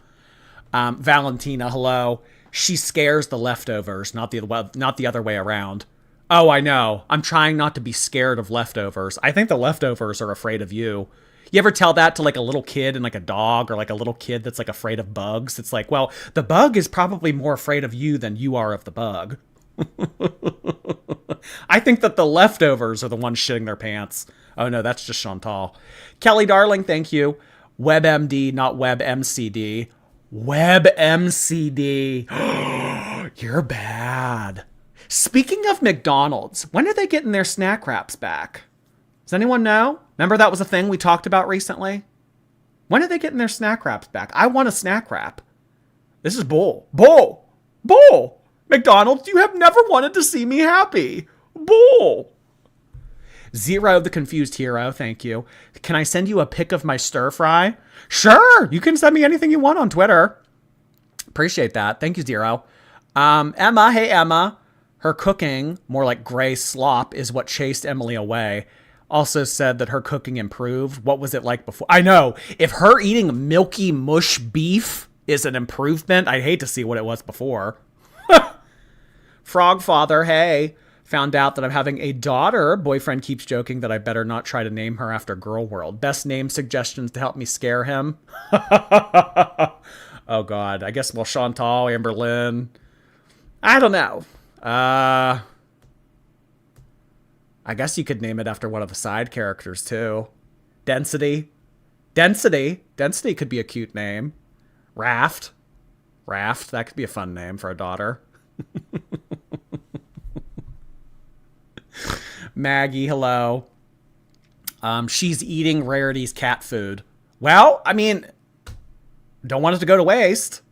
Valentina, hello. She scares the leftovers, not the other way around. Oh, I know. I'm trying not to be scared of leftovers. I think the leftovers are afraid of you. You ever tell that to like a little kid and like a dog, or like a little kid that's like afraid of bugs? It's like, well, the bug is probably more afraid of you than you are of the bug. I think that the leftovers are the ones shitting their pants. Oh no, that's just Chantal. Kelly Darling, thank you. WebMD, not WebMCD. WebMCD. You're bad. Speaking of McDonald's, when are they getting their snack wraps back? Does anyone know? Remember that was a thing we talked about recently? When are they getting their snack wraps back? I want a snack wrap. This is bull. Bull! Bull! McDonald's, you have never wanted to see me happy. Bull! Zero, the confused hero, thank you. Can I send you a pic of my stir fry? Sure! You can send me anything you want on Twitter. Appreciate that. Thank you, Zero. Emma, hey Emma. Her cooking, more like gray slop, is what chased Emily away. Also said that her cooking improved. What was it like before? I know. If her eating milky mush beef is an improvement, I'd hate to see what it was before. Frog Father, hey. Found out that I'm having a daughter. Boyfriend keeps joking that I better not try to name her after Girl World. Best name suggestions to help me scare him. Oh, God. I guess, well, Chantal, Amberlynn. I don't know. I guess you could name it after one of the side characters, too. Density. Density could be a cute name. Raft, that could be a fun name for a daughter. Maggie, hello. She's eating Rarity's cat food. Well, I mean, don't want it to go to waste.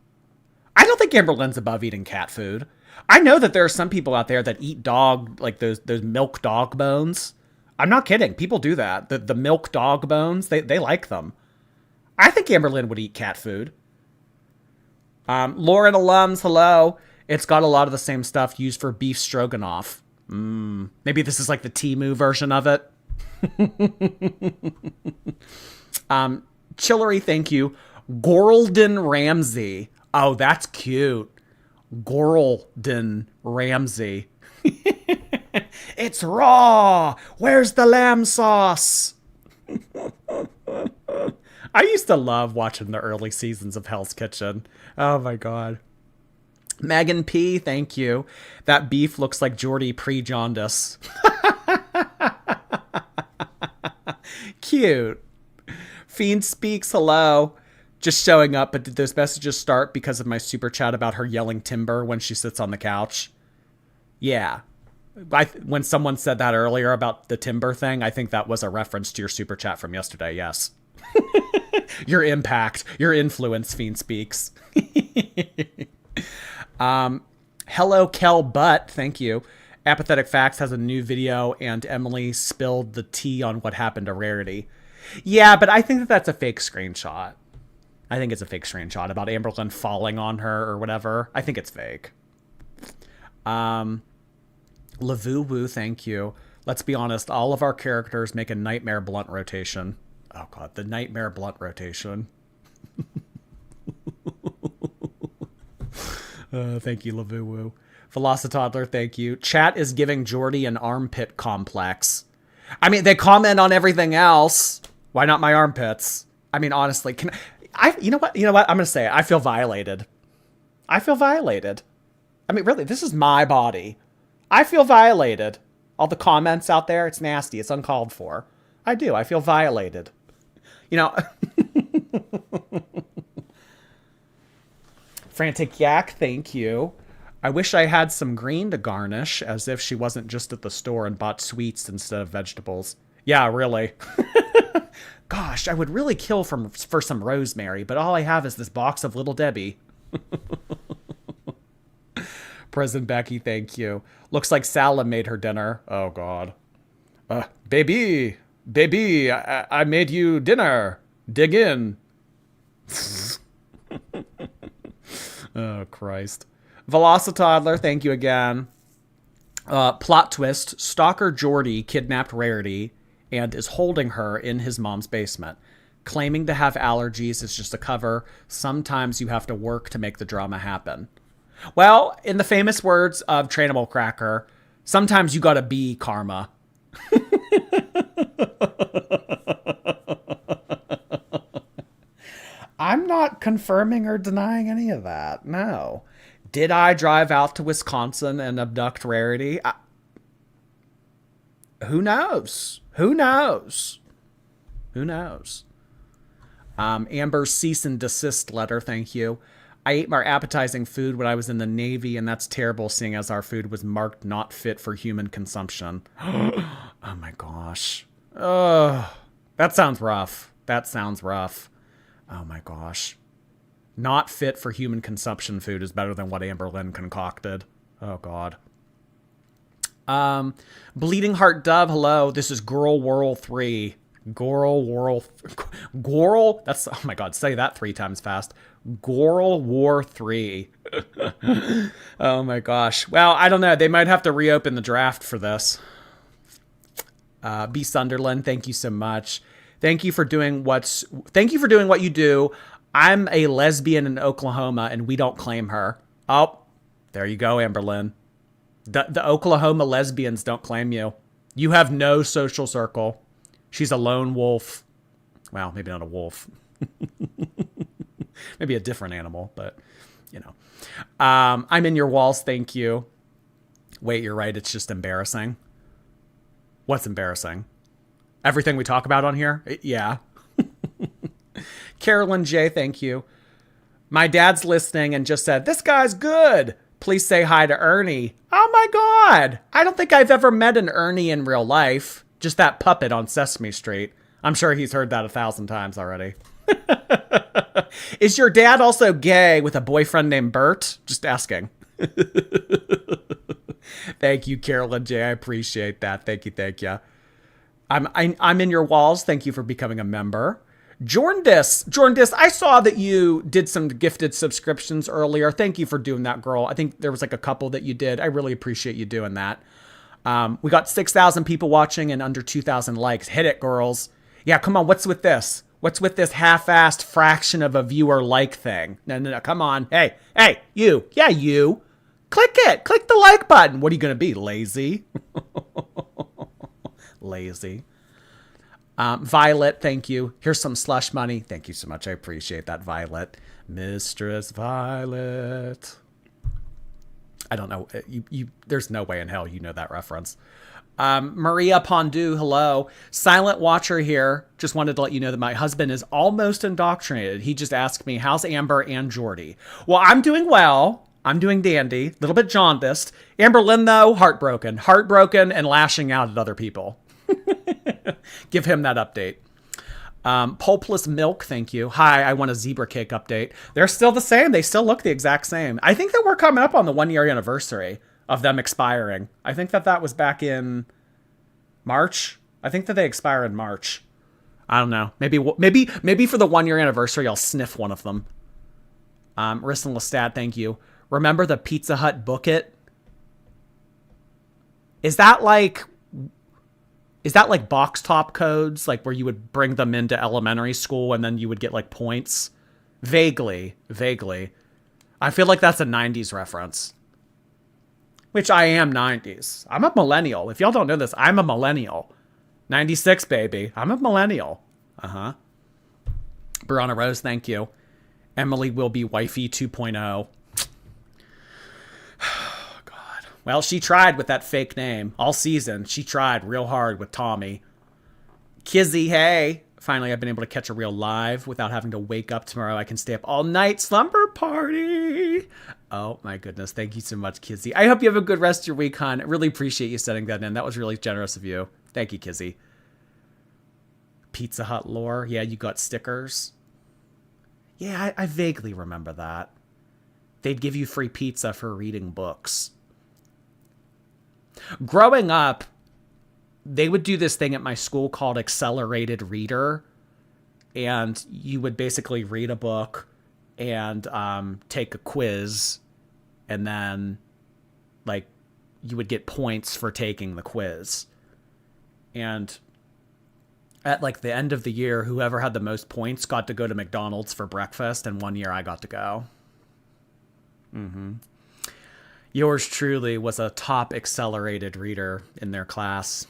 I don't think Amberlynn's above eating cat food. I know that there are some people out there that eat dog, like those milk dog bones. I'm not kidding. People do that. The milk dog bones, they like them. I think Amberlynn would eat cat food. Lauren alums, hello. It's got a lot of the same stuff used for beef stroganoff. Maybe this is like the Temu version of it. Chillery, thank you. Gorlden Ramsay. Oh, that's cute. Gorlden Ramsay. It's raw. Where's the lamb sauce? I used to love watching the early seasons of Hell's Kitchen. Oh my God. Megan P, thank you. That beef looks like Geordie pre-jaundice. Cute. Fiend Speaks, hello. Just showing up, but did those messages start because of my super chat about her yelling timber when she sits on the couch? Yeah. When someone said that earlier about the timber thing, I think that was a reference to your super chat from yesterday, yes. Your impact, your influence, Fiend Speaks. Hello, Kel Butt. Thank you. Apathetic Facts has a new video, and Emily spilled the tea on what happened to Rarity. Yeah, but I think that that's a fake screenshot. I think it's a fake screenshot about Amberlynn falling on her or whatever. I think it's fake. Lavu Woo, thank you. Let's be honest, all of our characters make a Nightmare Blunt rotation. Oh God, the Nightmare Blunt rotation. Thank you, Lavu. Velocitoddler, thank you. Chat is giving Jordy an armpit complex. I mean, they comment on everything else. Why not my armpits? I mean, honestly, you know what? I'm going to say it. I feel violated. I mean, really, this is my body. I feel violated. All the comments out there, it's nasty. It's uncalled for. I do. I feel violated. You know... Frantic Yak, thank you. I wish I had some green to garnish, as if she wasn't just at the store and bought sweets instead of vegetables. Yeah, really. Gosh, I would really kill for some rosemary, but all I have is this box of Little Debbie. President Becky, thank you. Looks like Sally made her dinner. Oh, God. Baby, I made you dinner. Dig in. Oh, Christ. Velocitoddler, thank you again. Plot twist, stalker Jordy kidnapped Rarity and is holding her in his mom's basement. Claiming to have allergies is just a cover. Sometimes you have to work to make the drama happen. Well, in the famous words of Trainable Cracker, sometimes you gotta be karma. I'm not confirming or denying any of that. No. Did I drive out to Wisconsin and abduct Rarity? Who knows? Who knows? Who knows? Amber's cease and desist letter, thank you. I ate my appetizing food when I was in the Navy, and that's terrible seeing as our food was marked not fit for human consumption. Oh my gosh. That sounds rough. That sounds rough. Oh my gosh. Not fit for human consumption food is better than what Amberlynn concocted. Oh God. Bleeding Heart Dove, hello. This is Gorl Whirl 3. Gorl, that's, oh my God, say that 3 times fast. Gorl War 3. Oh my gosh. Well, I don't know. They might have to reopen the draft for this. B. Sunderland, thank you so much. Thank you for doing what you do. I'm a lesbian in Oklahoma and we don't claim her. Oh, there you go, Amberlynn. The Oklahoma lesbians don't claim you. You have no social circle. She's a lone wolf. Well, maybe not a wolf. Maybe a different animal, but you know. I'm in your walls, thank you. Wait, you're right. It's just embarrassing. What's embarrassing? Everything we talk about on here? Yeah. Carolyn J, thank you. My dad's listening and just said, this guy's good. Please say hi to Ernie. Oh my God. I don't think I've ever met an Ernie in real life. Just that puppet on Sesame Street. I'm sure he's heard that 1,000 times already. Is your dad also gay with a boyfriend named Bert? Just asking. Thank you, Carolyn J. I appreciate that. Thank you. Thank you. I'm in your walls. Thank you for becoming a member. Jorndis, I saw that you did some gifted subscriptions earlier. Thank you for doing that, girl. I think there was like a couple that you did. I really appreciate you doing that. We got 6,000 people watching and under 2,000 likes. Hit it, girls. Yeah, come on. What's with this? What's with this half-assed fraction of a viewer like thing? No, come on. Hey, you. Yeah, you. Click it. Click the like button. What are you going to be, lazy? Lazy. Violet, thank you. Here's some slush money. Thank you so much. I appreciate that, Violet. Mistress Violet. I don't know. There's no way in hell you know that reference. Maria Pondu, hello. Silent watcher here. Just wanted to let you know that my husband is almost indoctrinated. He just asked me, how's Amber and Jordy? Well, I'm doing well. I'm doing dandy. A little bit jaundiced. Amberlynn, though, heartbroken. Heartbroken and lashing out at other people. Give him that update. Pulpless Milk, thank you. Hi, I want a zebra cake update. They're still the same. They still look the exact same. I think that we're coming up on the 1-year anniversary of them expiring. I think that was back in March. I think that they expire in March. I don't know. Maybe for the 1-year anniversary, I'll sniff one of them. Risson Lestat, thank you. Remember the Pizza Hut Book It? Is that like box top codes, like where you would bring them into elementary school and then you would get like points? Vaguely. I feel like that's a 90s reference. Which I am 90s. I'm a millennial. If y'all don't know this, I'm a millennial. 96, baby. I'm a millennial. Uh-huh. Brianna Rose, thank you. Emily will be wifey 2.0. Well, she tried with that fake name all season. She tried real hard with Tommy. Kizzy, hey. Finally, I've been able to catch a real live without having to wake up tomorrow. I can stay up all night. Slumber party. Oh, my goodness. Thank you so much, Kizzy. I hope you have a good rest of your week, hon. I really appreciate you setting that in. That was really generous of you. Thank you, Kizzy. Pizza Hut lore. Yeah, you got stickers. Yeah, I vaguely remember that. They'd give you free pizza for reading books. Growing up, they would do this thing at my school called Accelerated Reader. And you would basically read a book and take a quiz. And then, like, you would get points for taking the quiz. And at, like, the end of the year, whoever had the most points got to go to McDonald's for breakfast. And one year I got to go. Yours truly was a top accelerated reader in their class.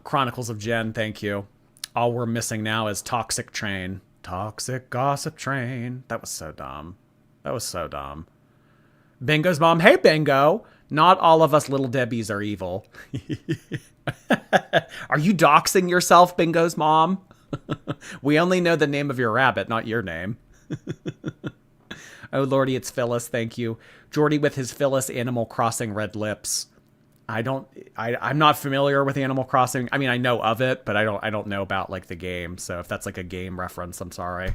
Chronicles of Jen, thank you. All we're missing now is Toxic Train. Toxic Gossip Train. That was so dumb. That was so dumb. Bingo's mom. Hey, Bingo. Not all of us little Debbies are evil. Are you doxing yourself, Bingo's mom? We only know the name of your rabbit, not your name. Oh, Lordy, it's Phyllis. Thank you. Jordy with his Phyllis Animal Crossing red lips. I'm not familiar with Animal Crossing. I mean, I know of it, but I don't know about like the game. So if that's like a game reference, I'm sorry.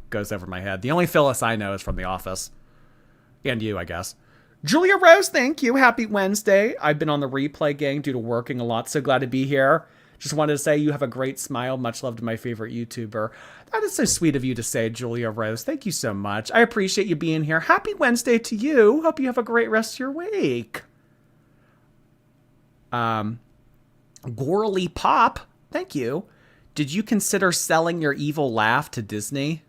Goes over my head. The only Phyllis I know is from The Office. And you, I guess. Julia Rose, thank you. Happy Wednesday. I've been on the replay gang due to working a lot. So glad to be here. Just wanted to say you have a great smile. Much love to my favorite YouTuber. That is so sweet of you to say, Julia Rose. Thank you so much. I appreciate you being here. Happy Wednesday to you. Hope you have a great rest of your week. Gorly Pop, thank you. Did you consider selling your evil laugh to Disney?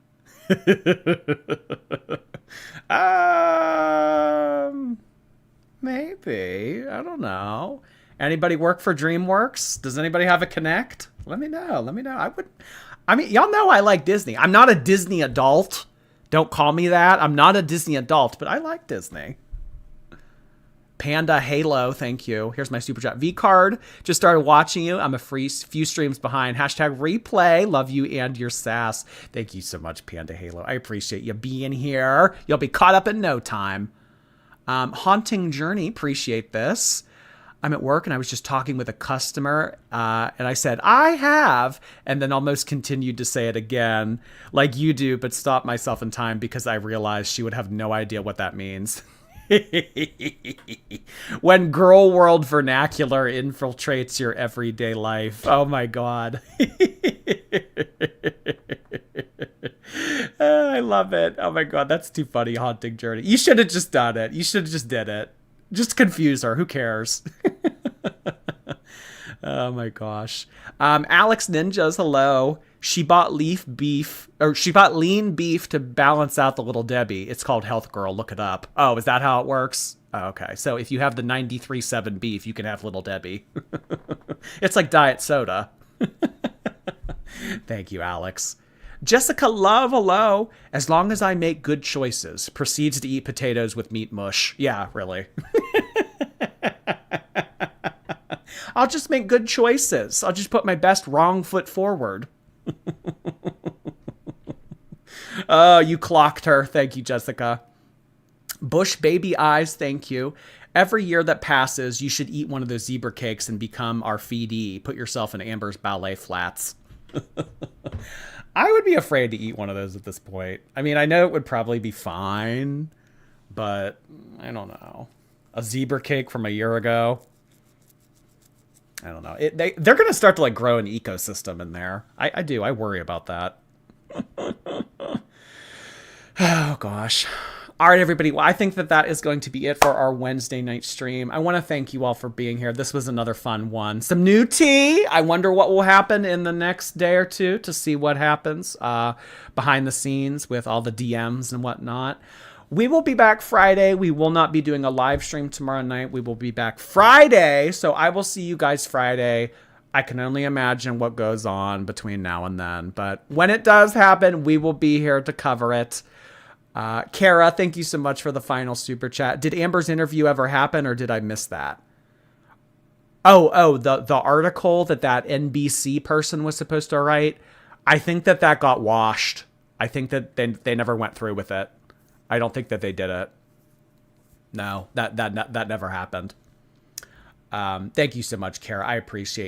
Maybe. I don't know. Anybody work for DreamWorks? Does anybody have a connect? Let me know. I mean, y'all know I like Disney. I'm not a Disney adult. Don't call me that. I'm not a Disney adult, but I like Disney. Panda Halo, thank you. Here's my super chat. V-Card, just started watching you. I'm a few streams behind. Hashtag replay. Love you and your sass. Thank you so much, Panda Halo. I appreciate you being here. You'll be caught up in no time. Haunting Journey, appreciate this. I'm at work and I was just talking with a customer and I said, I have, and then almost continued to say it again like you do, but stopped myself in time because I realized she would have no idea what that means. When girl world vernacular infiltrates your everyday life. Oh my God. I love it. Oh my God. That's too funny. Haunting Journey. You should have just done it. You should have just did it. Just confuse her. Who cares? Oh my gosh. Alex Ninjas, hello. She bought lean beef to balance out the Little Debbie. It's called Health Girl. Look it up. Oh, is that how it works? Oh, okay. So if you have the 93.7 beef, you can have Little Debbie. It's like diet soda. Thank you, Alex. Jessica Love, hello. As long as I make good choices. Proceeds to eat potatoes with meat mush. Yeah, really. I'll just make good choices. I'll just put my best wrong foot forward. Oh, you clocked her. Thank you, Jessica. Bush Baby Eyes, thank you. Every year that passes, you should eat one of those zebra cakes and become our feedee. Put yourself in Amber's ballet flats. I would be afraid to eat one of those at this point. I mean, I know it would probably be fine, but I don't know. A zebra cake from a year ago. I don't know. They're going to start to like grow an ecosystem in there. I do. I worry about that. Oh, gosh. All right, everybody. Well, I think that is going to be it for our Wednesday night stream. I want to thank you all for being here. This was another fun one. Some new tea. I wonder what will happen in the next day or two to see what happens behind the scenes with all the DMs and whatnot. We will be back Friday. We will not be doing a live stream tomorrow night. We will be back Friday. So I will see you guys Friday. I can only imagine what goes on between now and then. But when it does happen, we will be here to cover it. Kara, thank you so much for the final super chat. Did Amber's interview ever happen or did I miss that? The article that NBC person was supposed to write. I think that got washed. I think that they never went through with it. I don't think that they did it. No, that never happened. Thank you so much, Kara. I appreciate